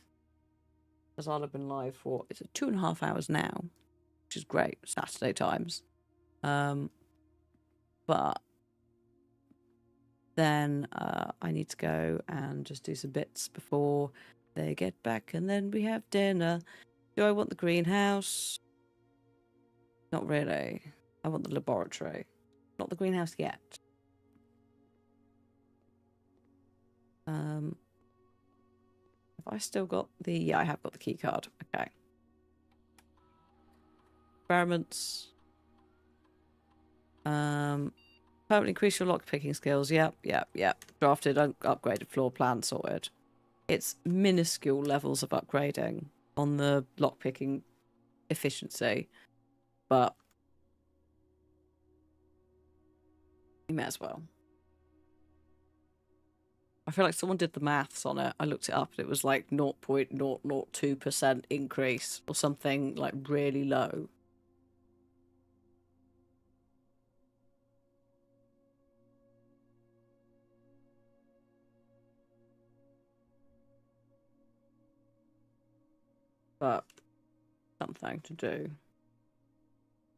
Because I'll have been live for, it's 2.5 hours now, which is great. Saturday times. But then I need to go and just do some bits before they get back, and then we have dinner. Do I want the greenhouse? Not really. I want the laboratory. Not the greenhouse yet. Have I still got the... Yeah, I have got the key card. Okay. Experiments. Permanently increase your lock-picking skills. Yep. Drafted, upgraded floor plan, sorted. It's minuscule levels of upgrading on the lock-picking efficiency. But you may as well. I feel like someone did the maths on it. I looked it up and it was like 0.002% increase or something like really low. But something to do.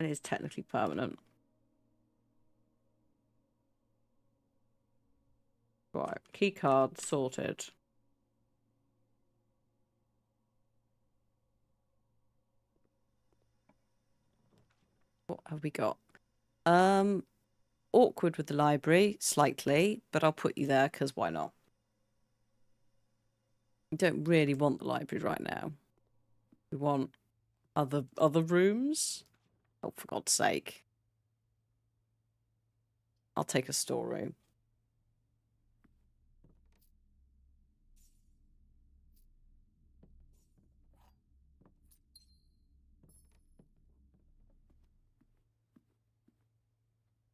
It is technically permanent. Right, key card sorted. What have we got? Awkward with the library, slightly, but I'll put you there because why not? We don't really want the library right now. We want other rooms. Oh, for God's sake. I'll take a storeroom.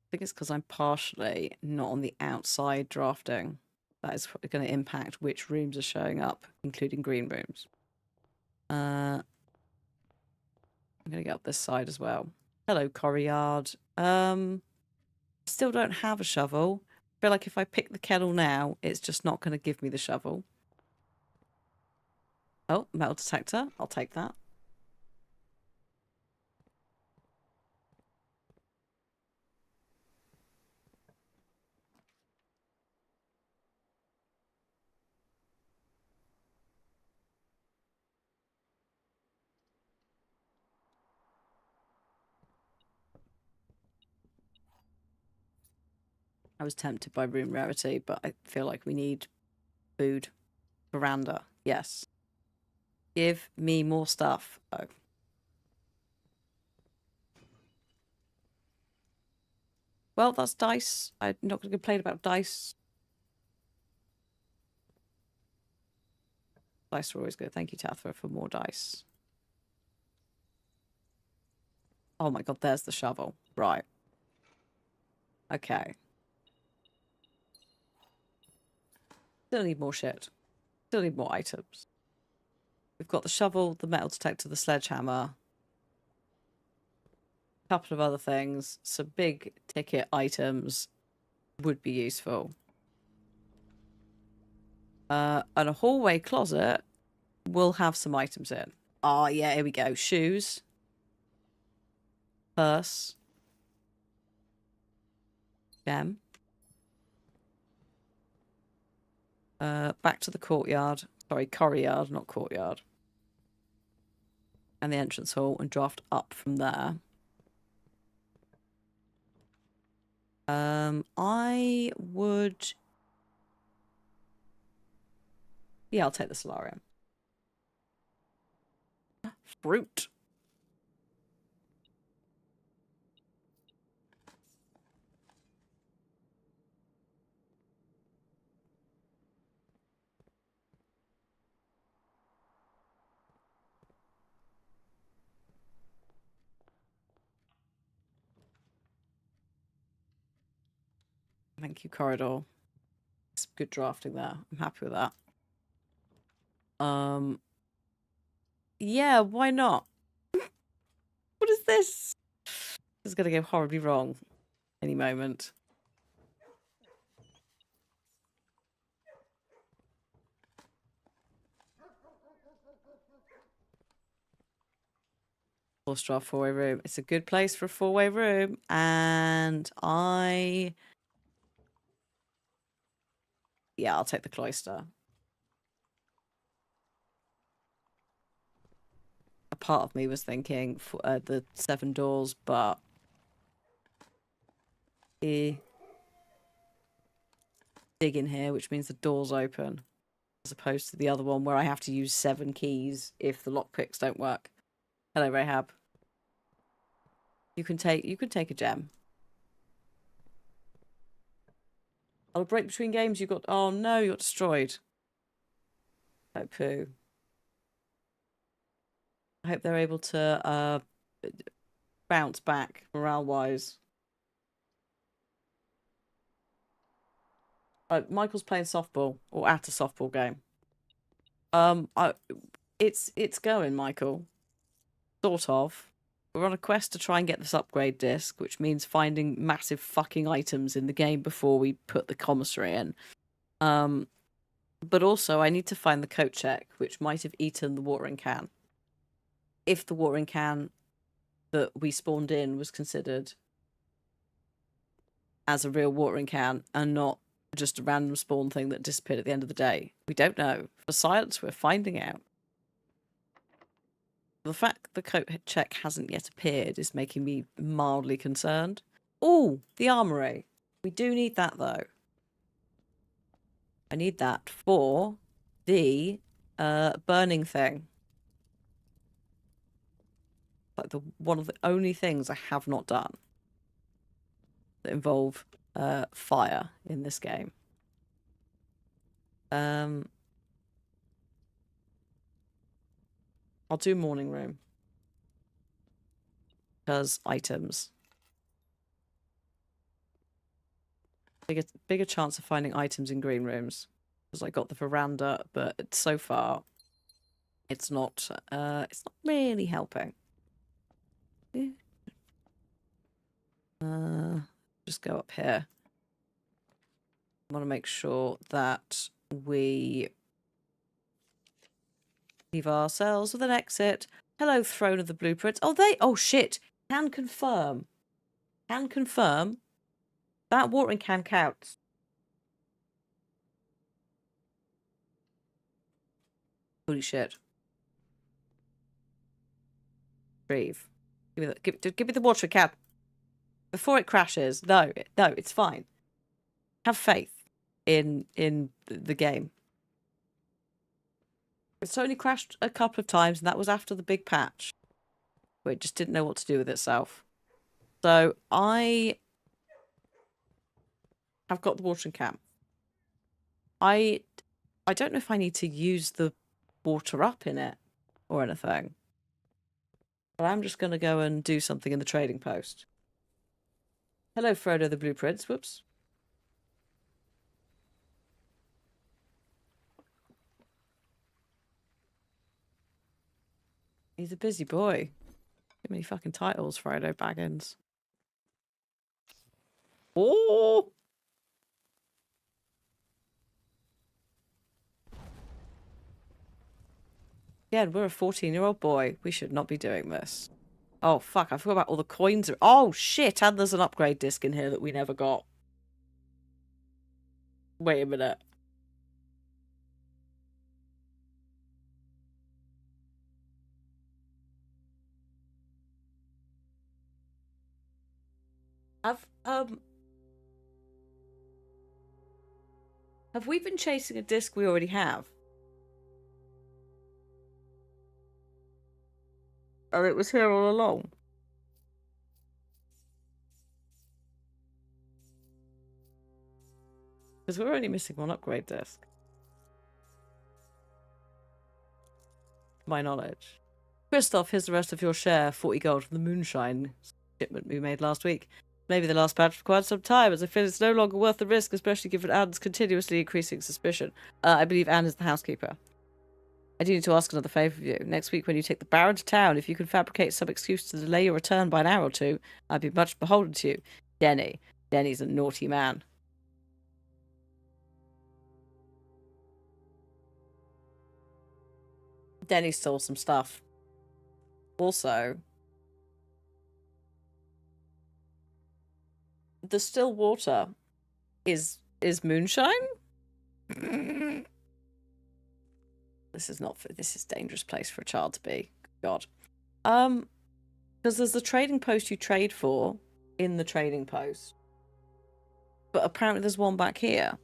I think it's because I'm partially not on the outside drafting. That is going to impact which rooms are showing up, including green rooms. I'm going to get up this side as well. Hello, Corryard. Still don't have a shovel. I feel like if I pick the kettle now, it's just not going to give me the shovel. Oh, metal detector. I'll take that. I was tempted by room rarity, but I feel like we need food. Veranda. Yes. Give me more stuff. Oh. Well, that's dice. I'm not going to complain about dice. Dice are always good. Thank you, Tathra, for more dice. Oh my god, there's the shovel. Right. Okay. Still need more shit. Still need more items. We've got the shovel, the metal detector, the sledgehammer. A couple of other things. Some big ticket items would be useful. And a hallway closet will have some items in. Ah, yeah, here we go. Shoes. Purse. Gem. Back to the courtyard. Sorry, corryard, not courtyard. And the entrance hall, and draft up from there. I would... Yeah, I'll take the solarium. Fruit. Thank you, corridor. It's good drafting there. I'm happy with that. Yeah, why not? What is this? This is going to go horribly wrong any moment. Four-star four-way room. It's a good place for a four-way room. And yeah, I'll take the cloister. A part of me was thinking for, the 7 doors, but... dig in here, which means the door's open. As opposed to the other one where I have to use 7 keys if the lockpicks don't work. Hello, Rahab. You can take a gem. On a break between games, you got... Oh no, you got destroyed. Oh, poo. I hope they're able to bounce back morale-wise. Michael's playing softball, or at a softball game. It's going, Michael. Sort of. We're on a quest to try and get this upgrade disc, which means finding massive fucking items in the game before we put the commissary in. But also, I need to find the coat check, which might have eaten the watering can. If the watering can that we spawned in was considered as a real watering can and not just a random spawn thing that disappeared at the end of the day. We don't know. For science, we're finding out. The fact the coat check hasn't yet appeared is making me mildly concerned. Oh, the armory. We do need that, though. I need that for the burning thing. Like one of the only things I have not done that involve fire in this game. I'll do morning room. Because items. Bigger chance of finding items in green rooms. Because I got the veranda, but so far it's not really helping. Yeah. Just go up here. I want to make sure that we leave ourselves with an exit. Hello, Throne of the Blueprints. Oh, shit. Can confirm. That watering can counts. Holy shit. Breathe. Give me the watering can. Before it crashes. No, it's fine. Have faith in the game. It's only crashed a couple of times, and that was after the big patch, where it just didn't know what to do with itself. So I have got the watering can. I don't know if I need to use the water up in it or anything. But I'm just going to go and do something in the trading post. Hello, Frodo the Blueprints. Whoops. He's a busy boy. Too many fucking titles, Frodo Baggins. Oh! Again, we're a 14-year-old boy. We should not be doing this. Oh, fuck. I forgot about all the coins. Oh, shit. And there's an upgrade disc in here that we never got. Wait a minute. Have we been chasing a disc we already have? Oh, it was here all along. Because we're only missing one upgrade disc. To my knowledge. Christoph, here's the rest of your share. 40 gold from the moonshine shipment we made last week. Maybe the last patch required some time, as I feel it's no longer worth the risk, especially given Anne's continuously increasing suspicion. I believe Anne is the housekeeper. I do need to ask another favour of you. Next week, when you take the Baron to town, if you can fabricate some excuse to delay your return by an hour or two, I'd be much beholden to you. Denny. Denny's a naughty man. Denny stole some stuff. Also, the still water is moonshine? This is a dangerous place for a child to be. God. Because there's the trading post you trade for in the trading post. But apparently there's one back here.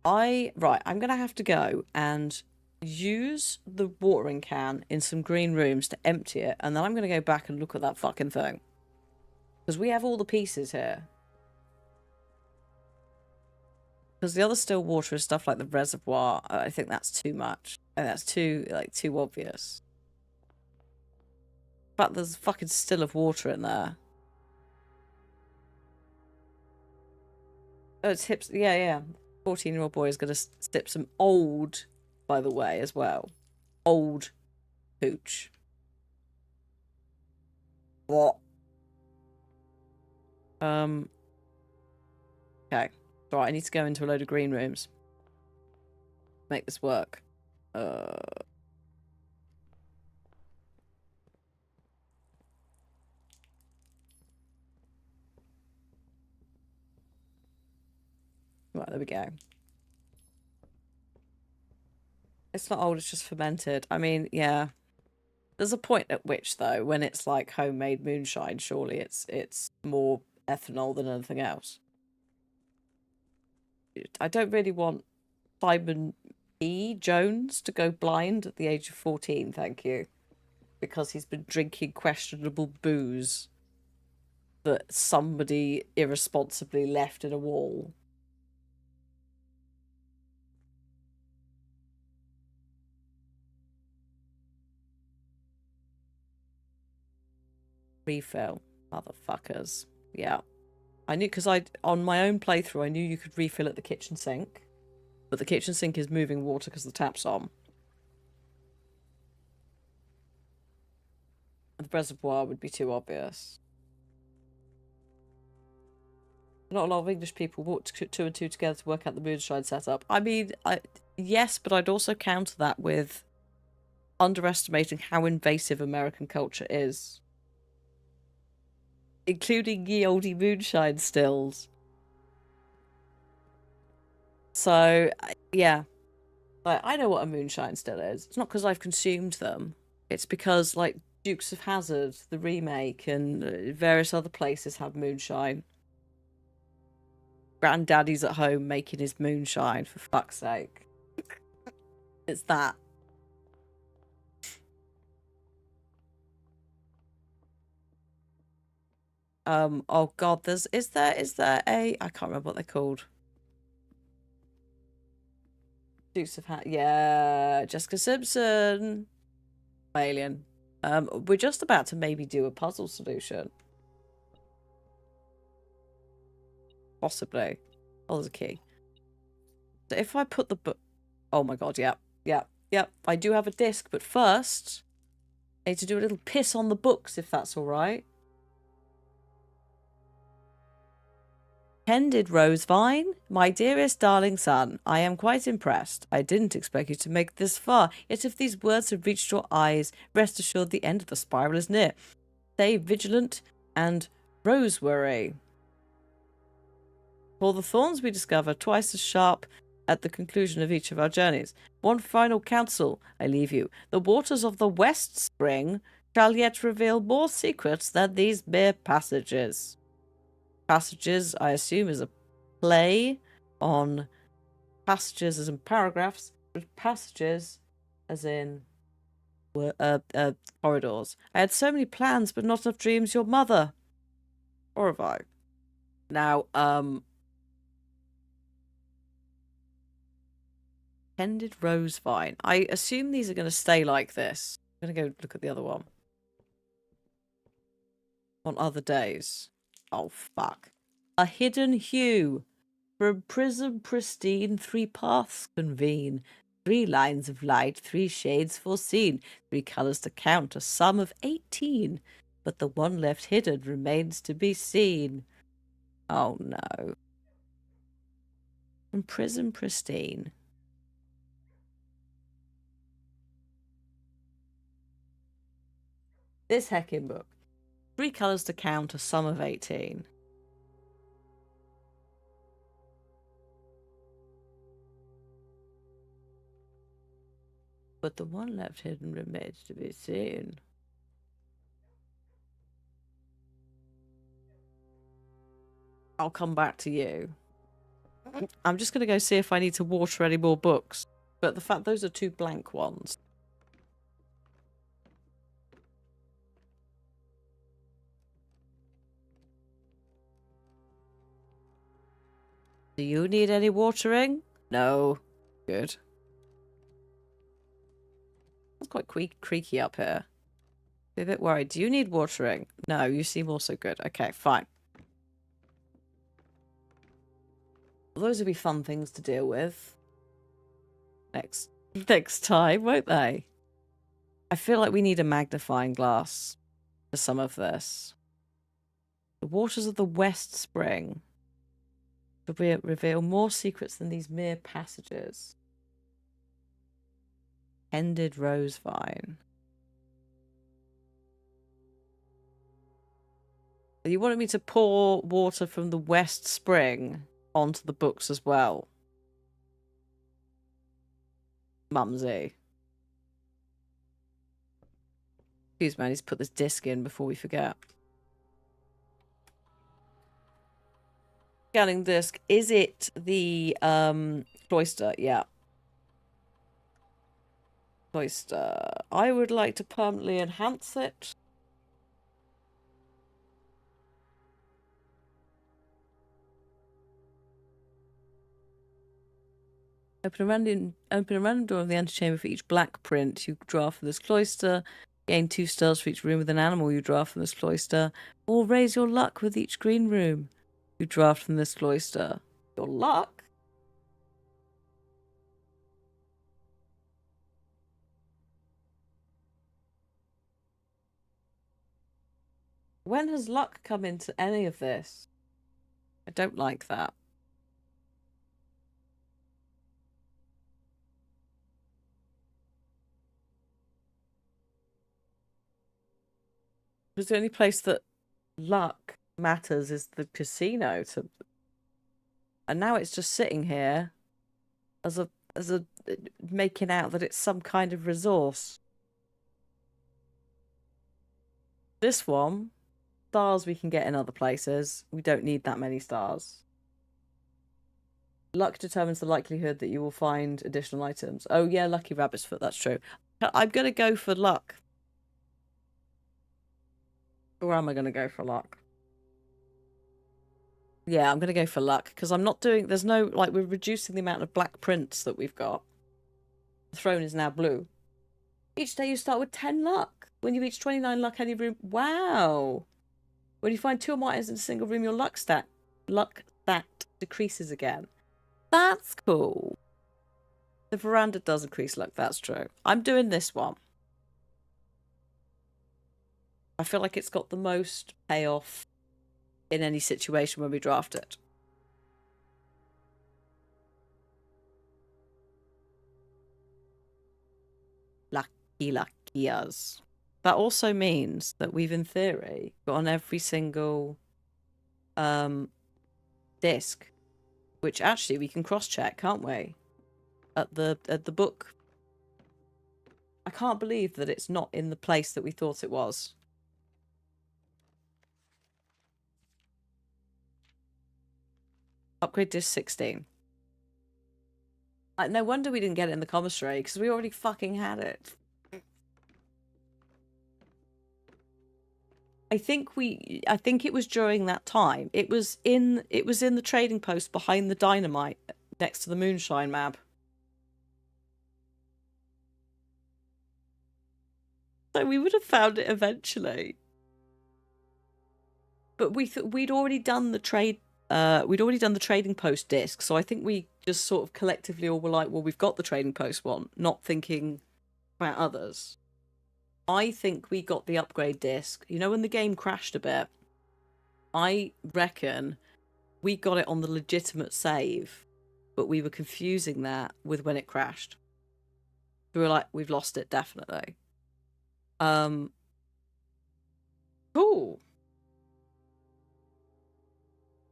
I'm going to have to go and use the watering can in some green rooms to empty it, and then I'm going to go back and look at that fucking thing. Because we have all the pieces here. Because the other still water is stuff like the reservoir. I think that's too much. And that's too obvious. But there's fucking still of water in there. Oh, it's hips. Yeah. 14-year-old boy is going to sip some old, by the way, as well. Old hooch. What? Okay. Right, I need to go into a load of green rooms. Make this work. there we go. It's not old, it's just fermented. I mean, yeah. There's a point at which, though, when it's like homemade moonshine, surely it's more ethanol than anything else. I don't really want Simon E. Jones to go blind at the age of 14, thank you. Because he's been drinking questionable booze that somebody irresponsibly left in a wall. Refill. Motherfuckers. Yeah. I knew, because on my own playthrough, I knew you could refill at the kitchen sink. But the kitchen sink is moving water because the tap's on. And the reservoir would be too obvious. Not a lot of English people walk two and two together to work out the moonshine setup. I mean, yes, but I'd also counter that with underestimating how invasive American culture is. Including ye olde moonshine stills. So, yeah. Like, I know what a moonshine still is. It's not because I've consumed them. It's because, like, Dukes of Hazzard, the remake, and various other places have moonshine. Granddaddy's at home making his moonshine, for fuck's sake. It's that. Oh god, is there a, I can't remember what they're called. Dukes of Hazzard, yeah, Jessica Simpson. Alien. We're just about to maybe do a puzzle solution. Possibly. Oh, there's a key. So if I put the book... Oh my god, yep. I do have a disc, but first... I need to do a little piss on the books, if that's alright. Tended Rosevine, my dearest darling son, I am quite impressed. I didn't expect you to make it this far, yet if these words have reached your eyes, rest assured the end of the spiral is near. Stay vigilant and rose-worry. For the thorns we discover twice as sharp at the conclusion of each of our journeys. One final counsel I leave you. The waters of the West Spring shall yet reveal more secrets than these mere passages. Passages, I assume, is a play on passages as in paragraphs, but passages as in corridors. I had so many plans, but not enough dreams. Your mother. Or have I? Now, Tended Rosevine. I assume these are going to stay like this. I'm going to go look at the other one. On other days. Oh, fuck. A hidden hue. From prism pristine, 3 paths convene. 3 lines of light, 3 shades foreseen. 3 colours to count, a sum of 18. But the one left hidden remains to be seen. Oh, no. From prism pristine. This heckin' book. 3 colours to count, a sum of 18. But the one left hidden remains to be seen. I'll come back to you. I'm just going to go see if I need to water any more books. But the fact those are 2 blank ones. Do you need any watering? No. Good. It's quite creaky up here. Be a bit worried. Do you need watering? No, you seem also good. Okay, fine. Well, those will be fun things to deal with. Next time, won't they? I feel like we need a magnifying glass for some of this. The waters of the West Spring reveal more secrets than these mere passages. Tended Rosevine. You wanted me to pour water from the West Spring? onto the books as well. Mumsy. Excuse me, I need to put this disc in before we forget. Scanning disc. Is it the cloister? Yeah. Cloister. I would like to permanently enhance it. Open a random door of the antechamber for each black print you draw from this cloister. Gain 2 stars for each room with an animal you draw from this cloister. Or raise your luck with each green room you draft from this cloister. Your luck? When has luck come into any of this? I don't like that. Because the only place that luck matters is the casino. And now it's just sitting here as a making out that it's some kind of resource. This one, stars we can get in other places. We don't need that many stars. Luck determines the likelihood that you will find additional items. Oh yeah, lucky rabbit's foot, that's true. I'm gonna go for luck. Or am I gonna go for luck? Yeah, I'm gonna go for luck, because I'm not doing... There's no... Like, we're reducing the amount of black prints that we've got. The throne is now blue. Each day you start with 10 luck. When you reach 29 luck, any room... Wow! When you find 2 or more items in a single room, your luck stat decreases again. That's cool. The veranda does increase luck, that's true. I'm doing this one. I feel like it's got the most payoff in any situation when we draft it. Lucky us. That also means that we've, in theory, got on every single disc, which actually we can cross-check, can't we? At the book. I can't believe that it's not in the place that we thought it was. Upgrade disc 16. No wonder we didn't get it in the commissary, because we already fucking had it. I think it was during that time. It was in the trading post behind the dynamite next to the moonshine map. So we would have found it eventually. But we'd already done the trading post disc, so I think we just sort of collectively all were like, well, we've got the trading post one, not thinking about others. I think we got the upgrade disc. You know, when the game crashed a bit, I reckon we got it on the legitimate save, but we were confusing that with when it crashed. We were like, we've lost it, definitely. Cool.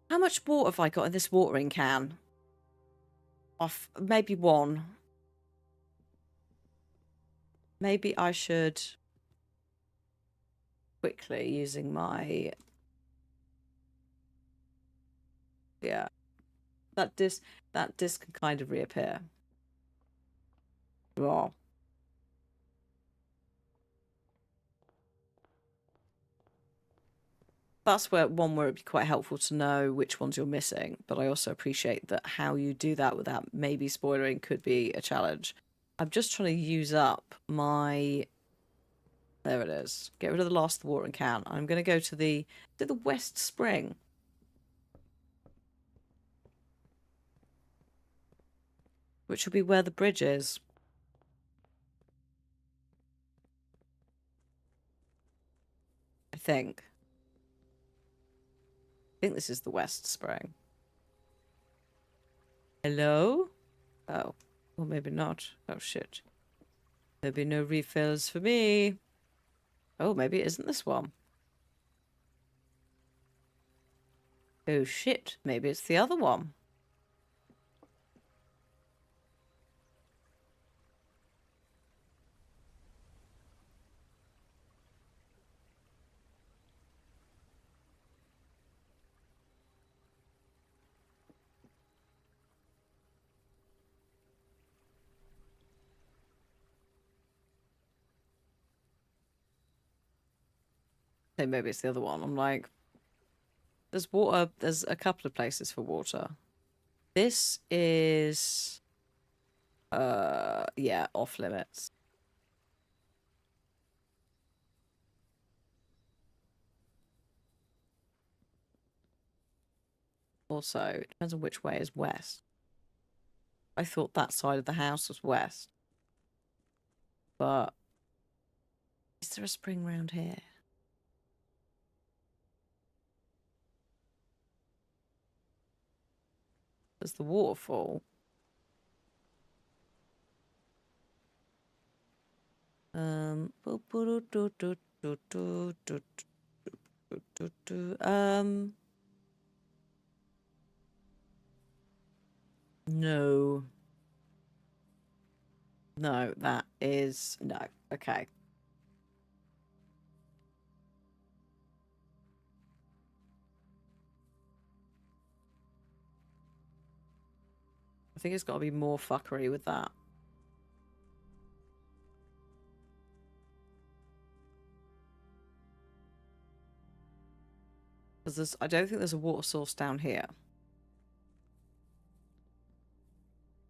How much water have I got in this watering can? Off, maybe 1. Maybe I should quickly, using my... Yeah. That disc can kind of reappear. Oh. That's where it'd be quite helpful to know which ones you're missing, but I also appreciate that how you do that without maybe spoiling could be a challenge. I'm just trying to use up my... There it is. Get rid of the last watering can. I'm going to go to the West Spring. Which will be where the bridge is. I think this is the West Spring. Hello? Oh. Well, maybe not. Oh, shit. There'll be no refills for me. Oh, maybe it isn't this one. Oh, shit. Maybe it's the other one. think maybe it's the other one. I'm like, there's water. There's a couple of places for water. This is, yeah, off limits. Also, it depends on which way is west. I thought that side of the house was west. But is there a spring round here? There's the waterfall. Um, no. No, that is no. Okay. I think it's got to be more fuckery with that. Because I don't think there's a water source down here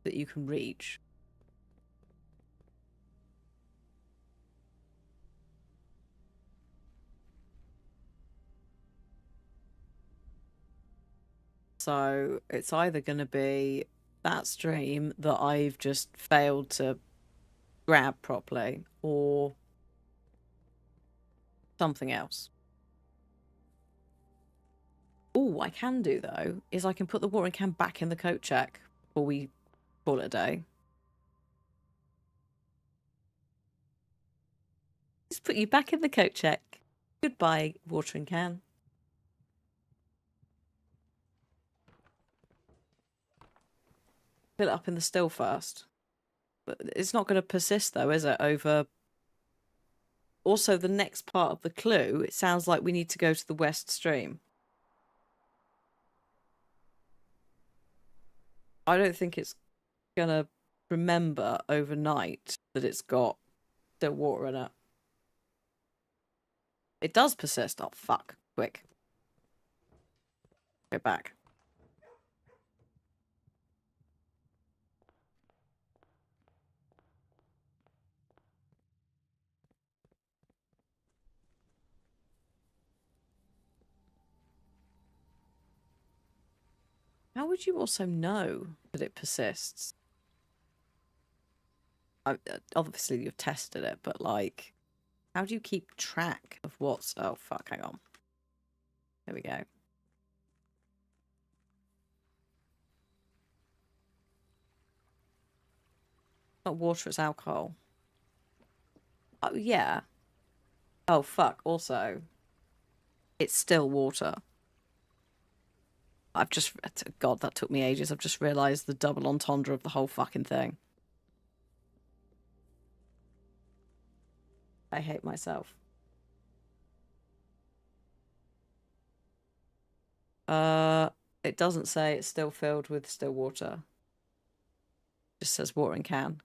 that you can reach. So it's either going to be that stream that I've just failed to grab properly or something else. All I can do, though, is I can put the watering can back in the coat check before we call it a day. Just put you back in the coat check. Goodbye, watering can. Fill it up in the still first. But it's not going to persist, though, is it? Over. Also, the next part of the clue, it sounds like we need to go to the west stream. I don't think it's going to remember overnight that it's got still water in it. It does persist. Oh, fuck. Quick. Go back. How would you also know that it persists? Obviously, you've tested it, but like, how do you keep track of what's... Oh, fuck, hang on. There we go. Not water, it's alcohol. Oh, yeah. Oh, fuck, also. It's still water. I've just... God, that took me ages. I've just realised the double entendre of the whole fucking thing. I hate myself. It doesn't say it's still filled with still water. It just says watering can.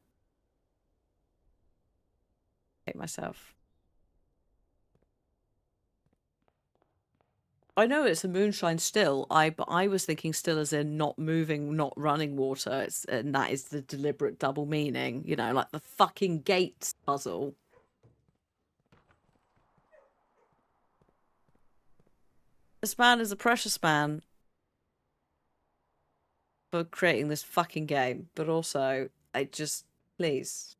Hate myself. I know it's a moonshine still. But I was thinking still as in not moving, not running water. And that is the deliberate double meaning. You know, like the fucking gates puzzle. This man is a precious man for creating this fucking game. But also, I just... Please.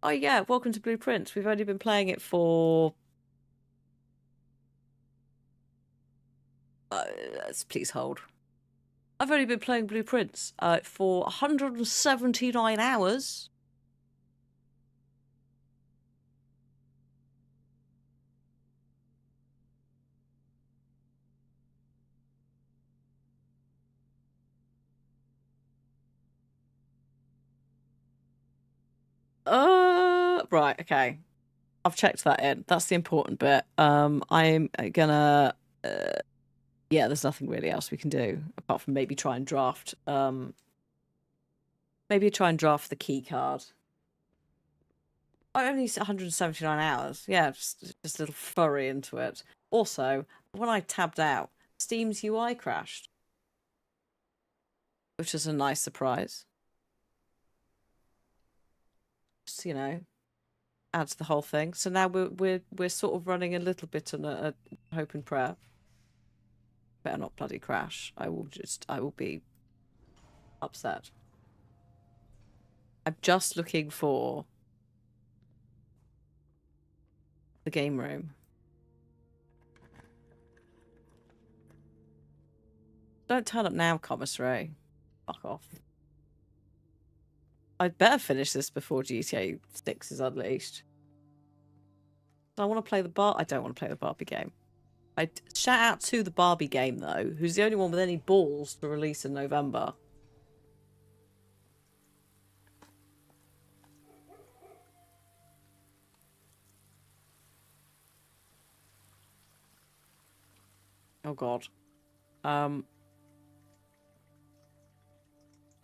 Oh yeah, welcome to Blueprints. We've only been playing it for... please hold. I've only been playing Blueprints for 179 hours. Right, okay. I've checked that in. That's the important bit. I'm gonna... yeah, there's nothing really else we can do apart from maybe try and draft Maybe try and draft the key card. Only 179 hours. Yeah, just a little furry into it. Also, when I tabbed out, Steam's UI crashed, which is a nice surprise. Just, add to the whole thing. So now we're sort of running a little bit on a hope and prayer. Better not bloody crash. I will be upset. I'm just looking for the game room. Don't turn up now, commissary. Fuck off. I'd better finish this before GTA 6 is unleashed. I want to play the I don't want to play the Barbie game. I'd shout out to the Barbie game, though, who's the only one with any balls to release in November. Oh, God. One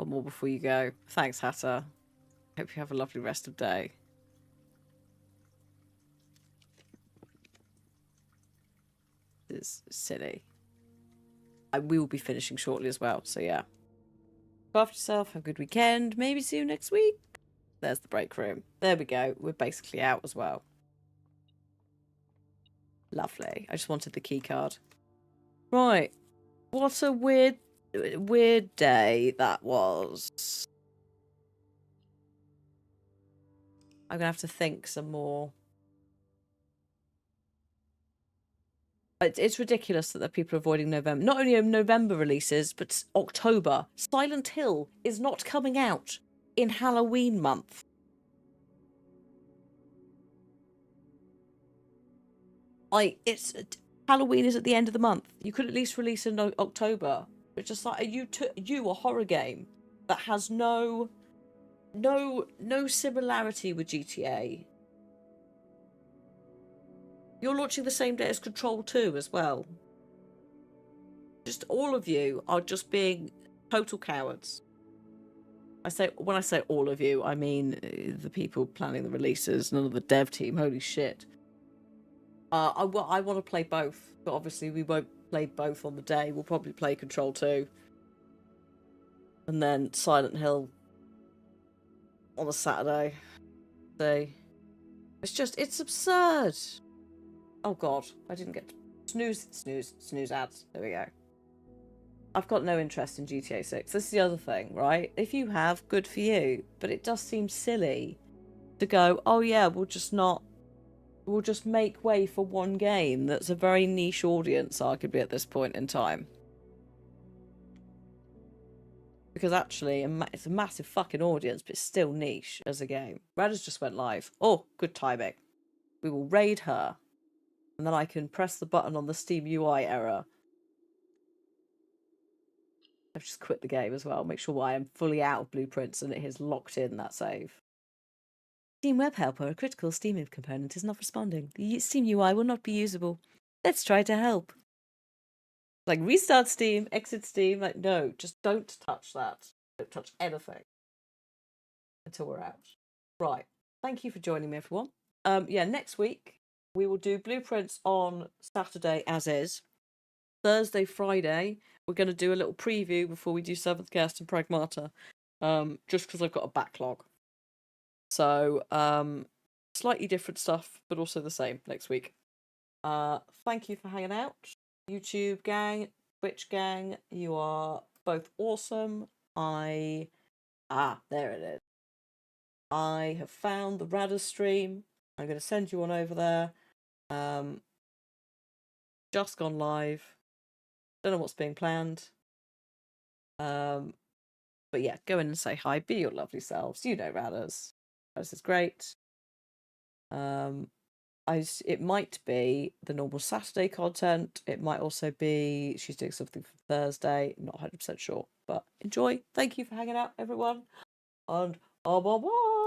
more before you go. Thanks, Hatter. Hope you have a lovely rest of day. This is silly. We will be finishing shortly as well, so yeah. Look after yourself, have a good weekend. Maybe see you next week. There's the break room. There we go. We're basically out as well. Lovely. I just wanted the key card. Right. What a weird day that was. I'm gonna have to think some more. It's ridiculous that there are people avoiding November. Not only November releases, but October. Silent Hill is not coming out in Halloween month. Halloween is at the end of the month. You could at least release in October. It's just like you a horror game that has no similarity with GTA. You're launching the same day as Control 2 as well. Just all of you are just being total cowards. When I say all of you, I mean the people planning the releases, none of the dev team. Holy shit. I want to play both, but obviously we won't play both on the day. We'll probably play Control 2 and then Silent Hill on a Saturday. It's absurd. Oh God, I didn't get snooze ads. There we go. I've got no interest in GTA 6. This is the other thing, right? If you have, good for you. But it does seem silly to go, oh yeah, we'll just make way for one game that's a very niche audience, arguably, at this point in time. Because actually, it's a massive fucking audience, but it's still niche as a game. Radders just went live. Oh, good timing. We will raid her. And then I can press the button on the Steam UI error. I've just quit the game as well. Make sure I am fully out of blueprints and it has locked in that save. Steam Web Helper, a critical Steam component, is not responding. The Steam UI will not be usable. Let's try to help. Like, restart Steam, exit Steam. Like, no, just don't touch that. Don't touch anything until we're out. Right. Thank you for joining me, everyone. Yeah, next week we will do blueprints on Saturday as is. Thursday, Friday, we're going to do a little preview before we do Seventh Guest and Pragmata. Just because I've got a backlog. So, slightly different stuff, but also the same next week. Thank you for hanging out. YouTube gang, Twitch gang, you are both awesome. There it is. I have found the Radder stream. I'm going to send you one over there. Just gone live. Don't know what's being planned. But yeah, go in and say hi. Be your lovely selves. You know Radders. This is great. It might be the normal Saturday content. It might also be she's doing something for Thursday. Not 100% sure. But enjoy. Thank you for hanging out, everyone. And bye bye.